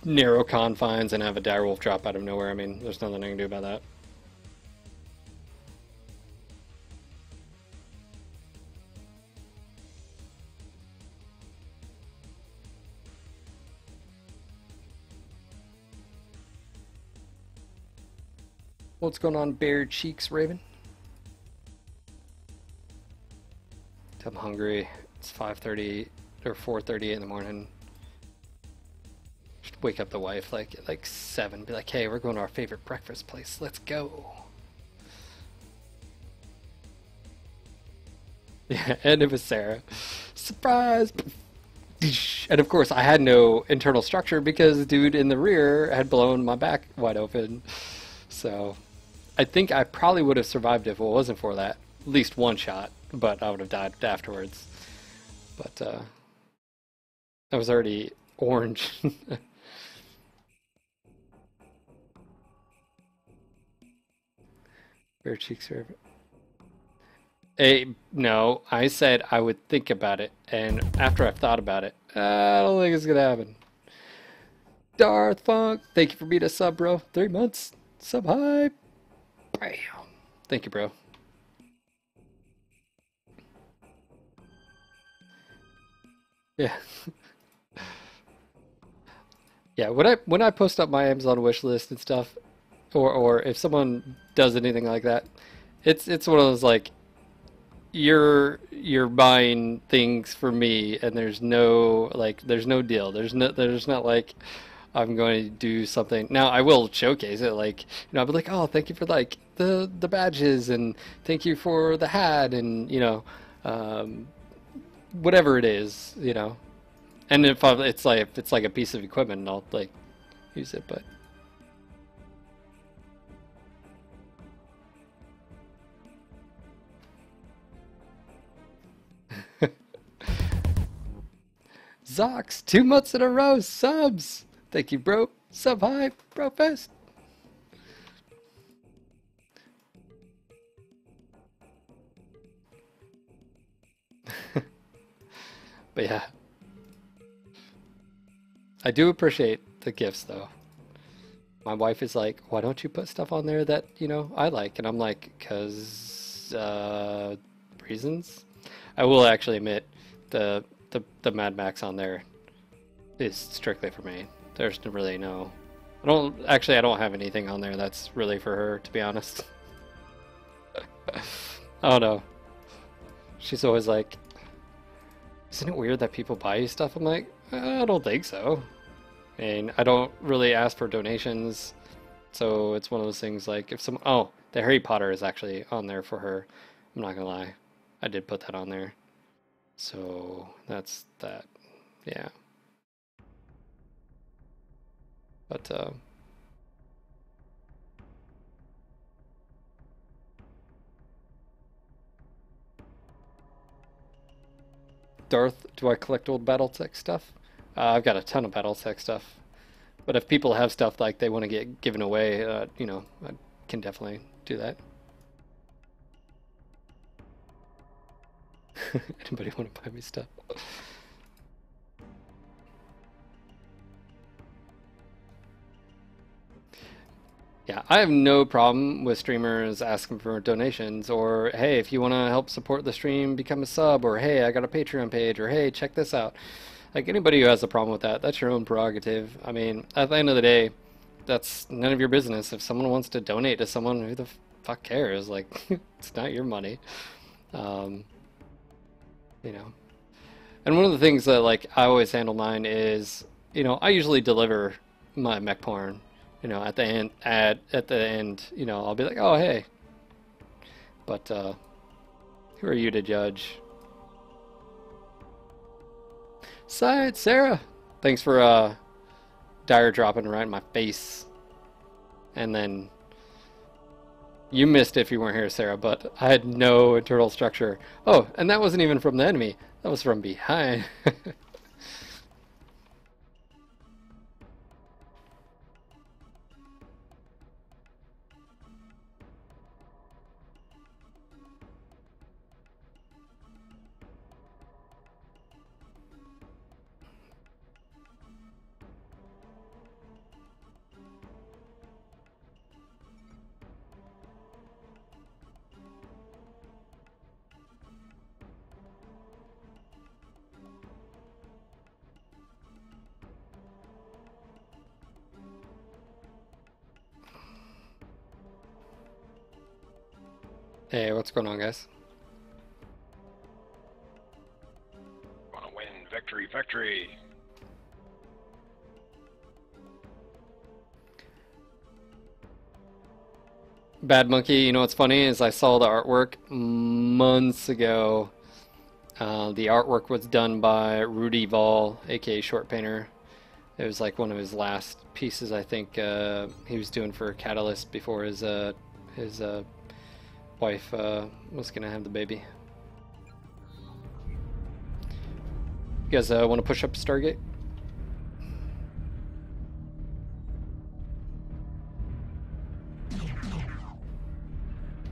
narrow confines and have a direwolf drop out of nowhere. I mean, there's nothing I can do about that. What's going on, bare cheeks, Raven? I'm hungry. It's 5:30 or 4:30 in the morning. Just wake up the wife like at like 7. Be like, hey, we're going to our favorite breakfast place. Let's go. Yeah, and it was Sarah. Surprise! And of course, I had no internal structure because the dude in the rear had blown my back wide open. So I think I probably would have survived if it wasn't for that. At least one shot, but I would have died afterwards. But I was already orange. Bare cheeks are... Hey, no, I said I would think about it, and after I've thought about it, I don't think it's gonna happen. Darth Funk, thank you for being a sub, bro. 3 months. Sub high. Bam. Thank you, bro. Yeah. Yeah, when I post up my Amazon wish list and stuff, or if someone does anything like that, it's one of those like you're buying things for me and there's no deal. There's not like I'm going to do something. Now I will showcase it, like, you know, I'll be like, oh, thank you for like the badges and thank you for the hat and, you know, whatever it is, you know. And if it's like a piece of equipment, I'll like use it, but Zox, 2 months in a row, subs. Thank you, bro. Sub high, bro fest. But yeah, I do appreciate the gifts though. My wife is like, why don't you put stuff on there that, you know, I like? And I'm like, because reasons. I will actually admit the Mad Max on there is strictly for me. There's really no... I don't have anything on there that's really for her, to be honest. I don't know. She's always like, isn't it weird that people buy you stuff? I'm like, I don't think so. I mean, I don't really ask for donations, so it's one of those things like if some... Oh, the Harry Potter is actually on there for her. I'm not gonna lie. I did put that on there. So that's that. Yeah. But Darth, do I collect old BattleTech stuff? I've got a ton of BattleTech stuff. But if people have stuff like they want to get given away, you know, I can definitely do that. Anybody want to buy me stuff? Yeah, I have no problem with streamers asking for donations, or hey, if you want to help support the stream, become a sub, or hey, I got a Patreon page, or hey, check this out. Like, anybody who has a problem with that, that's your own prerogative. I mean, at the end of the day, that's none of your business. If someone wants to donate to someone, who the fuck cares? Like, it's not your money. You know. And one of the things that, like, I always handle mine is, you know, I usually deliver my mech porn, you know, at the end, you know, I'll be like, oh, hey. But, who are you to judge? Side, Sarah! Thanks for, dire dropping right in my face. And then you missed if you weren't here, Sarah, but I had no internal structure. Oh, and that wasn't even from the enemy. That was from behind. Hey, what's going on, guys? Wanna win. Victory, victory. Bad Monkey, you know what's funny is I saw the artwork months ago. The artwork was done by Rudy Vall, aka Short Painter. It was like one of his last pieces, I think, he was doing for Catalyst before his wife was gonna have the baby. You guys want to push up Stargate?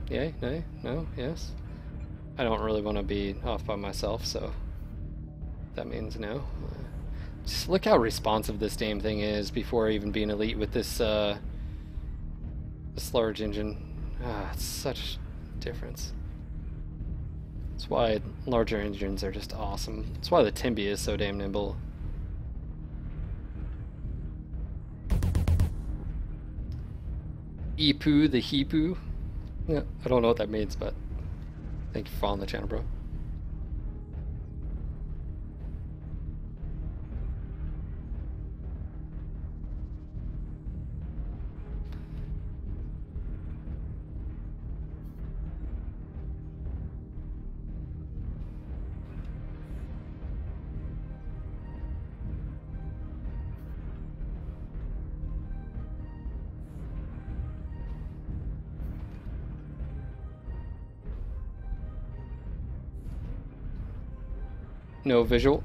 Yay? Nay? No? Yes? I don't really want to be off by myself, so that means no. Just look how responsive this damn thing is before even being elite with this this large engine. Ah, it's such difference. That's why larger engines are just awesome. That's why the Timby is so damn nimble. Eepoo the Heepoo. Yeah, I don't know what that means, but thank you for following the channel, bro. No visual.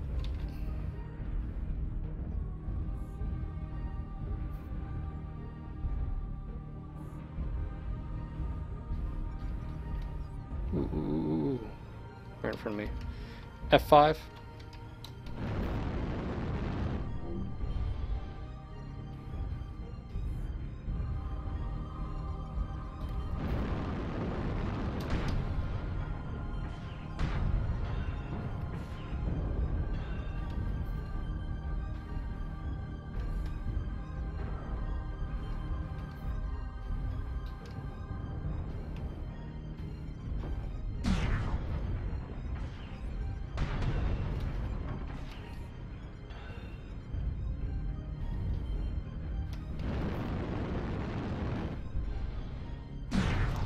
Ooh, right in front of me. F5.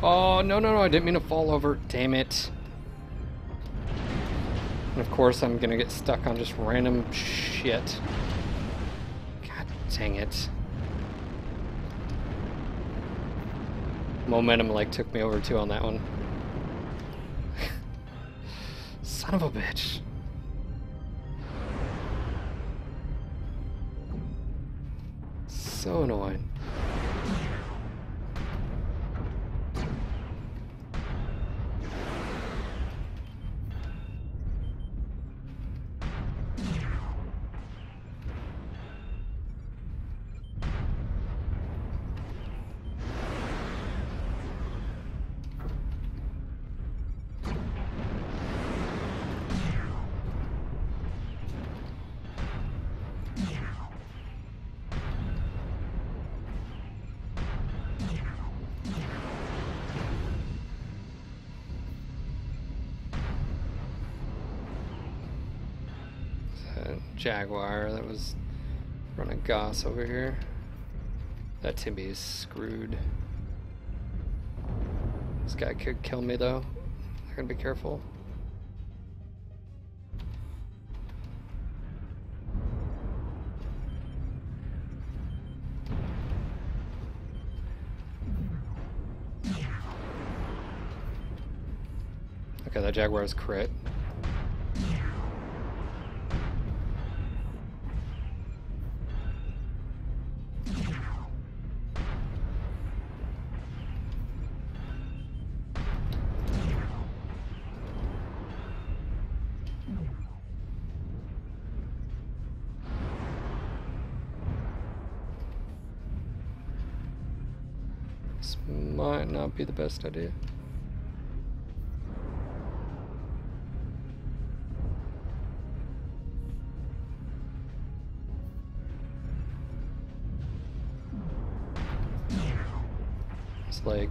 Oh, no, no, no, I didn't mean to fall over. Damn it. And of course, I'm gonna get stuck on just random shit. God dang it. Momentum, like, took me over too on that one. Son of a bitch. So annoying. a Jaguar that was running Goss over here. That Timmy is screwed. This guy could kill me though. I gotta be careful. Okay, that Jaguar is crit. This might not be the best idea. It's like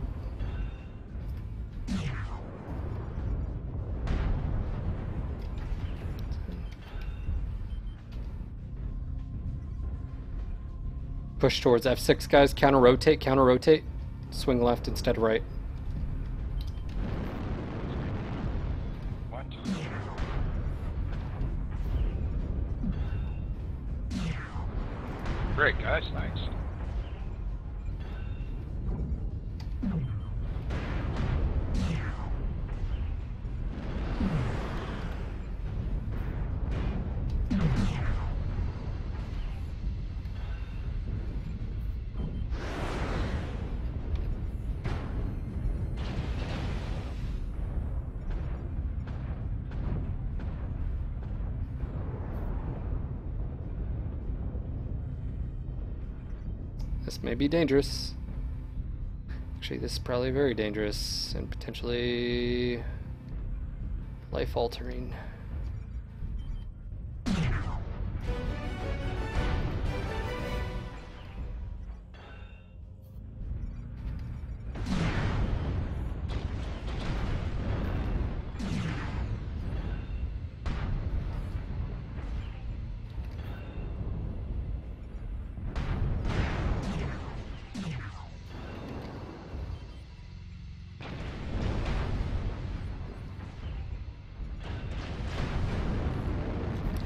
push towards F6, guys. Counter rotate, counter rotate. Swing left instead of right. What? Great, guys. Thanks. This may be dangerous. Actually, this is probably very dangerous and potentially life-altering.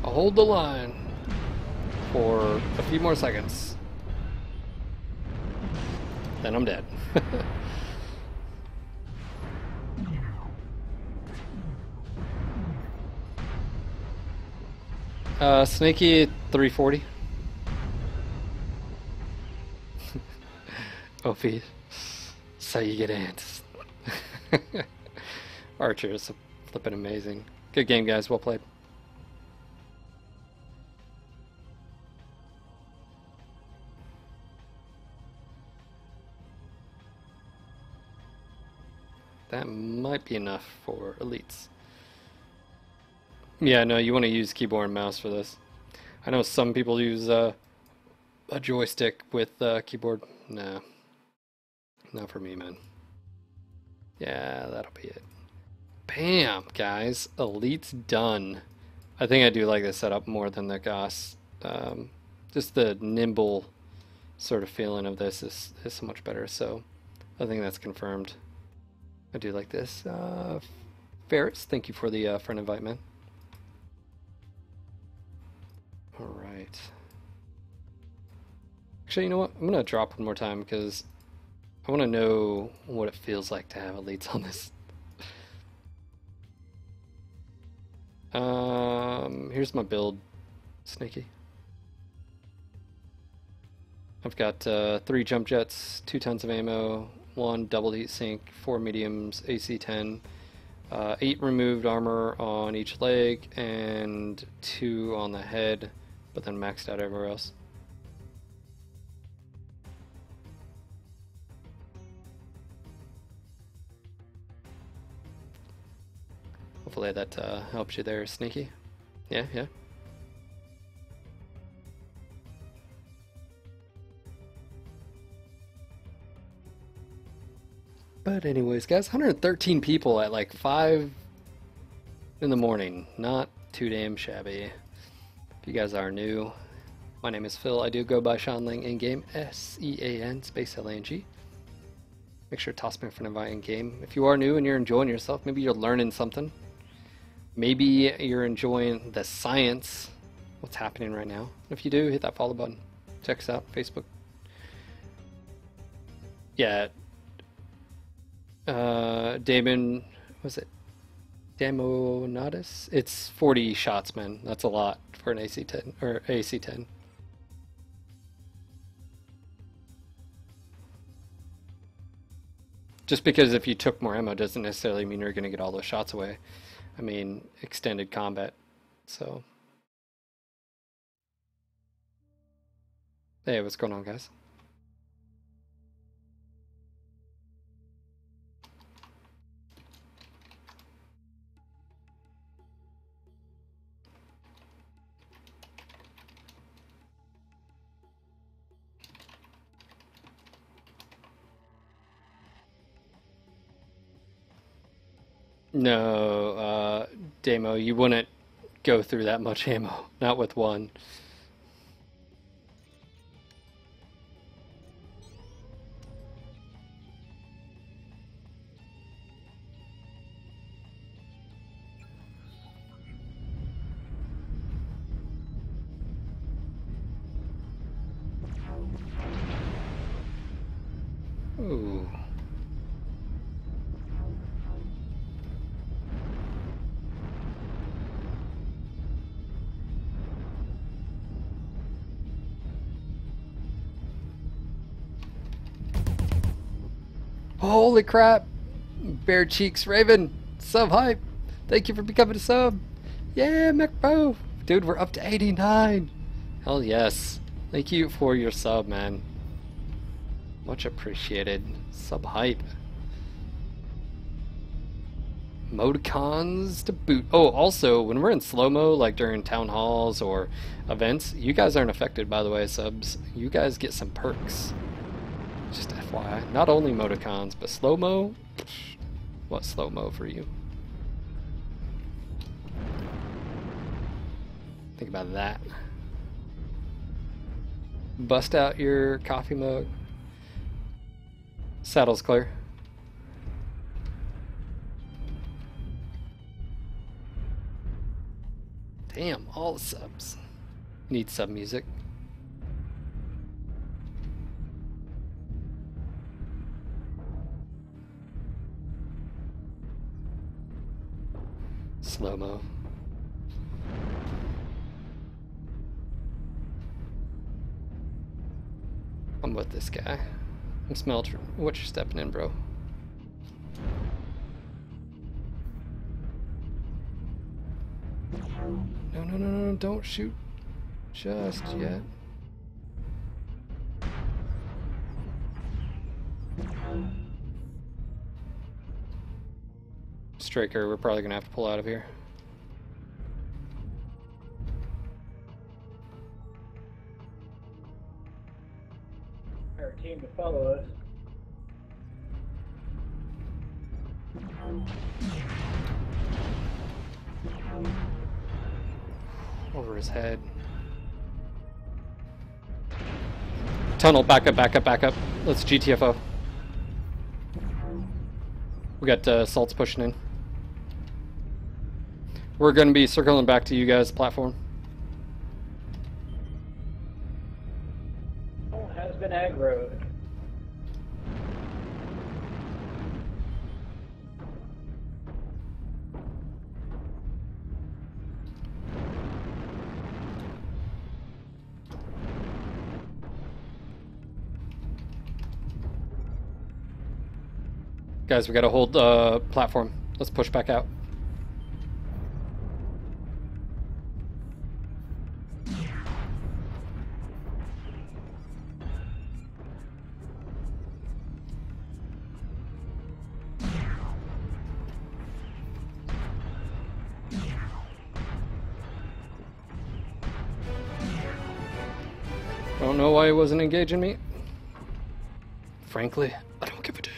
I'll hold the line for a few more seconds. Then I'm dead. Snaky 340. OP. So you get ants. Archer is flipping amazing. Good game, guys. Well played. That might be enough for elites. Yeah, no, you want to use keyboard and mouse for this. I know some people use a joystick with keyboard. Nah, not for me, man. Yeah, that'll be it. Bam, guys. Elites done. I think I do like this setup more than the Goss. Just the nimble sort of feeling of this is so much better, so I think that's confirmed. I do like this. Ferris, thank you for the friend invite, man. Alright. Actually, you know what? I'm going to drop one more time because I want to know what it feels like to have elites on this. Here's my build, Snaky. I've got 3 jump jets, 2 tons of ammo, 1 double heat sink, 4 mediums, AC-10, 8 removed armor on each leg, and 2 on the head, but then maxed out everywhere else. Hopefully that helps you there, Sneaky. Yeah, yeah. But anyways, guys, 113 people at like 5 in the morning. Not too damn shabby. If you guys are new, my name is Phil. I do go by Sean Lang in game, SEAN space LANG. Make sure to toss me a friend invite in game. If you are new and you're enjoying yourself, maybe you're learning something. Maybe you're enjoying the science, what's happening right now. If you do, hit that follow button. Check us out, Facebook. Yeah. Damon, was it Damonatus? It's 40 shots, man. That's a lot for an AC-10 or AC-10. Just because if you took more ammo doesn't necessarily mean you're going to get all those shots away. I mean, extended combat. So, hey, what's going on, guys? No, Damo, you wouldn't go through that much ammo. Not with one. Ooh. Holy crap! Bare Cheeks Raven, sub hype. Thank you for becoming a sub. Yeah, Mech Bro. Dude, we're up to 89. Hell yes. Thank you for your sub, man. Much appreciated. Sub hype. Emoticons to boot. Oh, also, when we're in slow-mo, like during town halls or events, you guys aren't affected, by the way, subs. You guys get some perks. Just FYI. Not only emoticons, but slow-mo? What slow-mo for you? Think about that. Bust out your coffee mug. Saddle's clear. Damn, all the subs. Need sub music. Slow-mo. I'm with this guy. I'm smelt. What you're stepping in, bro? No, no, no, no, don't shoot just yet. Striker, we're probably gonna have to pull out of here. Our team to follow us. Over his head. Tunnel, back up, back up, back up. Let's GTFO. We got salts pushing in. We're going to be circling back to you guys' platform. Has been aggroed. Guys, we got to hold platform. Let's push back out. I don't know why he wasn't engaging me. Frankly, I don't give a damn.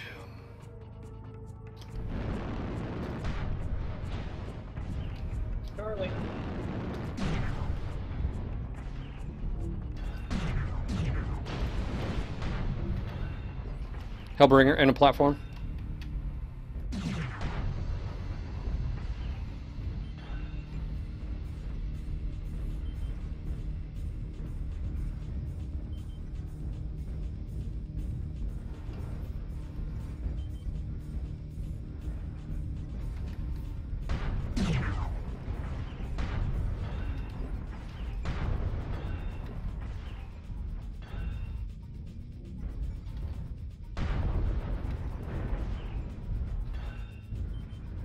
Hellbringer and a platform.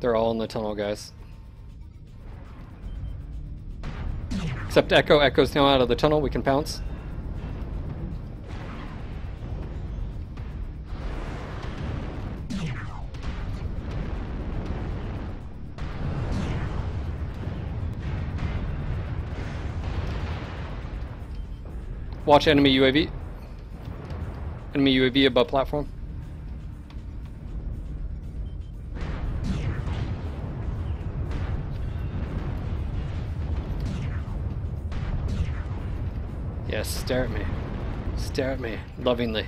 They're all in the tunnel, guys. Except Echo. Echo's now out of the tunnel. We can pounce. Watch enemy UAV. Enemy UAV above platform. Yes, stare at me. Stare at me, lovingly.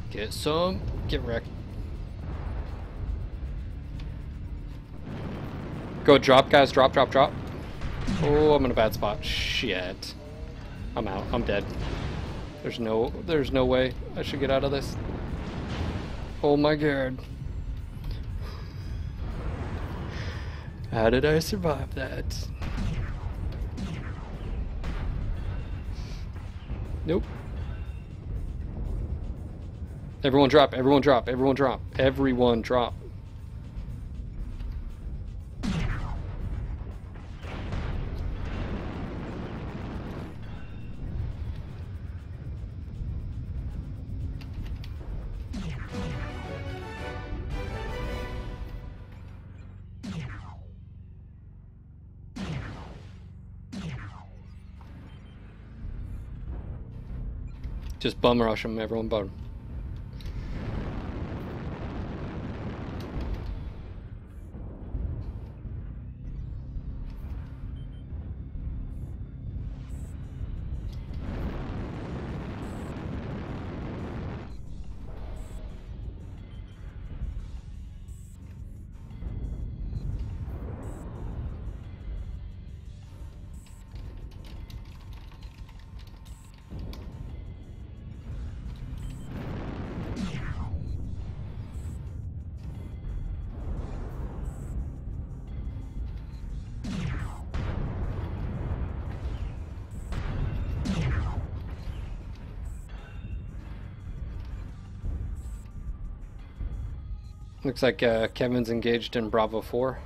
Get some, get wrecked. Go drop, guys, drop, drop, drop. Oh, I'm in a bad spot. Shit. I'm out, I'm dead. There's no way I should get out of this. Oh my god. How did I survive that? Nope. Everyone drop, everyone drop, everyone drop, everyone drop. Just bum rush them, everyone bum. Looks like Kevin's engaged in Bravo 4.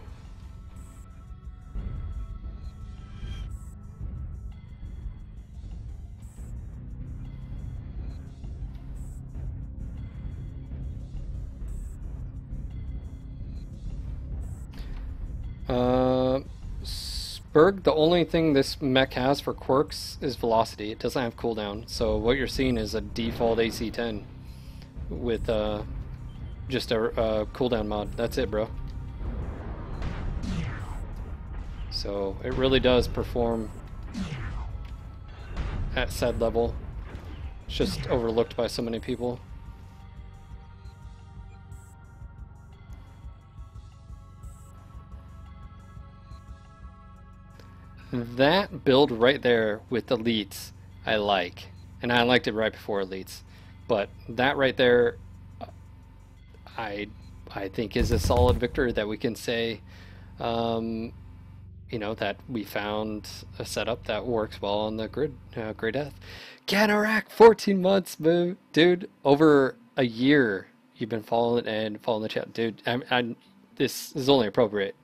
Berg, the only thing this mech has for quirks is velocity. It doesn't have cooldown. So what you're seeing is a default AC-10 with just a cooldown mod. That's it, bro. So it really does perform at said level. It's just overlooked by so many people. That build right there with elites, I like. And I liked it right before elites. But that right there, I think is a solid victory that we can say, you know, that we found a setup that works well on the grid, Gray Death. Canarak, 14 months, dude, over a year you've been following the chat, dude. This is only appropriate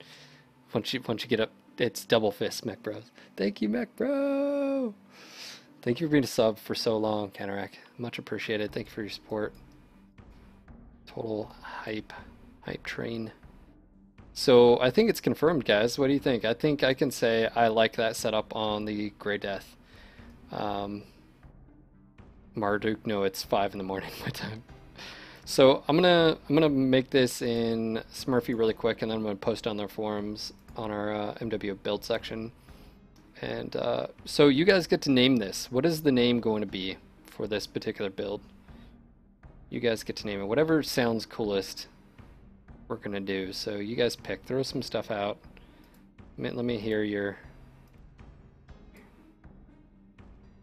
once you get up. It's double fist, Mech Bros. Thank you, Mech Bro. Thank you for being a sub for so long, Canarak. Much appreciated. Thank you for your support. Total hype train. So I think it's confirmed, guys. What do you think? I think I can say I like that setup on the Gray Death. Marduk, no, it's 5 in the morning my time. So I'm gonna make this in Smurfy really quick, and then I'm gonna post on their forums on our MW build section, And so you guys get to name this. What is the name going to be for this particular build? You guys get to name it. Whatever sounds coolest, we're going to do. So you guys pick. Throw some stuff out. Let me hear your...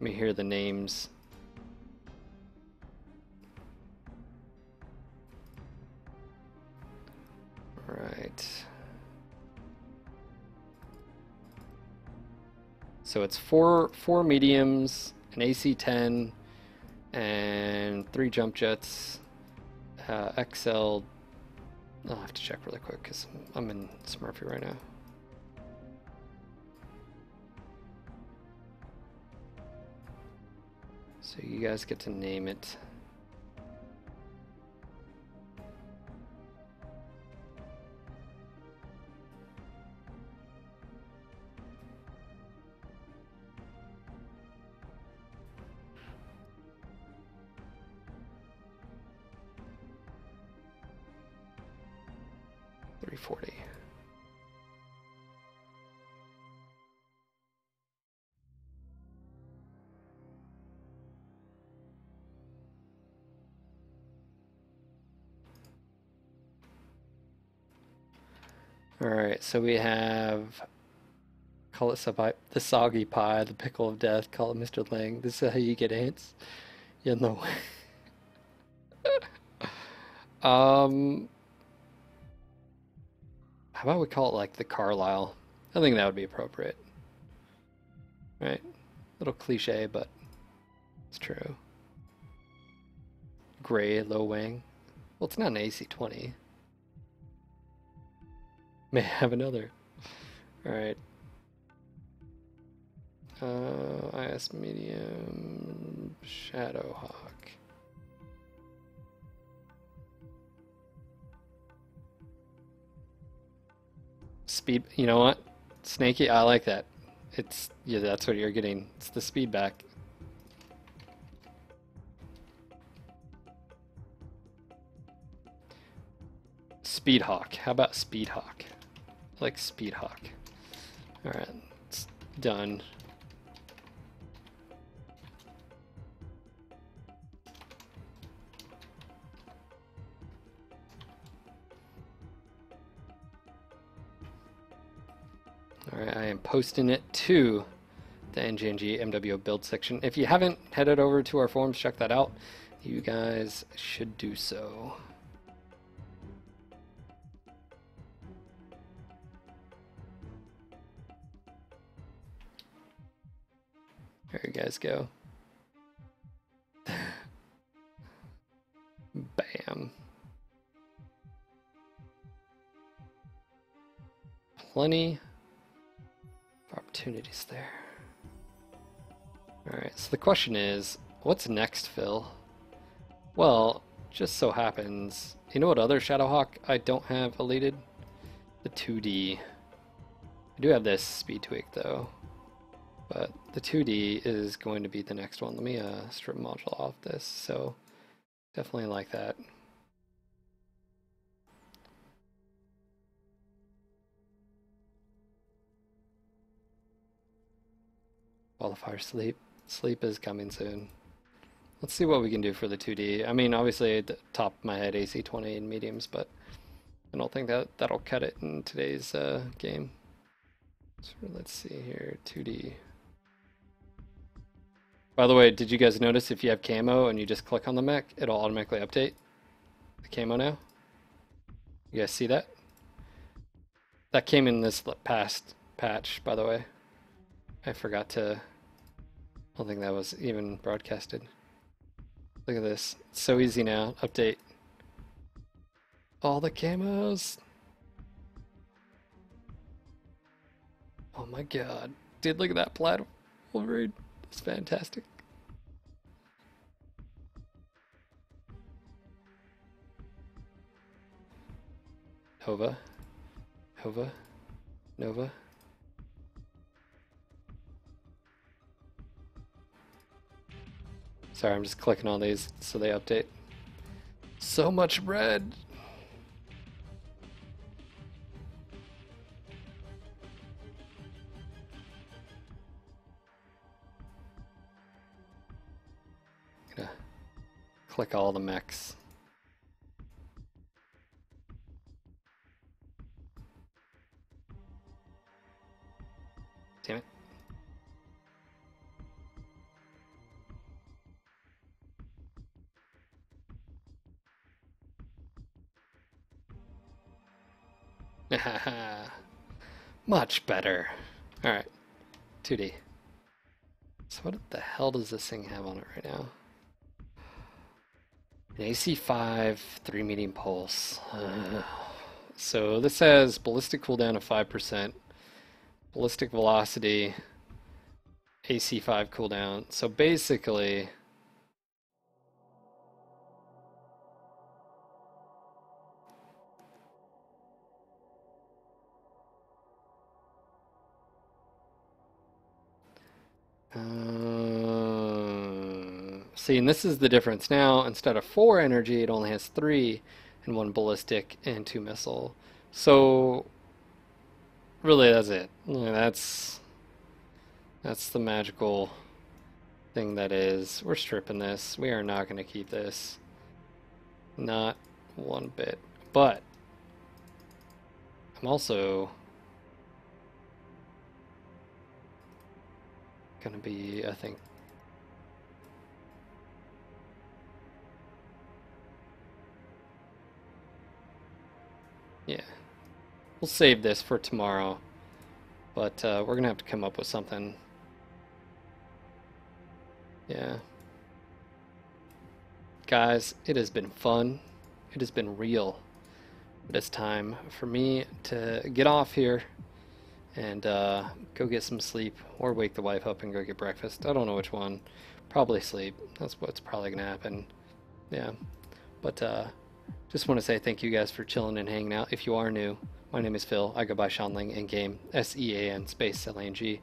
Let me hear the names. Right. So it's four mediums, an AC-10, and 3 jump jets. XL. I'll have to check really quick because I'm in Smurfy right now. So you guys get to name it. $340. Alright, so we have, call it the soggy pie, the pickle of death, call it Mr. Lang. This is how you get ants. Yeah, no way. How about we call it like the Carlisle? I think that would be appropriate. Right? Little cliche, but it's true. Gray, low wing. Well, it's not an AC-20. May have another. Alright. IS medium, Shadowhawk. Speed, you know what? Snaky, I like that. It's, yeah, that's what you're getting. It's the speed back. Speedhawk. How about Speedhawk? I like Speedhawk. Alright, it's done. Alright, I am posting it to the NGNG MWO build section. If you haven't headed over to our forums, check that out. You guys should do so. There you guys go. Bam. Plenty of opportunities there. Alright, so the question is, what's next, Phil? Well, just so happens, you know what other Shadowhawk I don't have elated? The 2D. I do have this speed tweak though. But the 2D is going to be the next one. Let me strip module off this. So definitely like that. Qualifier sleep. Sleep is coming soon. Let's see what we can do for the 2D. I mean, obviously at the top of my head AC-20 and mediums, but I don't think that'll cut it in today's game. So let's see here, 2D. By the way, did you guys notice if you have camo and you just click on the mech, it'll automatically update the camo now? You guys see that? That came in this past patch, by the way. I forgot to... I don't think that was even broadcasted. Look at this. It's so easy now. Update. All the camos. Oh my god. Dude, look at that plaid Wolverine. It's fantastic. Nova. Nova. Nova. Sorry, I'm just clicking on these so they update. So much red. click all the mechs. Damn it. Much better. Alright. 2D. So what the hell does this thing have on it right now? An AC5, 3 medium pulse. So this has ballistic cooldown of 5%, ballistic velocity, AC5 cooldown. So basically, see, and this is the difference now. Instead of 4 energy, it only has 3 and 1 ballistic and 2 missile. So really, that's it. That's the magical thing that is. We're stripping this. We are not going to keep this. Not one bit. But I'm also going to be, I think, yeah, we'll save this for tomorrow, but we're going to have to come up with something. Yeah. Guys, it has been fun. It has been real. It is time for me to get off here and go get some sleep, or wake the wife up and go get breakfast. I don't know which one. Probably sleep. That's what's probably going to happen. Yeah. But just want to say thank you guys for chilling and hanging out. If you are new, my name is Phil. I go by Seanling in game, SEAN space LANG.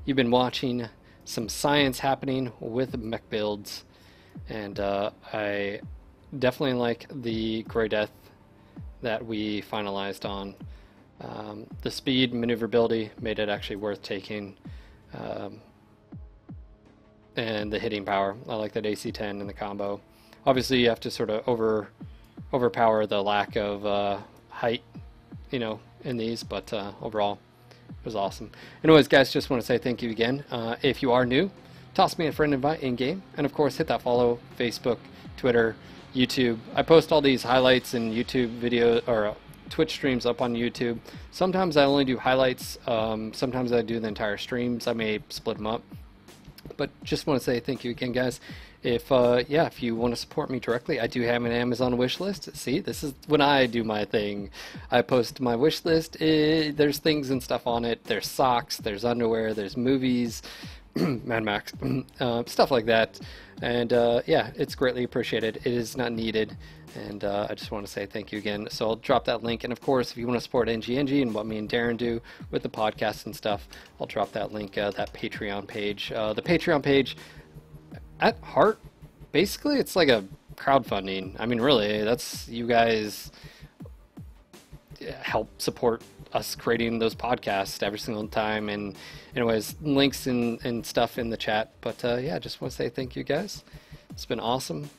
You've been watching some science happening with mech builds, and I definitely like the Gray Death that we finalized on. The speed, maneuverability made it actually worth taking, and the hitting power. I like that AC10 in the combo. Obviously, you have to sort of overpower the lack of height, you know, in these, but overall, it was awesome. Anyways, guys, just want to say thank you again. If you are new, toss me a friend invite in game, and of course, hit that follow: Facebook, Twitter, YouTube. I post all these highlights and YouTube videos or Twitch streams up on YouTube. Sometimes I only do highlights. Sometimes I do the entire streams. I may split them up. But just want to say thank you again, guys. If yeah, if you want to support me directly, I do have an Amazon wish list. See, this is when I do my thing. I post my wish list. There's things and stuff on it. There's socks, there's underwear, there's movies, Mad Max, stuff like that. And yeah, it's greatly appreciated. It is not needed. And I just want to say thank you again. So I'll drop that link. And of course, if you want to support NGNG and what me and Darren do with the podcast and stuff, I'll drop that link, that Patreon page. The Patreon page, at heart, basically, it's like a crowdfunding. I mean, really, that's you guys help support us creating those podcasts every single time. And anyways, links and stuff in the chat. But yeah, just want to say thank you, guys. It's been awesome.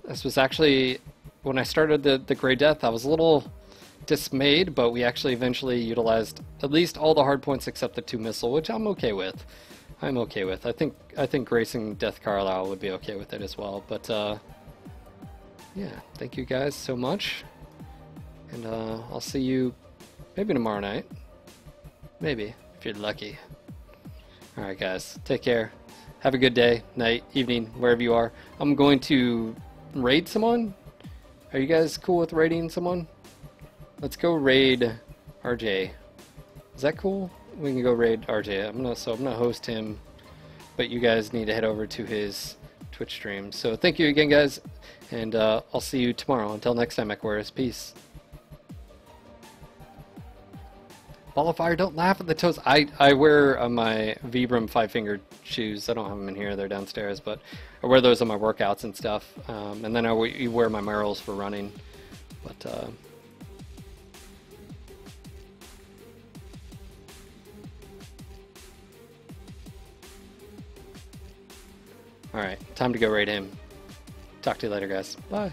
This was actually, when I started the Gray Death, I was a little dismayed, but we actually eventually utilized at least all the hard points except the 2 missile, which I'm okay with. I'm okay with. I think Grayson Death Carlisle would be okay with it as well. But yeah, thank you guys so much, and I'll see you maybe tomorrow night. Maybe, if you're lucky. All right, guys, take care. Have a good day, night, evening, wherever you are. I'm going to raid someone. Are you guys cool with raiding someone? Let's go raid RJ. Is that cool? We can go raid RJ. I'm gonna host him, but you guys need to head over to his Twitch stream. So thank you again, guys, and I'll see you tomorrow. Until next time, Mechwarriors, peace. Ball of fire, don't laugh at the toes. I wear my Vibram 5-fingered shoes. I don't have them in here, they're downstairs, but I wear those on my workouts and stuff. And then I wear my Merrills for running. But alright, time to go raid him. Talk to you later, guys. Bye.